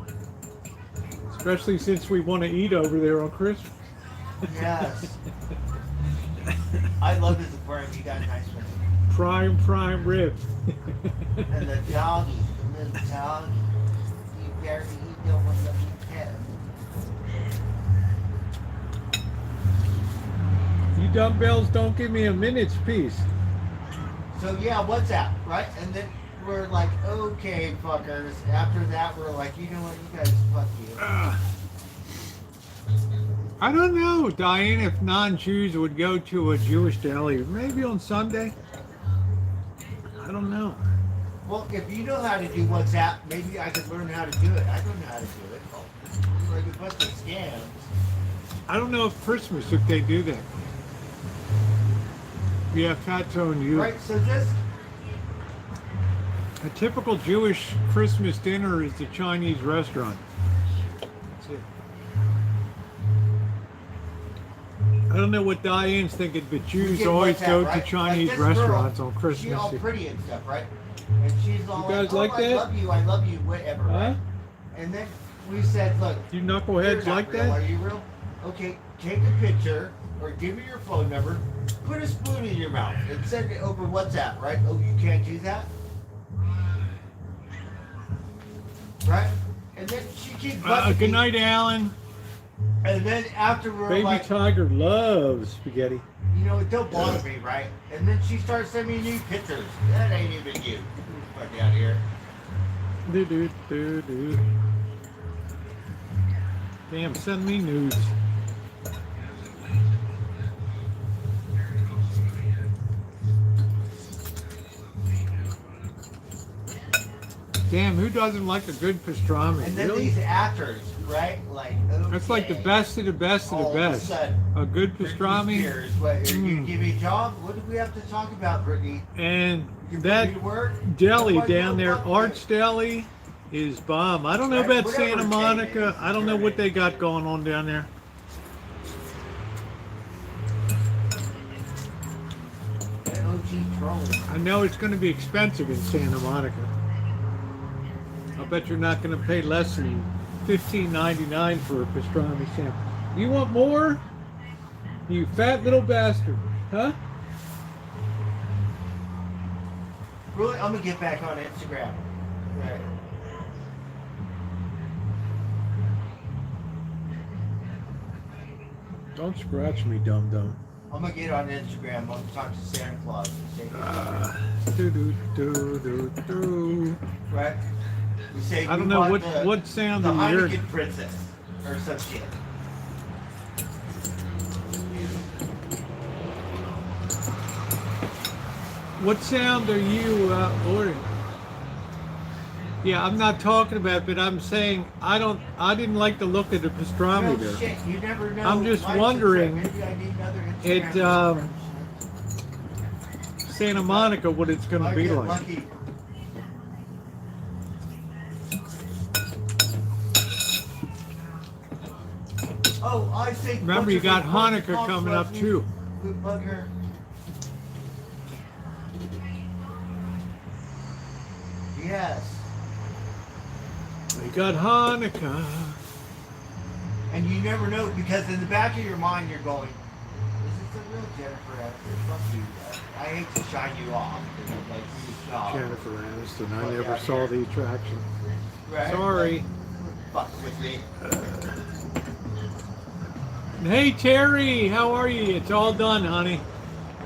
Especially since we want to eat over there on Christmas. Yes. I love his aquarium. You got a nice one. Prime rib. And the doggy, the little doggy. You barely eat no one that you can. You dumbbells don't give me a minute's peace. So yeah, WhatsApp, right? And then we're like, okay, fuckers. After that, we're like, you know what, you guys, fuck you. I don't know, Diane, if non-Jews would go to a Jewish deli. Maybe on Sunday. I don't know. Well, if you know how to do WhatsApp, maybe I could learn how to do it. I don't know how to do it. Like a bunch of scams. I don't know if Christmas, if they do that. Yeah, Fat Tone, you. Right, so just A typical Jewish Christmas dinner is the Chinese restaurant. That's it. I don't know what Diane's thinking, but Jews get always what's go that, to right? Chinese Like this restaurants girl, on Christmas. She's all pretty and stuff, right? And she's all You guys like, like oh, that? I love you, whatever, Huh? right? And then we said, look, You you're knuckleheads not like real. that? Are you real? Okay, take a picture or give me your phone number, put a spoon in your mouth and send it over WhatsApp, right? Oh, you can't do that? Right? And then she keeps Good me. night, Alan. And then after we're Baby like, Tiger loves spaghetti. you know, it don't bother me, right? And then she starts sending me new pictures. That ain't even you. Fuck out here. Do. Damn, send me nudes. Damn, who doesn't like a good pastrami? And then Really? these actors, right? Like, okay. That's like the best of the best of the All of a best. sudden, A good Britney pastrami. Spears, what, are you Mm. give me a job? What do we have to talk about, Brittany? And You put that me to work? deli Why do you down there, want me? Arts Deli, is bomb. I don't know Right, about whatever Santa chain Monica. it is, I don't know what they got going on down there. That OG troll. I know it's going to be expensive in Santa Monica. I bet you're not going to pay less than $15.99 for a pastrami sample. You want more? You fat little bastard. Huh? Really, I'm gonna get back on Instagram. Right. Don't scratch me, dum-dum. I'm gonna get on Instagram. I'm gonna talk to Santa Claus and say, Do. right? We say I we don't know want what sound the are you hearing? Heineken Princess or some shit. What sound are you ordering? Yeah, I'm not talking about, but I'm saying I didn't like the look of the pastrami No there. shit, you never know. I'm just Life's a wondering, trip. Maybe I need another it, Instagram Santa Monica, what it's going to I be get like. lucky. Oh, I think. Remember, you got Hanukkah coming up too. Bugger. Yes. You got Hanukkah. And you never know because in the back of your mind you're going, is this a real Jennifer Aniston? Fuck you. I hate to shine you off. Because I'm like, you snob. Jennifer Aniston. I Fuck never out saw here. the attraction. Right? Sorry. Fuck with me. Hey Terry, how are you? It's all done, honey.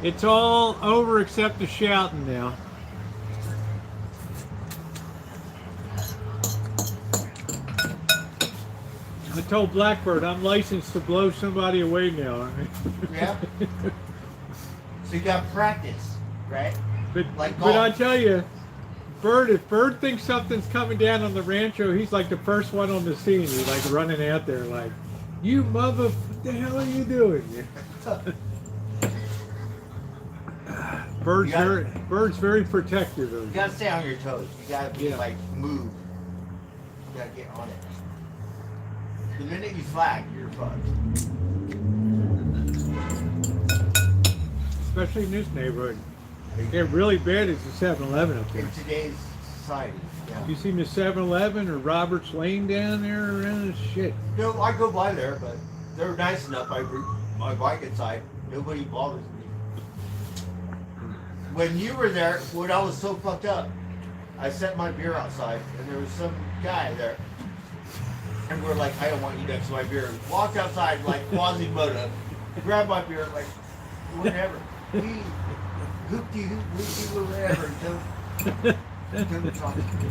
It's all over except the shouting now. I told Blackbird I'm licensed to blow somebody away now. Yeah. So you got practice, right? But Like but I golf. tell you, Bird, if Bird thinks something's coming down on the rancho, he's like the first one on the scene. He's like running out there like, you mother, what the hell are you doing? Bird's very protective of You you. gotta stay on your toes. You gotta be Yeah. like move. You gotta get on it. The minute you slack, you're fucked. Especially in this neighborhood. Get really bad is the 7-Eleven up there. In today's society. Yeah. You seen the 7-Eleven or Roberts Lane down there around? Shit. No, I go by there, but they're nice enough. I route my bike inside. Nobody bothers me. When you were there, when I was so fucked up, I set my beer outside, and there was some guy there. And we're like, I don't want you next to my beer. Walked outside like Quasimodo, grabbed my beer, like, whatever. We hoopty hoop, whoopty whatever. Don't talk to me.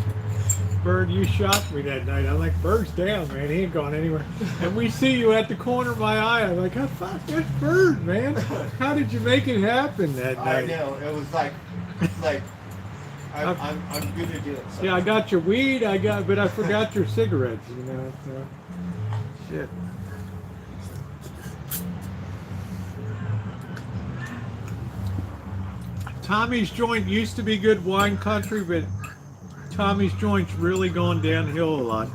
Bird, you shocked me that night. I'm like, Bird's down, man. He ain't gone anywhere. And we see you at the corner of my eye. I'm like, oh, fuck, that's Bird, man. How did you make it happen that night? I know. It was like I'm gonna do it. So. Yeah, I got your weed, but I forgot your cigarettes, you know. So. Shit. Tommy's joint used to be good wine country, but Tommy's joint's really gone downhill a lot.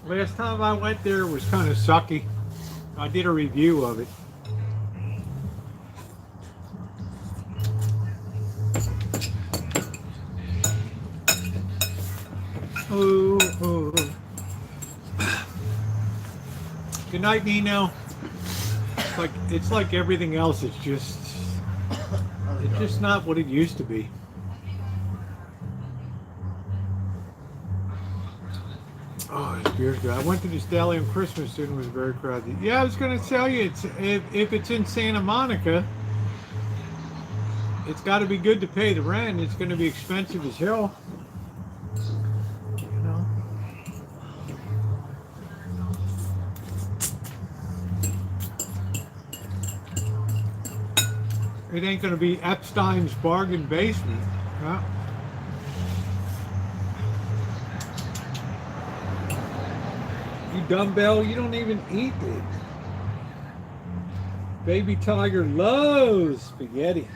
Last time I went there was kind of sucky. I did a review of it. Oh. Good night, Nino. It's like everything else. It's just not what it used to be. Oh, this beer's good. I went to this deli on Christmas and it was very crowded. Yeah, I was going to tell you, if it's in Santa Monica, it's got to be good to pay the rent. It's going to be expensive as hell. You know? It ain't going to be Epstein's bargain basement. Huh? You dumbbell, you don't even eat it. Baby Tiger loves spaghetti.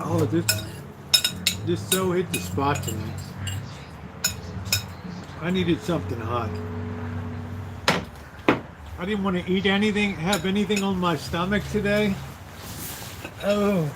Oh, this so hit the spot tonight. I needed something hot. I didn't want to eat anything, have anything on my stomach today. Oh.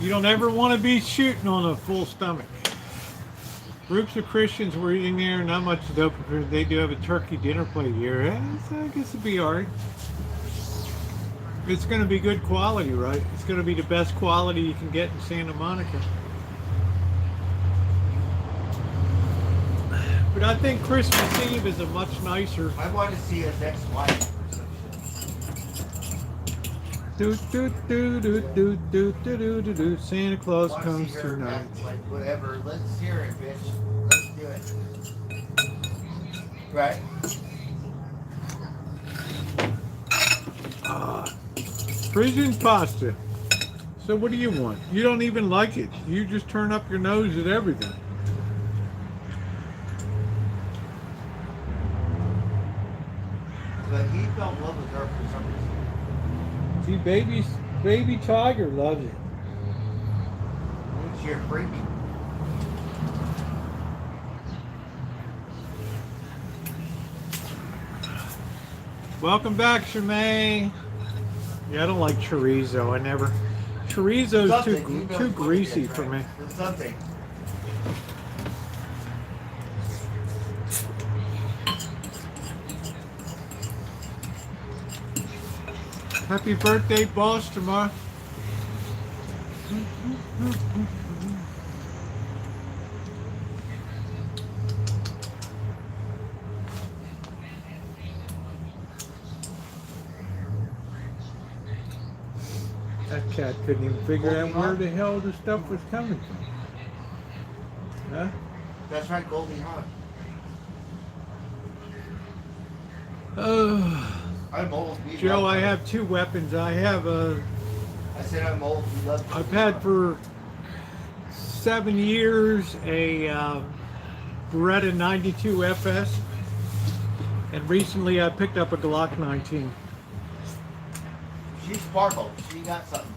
You don't ever want to be shooting on a full stomach. Groups of Christians were eating there, not much dope. They do have a turkey dinner plate here. So I guess it'd be alright. It's going to be good quality, right? It's going to be the best quality you can get in Santa Monica. But I think Christmas Eve is a much nicer. I want to see his ex-wife. Santa Claus comes tonight. Like whatever. Let's hear it, bitch. Let's do it. Right? Prison pasta. So what do you want? You don't even like it. You just turn up your nose at everything. But he fell in love with her for some reason. See, baby Tiger loves it. She's freaky. Welcome back, Shemay. Yeah, I don't like chorizo. I never. Chorizo's too greasy for me. Something. Happy birthday, boss, tomorrow. That cat couldn't even figure out where the hell the stuff was coming from. Huh? That's right, Goldie Hawn. I'm old. Joe, I have two weapons. I have a. I said I'm old. I've had for 7 years a Beretta 92 FS, and recently I picked up a Glock 19. She sparkled. She got something.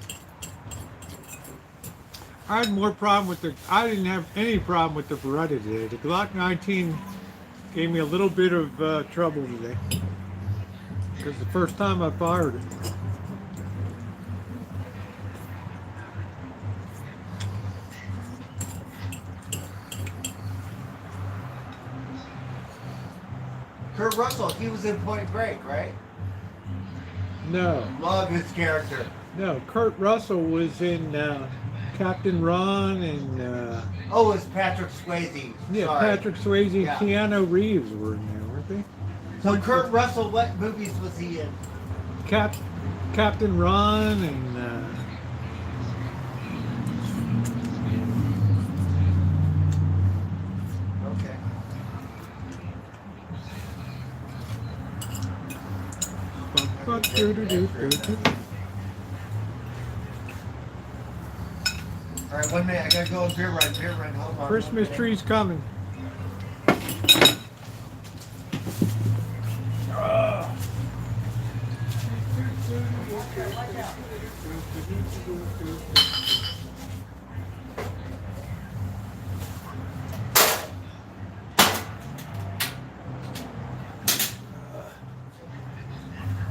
I had more problem with the. I didn't have any problem with the Beretta today. The Glock 19 Gave me a little bit of trouble today. Because the first time I fired it. Kurt Russell, he was in Point Break, right? No. Love his character. No, Kurt Russell was in Captain Ron and Oh, it's Patrick Swayze. yeah, Sorry. Patrick Swayze, Yeah. Keanu Reeves were in there, weren't they? So Kurt Russell, what movies was he in? Captain Ron and Okay. All right, 1 minute. I gotta go on beer run. Beer run. Hold on. Christmas tree's coming.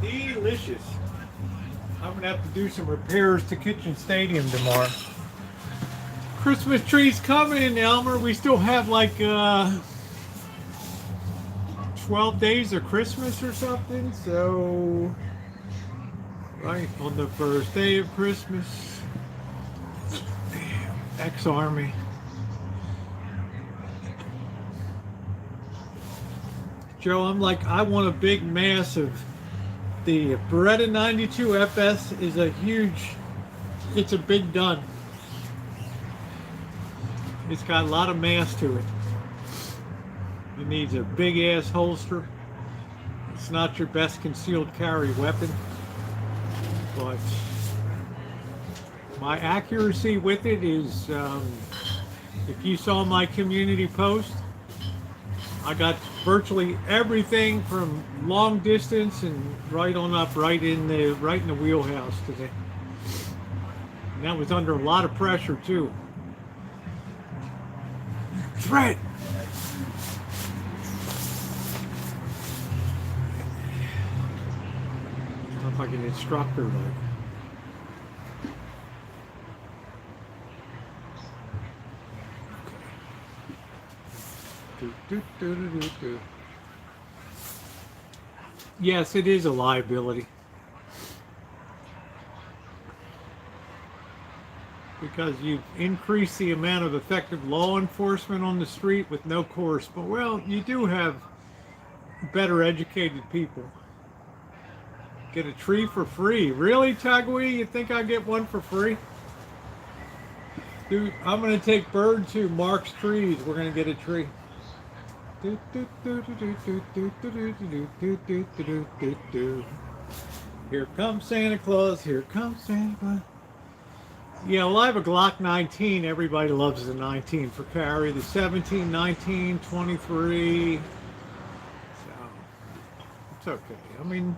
Delicious. I'm gonna have to do some repairs to Kitchen Stadium tomorrow. Christmas tree's coming, Elmer. We still have like 12 days of Christmas or something, so right on the first day of Christmas. Ex-Army. Joe, I'm like, I want a big mass of the Beretta 92 FS is a huge, it's a big gun. It's got a lot of mass to it. It needs a big ass holster. It's not your best concealed carry weapon, but my accuracy with it is, if you saw my community post, I got virtually everything from long distance and right on up, right in the wheelhouse today. And that was under a lot of pressure too. Threat. Look like an instructor, like. Yes, it is a liability. Because you've increased the amount of effective law enforcement on the street with no course. But, well, you do have better educated people. Get a tree for free. Really, Tagui? You think I get one for free? Dude, I'm going to take Bird to Mark's Trees. We're going to get a tree. Here comes Santa Claus. Here comes Santa Claus. Yeah, well, I have a Glock 19. Everybody loves the 19 for carry. The 17, 19, 23. So, it's okay. I mean,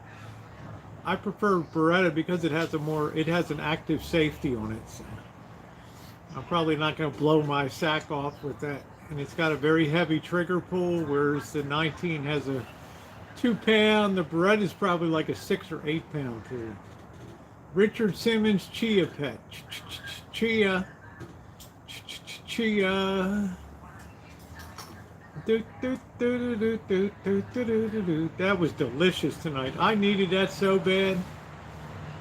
I prefer Beretta because it has an active safety on it. So I'm probably not going to blow my sack off with that. And it's got a very heavy trigger pull, whereas the 19 has a 2-pound. The Beretta is probably like a 6 or 8 pound pull. Richard Simmons Chia Pet. Chia. Chia. That was delicious tonight. I needed that so bad.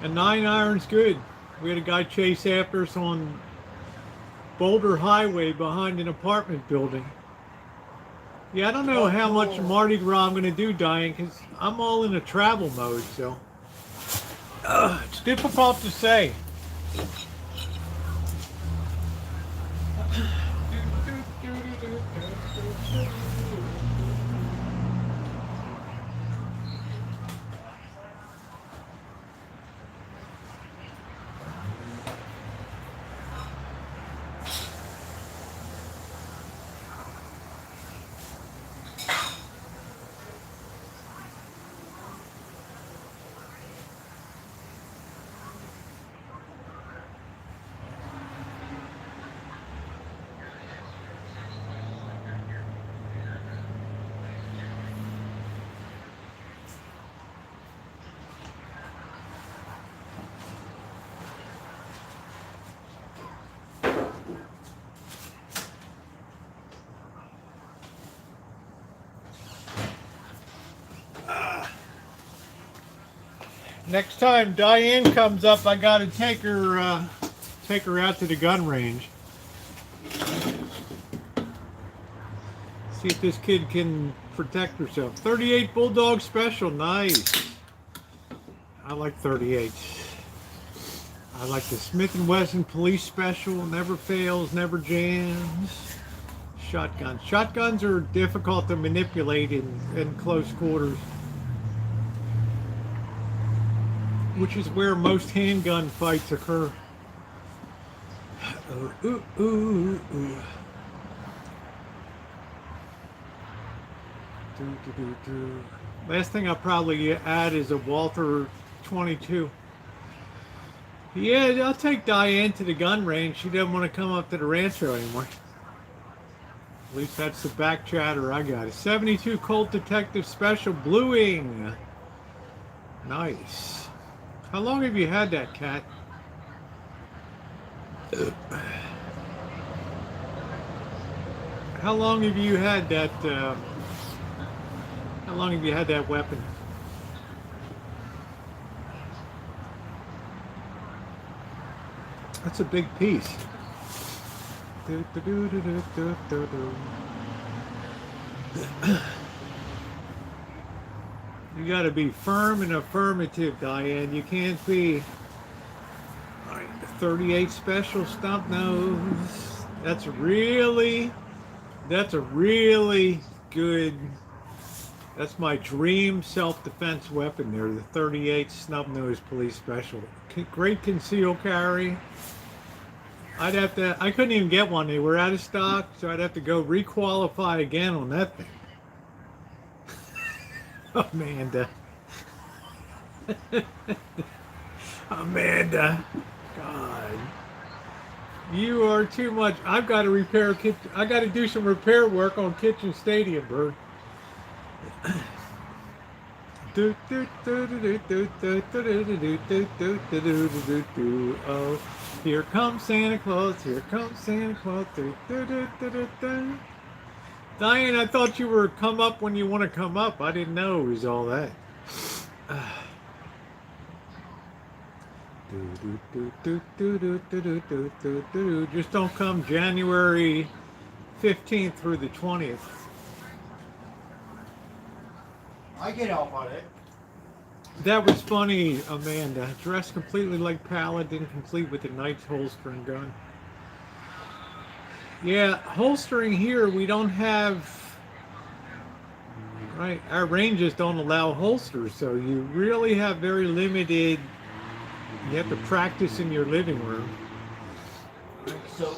And 9-iron's good. We had a guy chase after us on Boulder Highway behind an apartment building. Yeah, I don't know how much Mardi Gras I'm going to do, Diane, because I'm all in a travel mode, so it's difficult to say. Next time Diane comes up, I gotta take her out to the gun range. See if this kid can protect herself. 38 Bulldog Special, nice. I like 38. I like the Smith & Wesson Police Special, never fails, never jams. Shotguns. Shotguns are difficult to manipulate in close quarters, which is where most handgun fights occur. Ooh, ooh, ooh, ooh. Last thing I'll probably add is a Walther 22. Yeah, I'll take Diane to the gun range. She doesn't want to come up to the rancho anymore. At least that's the back chatter I got. A 72 Colt Detective Special Bluing. Nice. How long have you had that, cat? How long have you had that? How long have you had that weapon? That's a big piece. You got to be firm and affirmative, Diane. You can't be 38 Special Stump Nose. That's a really good. That's my dream self-defense weapon there, the 38 Snub-Nosed Police Special. Great conceal carry. I couldn't even get one. They were out of stock, so I'd have to go requalify again on that thing. Amanda. Amanda. God. You are too much. I've got to repair I got to do some repair work on Kitchen Stadium, bro. Oh, here comes Santa Claus, here comes Santa Claus. Diane, I thought you were come up when you want to come up. I didn't know it was all that. Just don't come January 15th through the 20th. I get off on it. That was funny, Amanda. Dressed completely like Paladin, complete with a knight's holstering gun. Yeah, holstering here, we don't have... Right, our ranges don't allow holsters, so you really have very limited... You have to practice in your living room. So,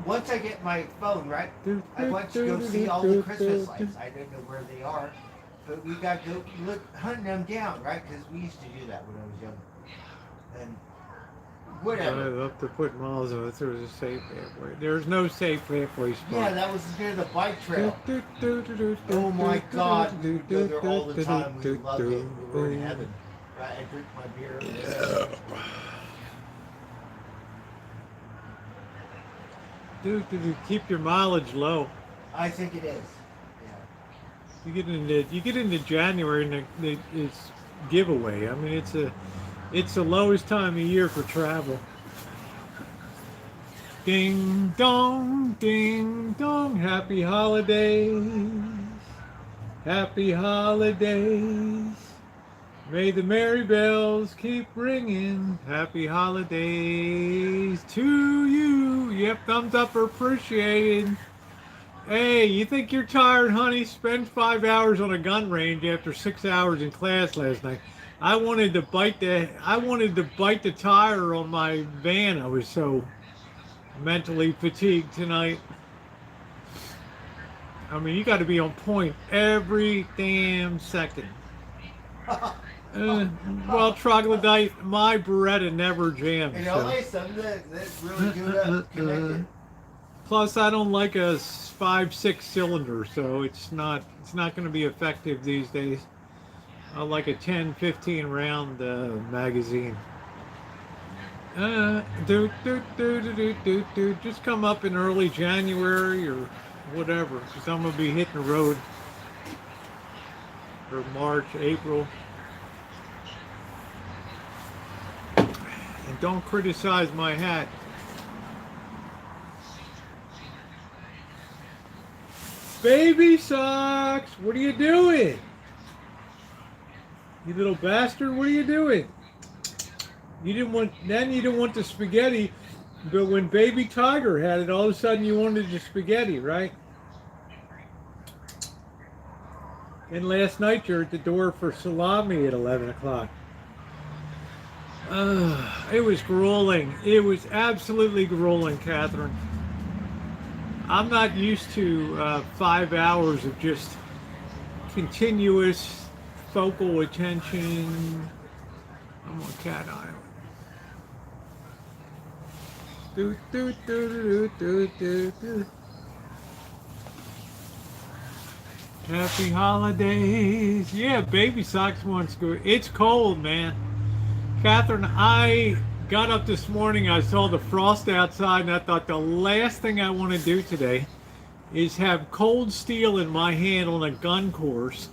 once I get my phone, right, I want to go see all the Christmas lights. I don't know where they are, but we got to go hunt them down, right? Because we used to do that when I was young. And whatever. I love to put miles on it. There was a safe halfway. There's no safe halfway spot. Yeah, that was near the bike trail. Oh my God, we would go there all the time. We loved it. We were in heaven. Right, I drink my beer. Yeah. Dude, keep your mileage low. I think it is. Yeah. You get into January and it's giveaway. I mean, it's the lowest time of year for travel. Ding dong, happy holidays, happy holidays. May the merry bells keep ringing. Happy holidays to you. Yep, thumbs up are appreciated. Hey, you think you're tired, honey? Spend 5 hours on a gun range after 6 hours in class last night. I wanted to bite the tire on my van. I was so mentally fatigued tonight. I mean, you got to be on point every damn second. Well, troglodyte, my Beretta never jams. You know, so. Something that's really good connected. Plus, I don't like a 5.6 cylinder, so it's not going to be effective these days. I like a 10-15 round magazine. Just come up in early January or whatever, because I'm going to be hitting the road. Or March, April. don't criticize my hat. Baby socks, what are you doing? You little bastard, what are you doing? You didn't want the spaghetti, but when Baby Tiger had it, all of a sudden you wanted the spaghetti, right? And last night you're at the door for salami at 11 o'clock. It was grueling. It was absolutely grueling, Catherine. I'm not used to 5 hours of just continuous focal attention. I'm on Cat Island. Do, do, do, do, do, do, do. Happy holidays. Yeah, Baby Socks wants to go. It's cold, man. Catherine, I got up this morning, I saw the frost outside, and I thought the last thing I want to do today is have cold steel in my hand on a gun course.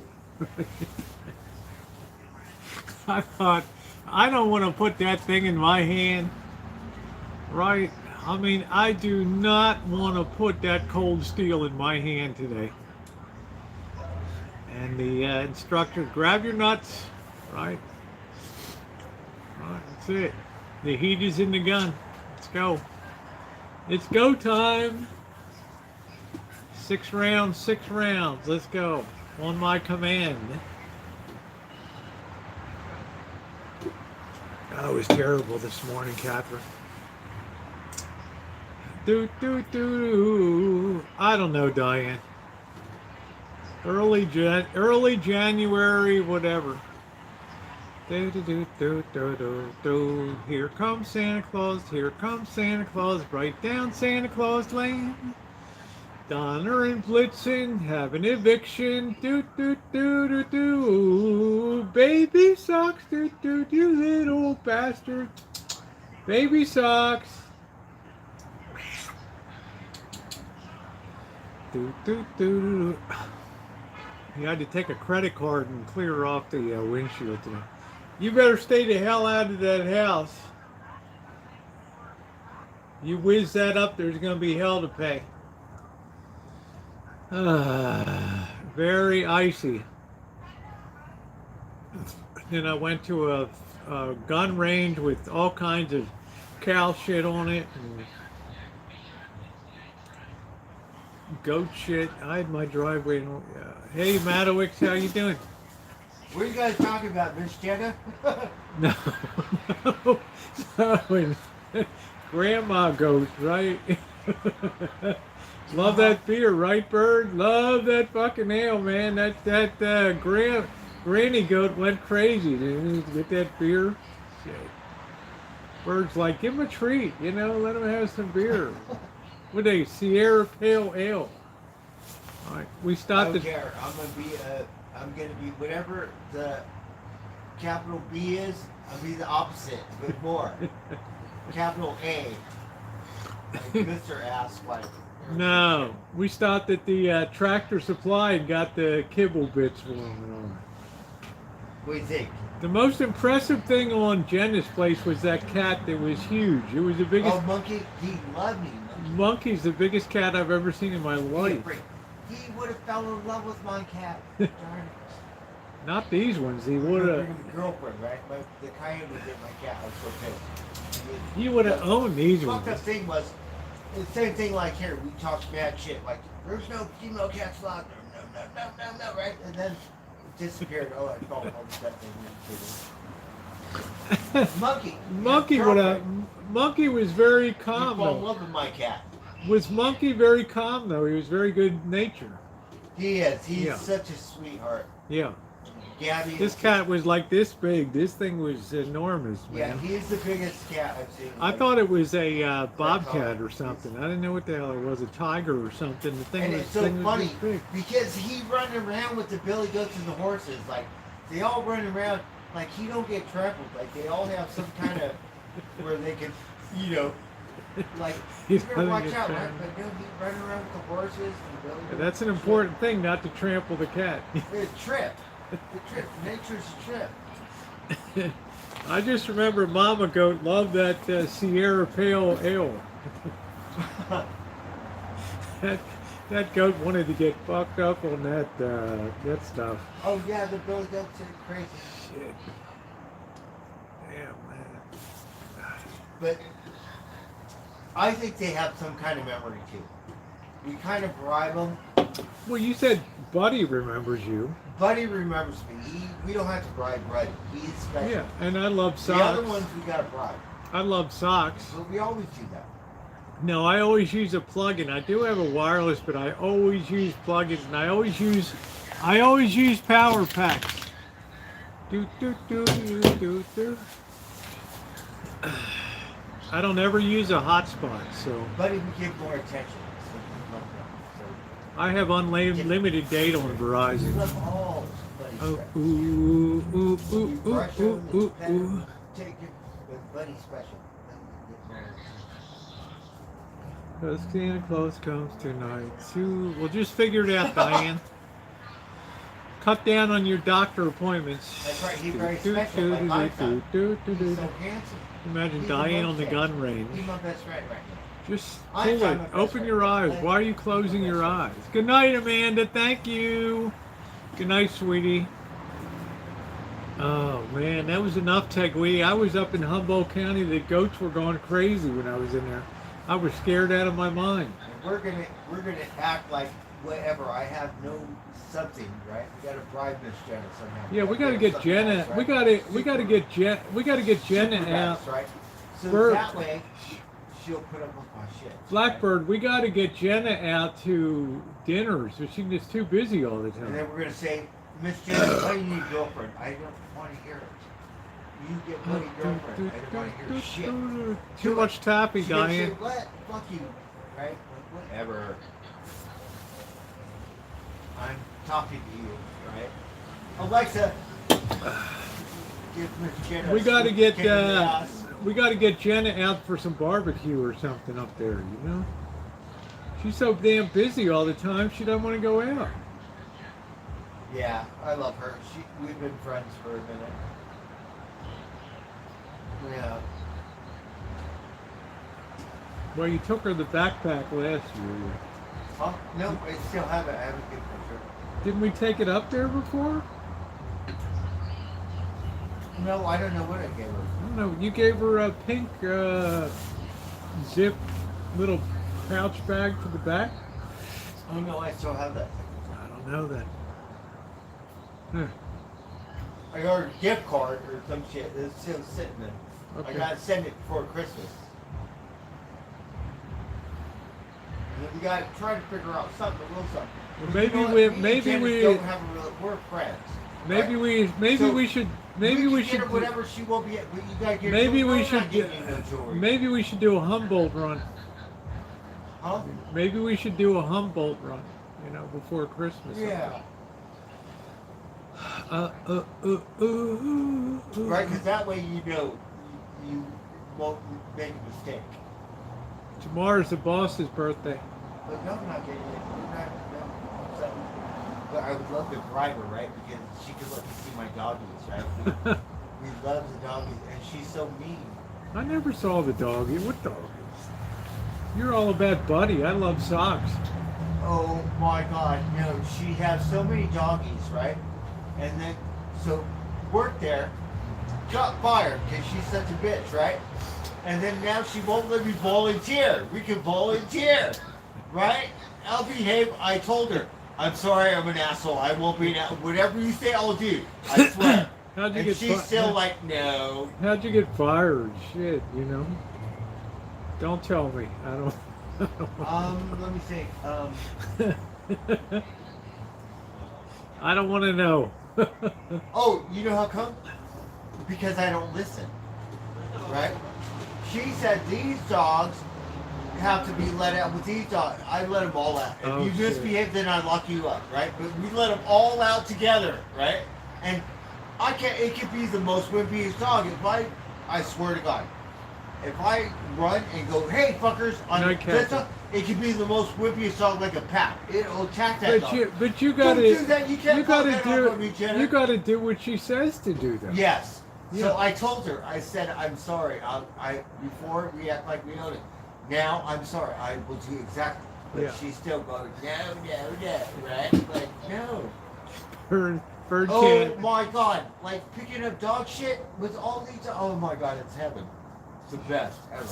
I thought, I don't want to put that thing in my hand, right? I mean, I do not want to put that cold steel in my hand today. And the instructor, grab your nuts, right? Right, that's it. The heat is in the gun. Let's go. It's go time. 6 rounds, 6 rounds. Let's go. On my command. Oh, it was terrible this morning, Catherine. I don't know, Diane. Early January, whatever. Here comes Santa Claus, here comes Santa Claus, right down Santa Claus Lane. Donner and Blitzen have an eviction. Baby socks, you little bastard. Baby socks. You had to take a credit card and clear off the windshield today. You better stay the hell out of that house. You whiz that up, there's going to be hell to pay. Very icy. Then I went to a gun range with all kinds of cow shit on it. And goat shit. I had my driveway. Hey, Madowicks, how you doing? What are you guys talking about, Miss Jenna? No. Grandma goat, right? Love that beer, right, Bird? Love that fucking ale, man. That granny goat went crazy. Didn't he? Get that beer. Shit. Bird's like, give him a treat, you know, let him have some beer. What are they? Sierra Pale Ale. All right, we stopped. I don't care. I'm gonna be whatever the capital B is. I'll be the opposite, but more. Capital A. Like Mr. Ass like. No, we stopped at the Tractor Supply and got the kibble bits for him. What do you think? The most impressive thing on Jenna's place was that cat that was huge. It was the biggest. Oh, Monkey, he loved me. Monkey's the biggest cat I've ever seen in my life. He would have fell in love with my cat. Darn it. Not these ones. He would have. Girlfriend, right? The coyote did my cat. I was so pissed. He would have owned these ones. The thing was, the same thing like here. We talked bad shit. Like, there's no female cats allowed. No, right? And then it disappeared. Oh, I fell in love with that thing. Monkey was very calm. He fell in love with my cat. Was Monkey very calm though? He was very good natured. He is. He's such a sweetheart. Yeah. Gabby. This cat was like this big. This thing was enormous, man. Yeah, he's the biggest cat I've seen. I thought it was a bobcat or something. I didn't know what the hell it was. A tiger or something. The thing and was, it's so funny big. because he run around with the billy goats and the horses. Like they all run around. Like he don't get trampled. Like they all have some kind of where they can, you know. Like, you better watch out, man. But he'll be running around with the horses and the billy. That's an important thing, not to trample the cat. It's a trip. The trip. Nature's a trip. I just remember Mama Goat loved that Sierra Pale Ale. that, that goat wanted to get fucked up on that stuff. Oh yeah, the Billy Goats are crazy. Shit. Damn, man. But I think they have some kind of memory too. We kind of bribe them. Well, you said Buddy remembers you. Buddy remembers me. We don't have to bribe Buddy. He's special. Yeah, and I love The socks. other ones we gotta bribe. I love socks. But we always do that. No, I always use a plug-in. I do have a wireless, but I always use plugins, and I always use power packs. Do do do do do do. I don't ever use a hotspot, so Buddy would give more attention. So I have unlimited data on we Verizon. love all Buddy's Oh, friends. ooh, ooh, We ooh, ooh, brush them ooh, and ooh, pet 'em, ooh. take it, but Buddy's special. Buddy would get more attention. Cause Santa Claus comes tonight. So we'll just figure it out, Diane. Cut down on your doctor appointments. That's right, he's very special, like my son. He's Imagine so handsome. He's Diane the on the most gun handsome. range. He's my best friend right now. Just I'm pull trying it. my best Open friend. your eyes. Why are you closing your eyes? Good night, Amanda. Thank you. Good night, sweetie. Oh man, that was enough, Tegwee. I was up in Humboldt County. The goats were going crazy when I was in there. I was scared out of my mind. And we're gonna act like whatever. I have no something, right? We gotta bribe Miss Jenna somehow. Yeah, we gotta get something Jenna. else, right? We gotta get Jenna Super out. fast, right? So Bird. that way she'll put up with my shit. Blackbird, we gotta get Jenna out to dinners, but she's too busy all the And time. then we're gonna say, Miss Jenna, why do you need a girlfriend? I don't want to hear it. You get Buddy girlfriend. I don't want to hear shit. Too much tapping, She's gonna say, Diane. what? Fuck you, right? Like, whatever. I'm talking to you, right? Alexa, give Miss Jenna. We gotta a get kick in the ass. we gotta get Jenna out for some barbecue or something up there. You know, she's so damn busy all the time. She doesn't want to go out. Yeah, I love her. We've been friends for a minute. Yeah. Well, you took her the backpack last year. Huh? No, I still have it. I have a good picture. Didn't we take it up there before? No, I don't know what I gave her. I don't know. You gave her a pink zip little pouch bag for the back. Oh no, I still have that. I don't know that. Huh. I got a gift card or some shit. It's still sitting there. Okay. I gotta send it before Christmas. And then we gotta try to figure out something, a little something. Well, But maybe you know we- what? Me and maybe Janice we- don't have a real. We're friends. Maybe right? So we should we can should get her whatever she will be. You gotta get her maybe jewelry. we I'm not should getting you no jewelry. maybe we should do a Humboldt run. Huh? Maybe we should do a Humboldt run. You know, before Christmas. Yeah. Uh. Right, because that way you know you won't make a mistake. Tomorrow's the boss's birthday. But no, I'm not getting it. We're not, no. So, but I would love to bribe her, right? Because she could let me see my doggies, right? We love the doggies, and she's so mean. I never saw the doggy. What doggies? You're all about Buddy. I love socks. Oh my God, no, she has so many doggies, right? And then, so, worked there, got fired because she's such a bitch, right? And then now she won't let me volunteer. We can volunteer, right? I'll behave. I told her, I'm sorry, I'm an asshole. I won't be an asshole. Whatever you say, I'll do. I swear. How'd you And get she's still like, no. How'd you get fired? Shit, you know. Don't tell me. I don't. Let me think. I don't want to know. Oh, you know how come? Because I don't listen, right? She said these dogs have to be let out. With these dogs, I let them all out. If Oh, you shit. misbehave, then I lock you up, right? But we let them all out together, right? And I can't. It could be the most wimpiest dog. I swear to God, if I run and go, hey fuckers, on No, this Captain. dog, it could be the most wimpiest dog like a pack. It'll attack that dog. But you gotta Don't do that. You can't you call gotta that do up on me, Jenna. you gotta do what she says to do. Though. Yes, So I told her, I said, I'm sorry. Before we act like we own it. Now I'm sorry. I will do exactly. But she's still going, no, right? Like, no. Bird Oh can't. my God! Like picking up dog shit with all these. Oh my God, it's heaven. It's the best ever.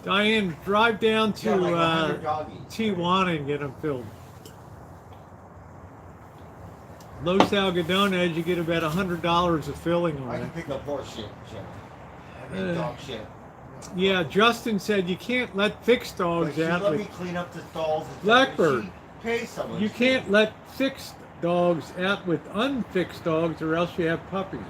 Diane, drive down to Like 100 doggies. Tijuana and get them filled. Los Algodones, you get about $100 of filling on I can it. pick up horse shit. I mean dog shit. Yeah, Justin said you can't let fixed dogs But she out let with me clean up the stalls. And Blackbird. She pays someone. You can't let fixed dogs out with unfixed dogs, or else you have puppies.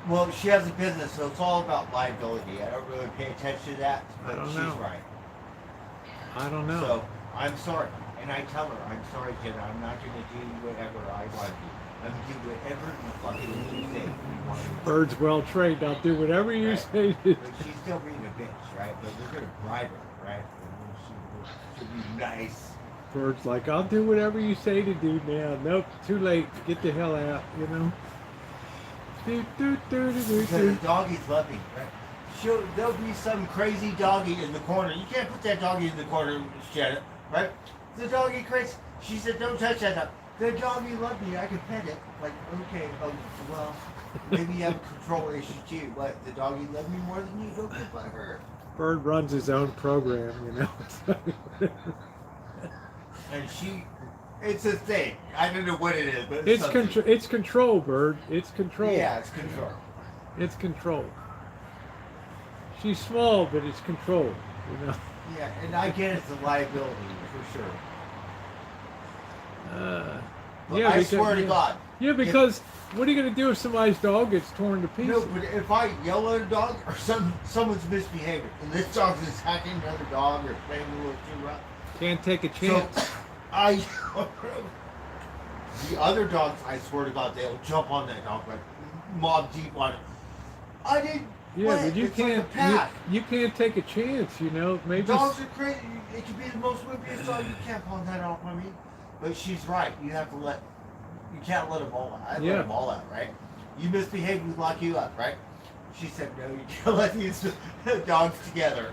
Well, she has a business, so it's all about liability. I don't really pay attention to that, but she's right. I don't know. So I'm sorry, and I tell her, I'm sorry, kid. I'm not going to do whatever I want to do. I'm going to do whatever you fucking say you want to do. Bird's well trained. I'll do whatever you say. But she's still being a bitch, right? But we're going to bribe her, right? And she'll be nice. Bird's like, I'll do whatever you say to do now. Nope, too late. Get the hell out, you know? Because the doggies love me, right? There'll be some crazy doggy in the corner. You can't put that doggy in the corner, Janet, right? The doggy crazy. She said, don't touch that dog. The doggy loved me. I could pet it. Like, okay, well, maybe you have a control issue too. But the doggy loved me more than you. Don't get by her. Bird runs his own program, you know? And it's a thing. I don't know what it is, but it's control, Bird. It's control. Yeah, it's control. It's control. She's small, but it's control, you know? Yeah, and I get it's a liability, for sure. Yeah, I swear to God. Yeah, because what are you going to do if somebody's dog gets torn to pieces? No, but if I yell at a dog or someone's misbehaving, and this dog is attacking another dog or playing a little too rough, can't take a chance. So the other dogs, I swear to God, they'll jump on that dog like mob deep on it. I didn't. Yeah, but you it's can't. Like a pack. You can't take a chance, you know. Maybe dogs are crazy. It could be the most whippiest dog. You can't pawn that off on me. But she's right. You have to let. You can't let them all out. I let them all out, right? You misbehave, we lock you up, right? She said, no, you can't let these dogs together.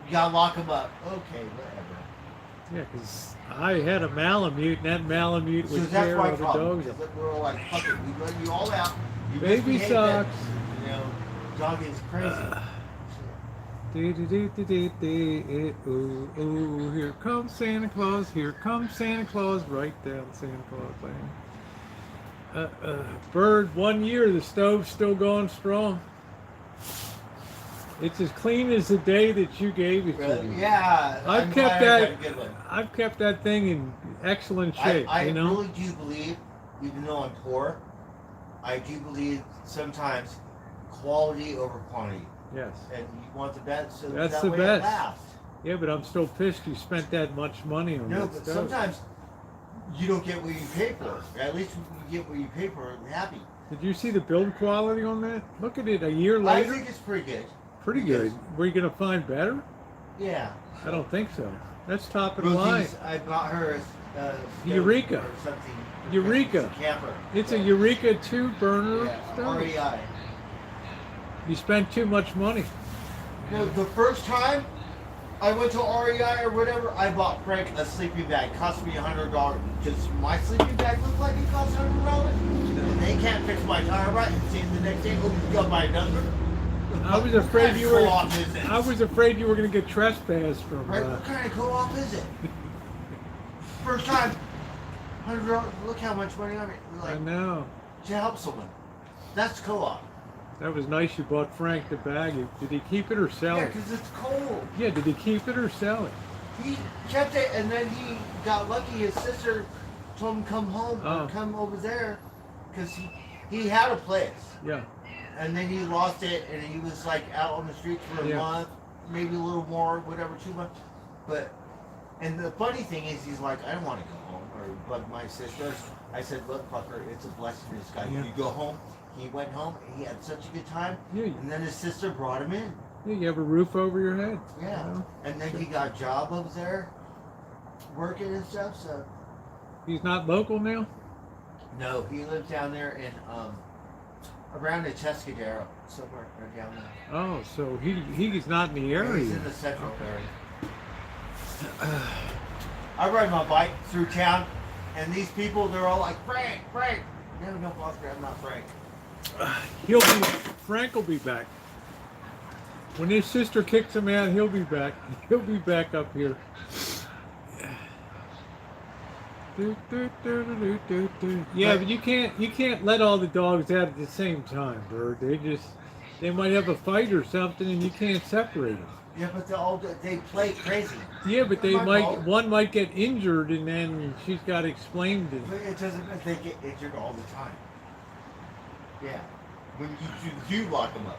You gotta lock them up. Okay, whatever. Yeah, because I had a Malamute, and that Malamute would tear all the dogs up. We were all like, fuck it, we let you all out. You Baby sucks. You know, dog is crazy. Ooh, ooh, here comes Santa Claus, here comes Santa Claus, right down Santa Claus Lane. Bird, 1 year, the stove's still going strong. It's as clean as the day that you gave it to me. Yeah, I've kept that thing in excellent shape. I you know? really do believe, even though I'm poor, I do believe sometimes quality over quantity. Yes. And you want the best, so that's that the way best. It lasts. Yeah, but I'm still pissed you spent that much money on No, that but stuff. sometimes you don't get what you pay for. At least you get what you pay for and happy. Did you see the build quality on that? Look at it a year later. I think it's pretty good. Pretty good. Were you going to find better? Yeah. I don't think so. That's top of the line. I bought her a Eureka. Or something. Eureka. It's a camper. It's a Eureka 2 burner stove. REI. You spent too much money. No, the first time I went to REI or whatever, I bought Frank a sleeping bag. It cost me $100 because my sleeping bag looked like it cost $100. And they can't fix my tire right and see it the next day. Oh, you got my number. I was afraid you were. Co-op is it? I was afraid you were going to get trespassed from. Right? What kind of co-op is it? First time, $100. Look how much money I made. Like, I know. To help someone. That's co-op. That was nice. You bought Frank the bag. Did he keep it or sell Yeah, it? because it's cold. Yeah. Did he keep it or sell it? He kept it, and then he got lucky. His sister told him to come home or come over there, because he had a place. Yeah. And then he lost it, and he was like out on the streets for a month, maybe a little more, whatever, 2 months. But, and the funny thing is, he's like, I don't want to go home or bug my sister. I said, look, fucker, it's a blessing in disguise. You go home. He went home, and he had such a good time. Yeah. And then his sister brought him in. Yeah, you have a roof over your head. Yeah. You know? And then he got a job over there, working and stuff, so. He's not local now? No, he lives down there in Around the Chescadero, somewhere down there. Oh, so he's not in the area. He's in the central area. I ride my bike through town, and these people, they're all like, Frank, Frank. No, Oscar, I'm not Frank. Frank will be back. When his sister kicks him out, he'll be back. He'll be back up here. Yeah, but you can't let all the dogs out at the same time, Bird. They might have a fight or something, and you can't separate them. Yeah, but they play crazy. Yeah, but one might get injured, and then she's got to explain to. But it doesn't mean they get injured all the time. Yeah, when you do lock them up,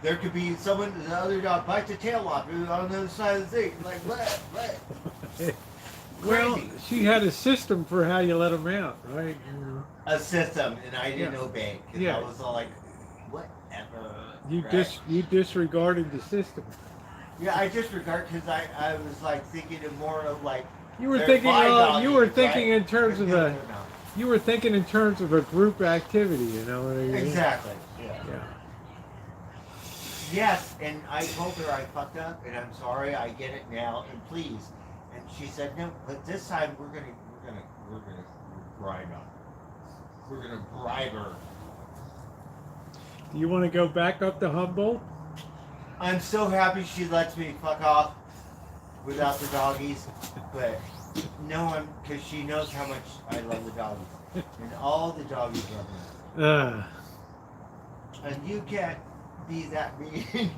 there could be someone, the other dog bites a tail off on the other side of the thing. Like what? Well, she had a system for how you let them out, right? A system, and I didn't obey. Cause Yeah. I was all like, whatever. You right? you disregarded the system. Yeah, I disregard because I was like thinking of more of like. You were they're thinking. my doggies, You were thinking right? in terms of a. No. You were thinking in terms of a group activity, you know what I mean? Exactly. Yeah. Yeah. Yes, and I told her I fucked up, and I'm sorry. I get it now, and please. And she said no, but this time we're gonna bribe her. We're gonna bribe her. Do you want to go back up to Humboldt? I'm so happy she lets me fuck off without the doggies, but no, because she knows how much I love the doggies, and all the doggies love me. And you can't be that mean.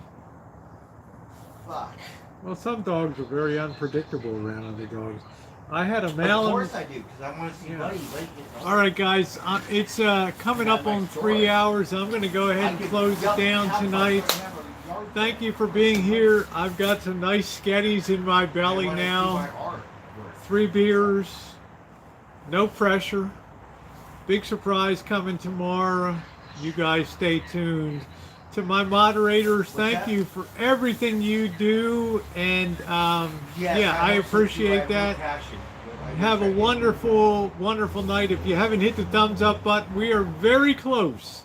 Fuck. Well, some dogs are very unpredictable around other dogs. I had a Of Malin. course I do, because I want to see Yeah. Buddy. All right, guys, it's coming up on 3 hours. I'm going to go ahead and close it down tonight. Thank you for being here. I've got some nice sketties in my belly now. 3 beers, no pressure. Big surprise coming tomorrow. You guys stay tuned. To my moderators, thank you for everything you do, and yeah, I appreciate that. Have a wonderful, wonderful night. If you haven't hit the thumbs up button, we are very close.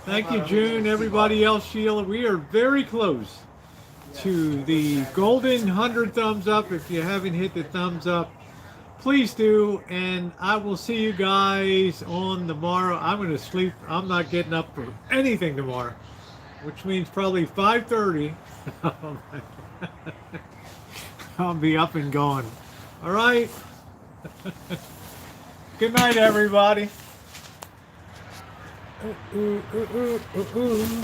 Thank you, June, everybody else, Sheila. We are very close to the golden 100 thumbs up. If you haven't hit the thumbs up, please do, and I will see you guys on tomorrow. I'm going to sleep. I'm not getting up for anything tomorrow, which means probably 5:30. I'll be up and going. All right. Good night, everybody. Ooh, ooh, ooh, ooh, ooh.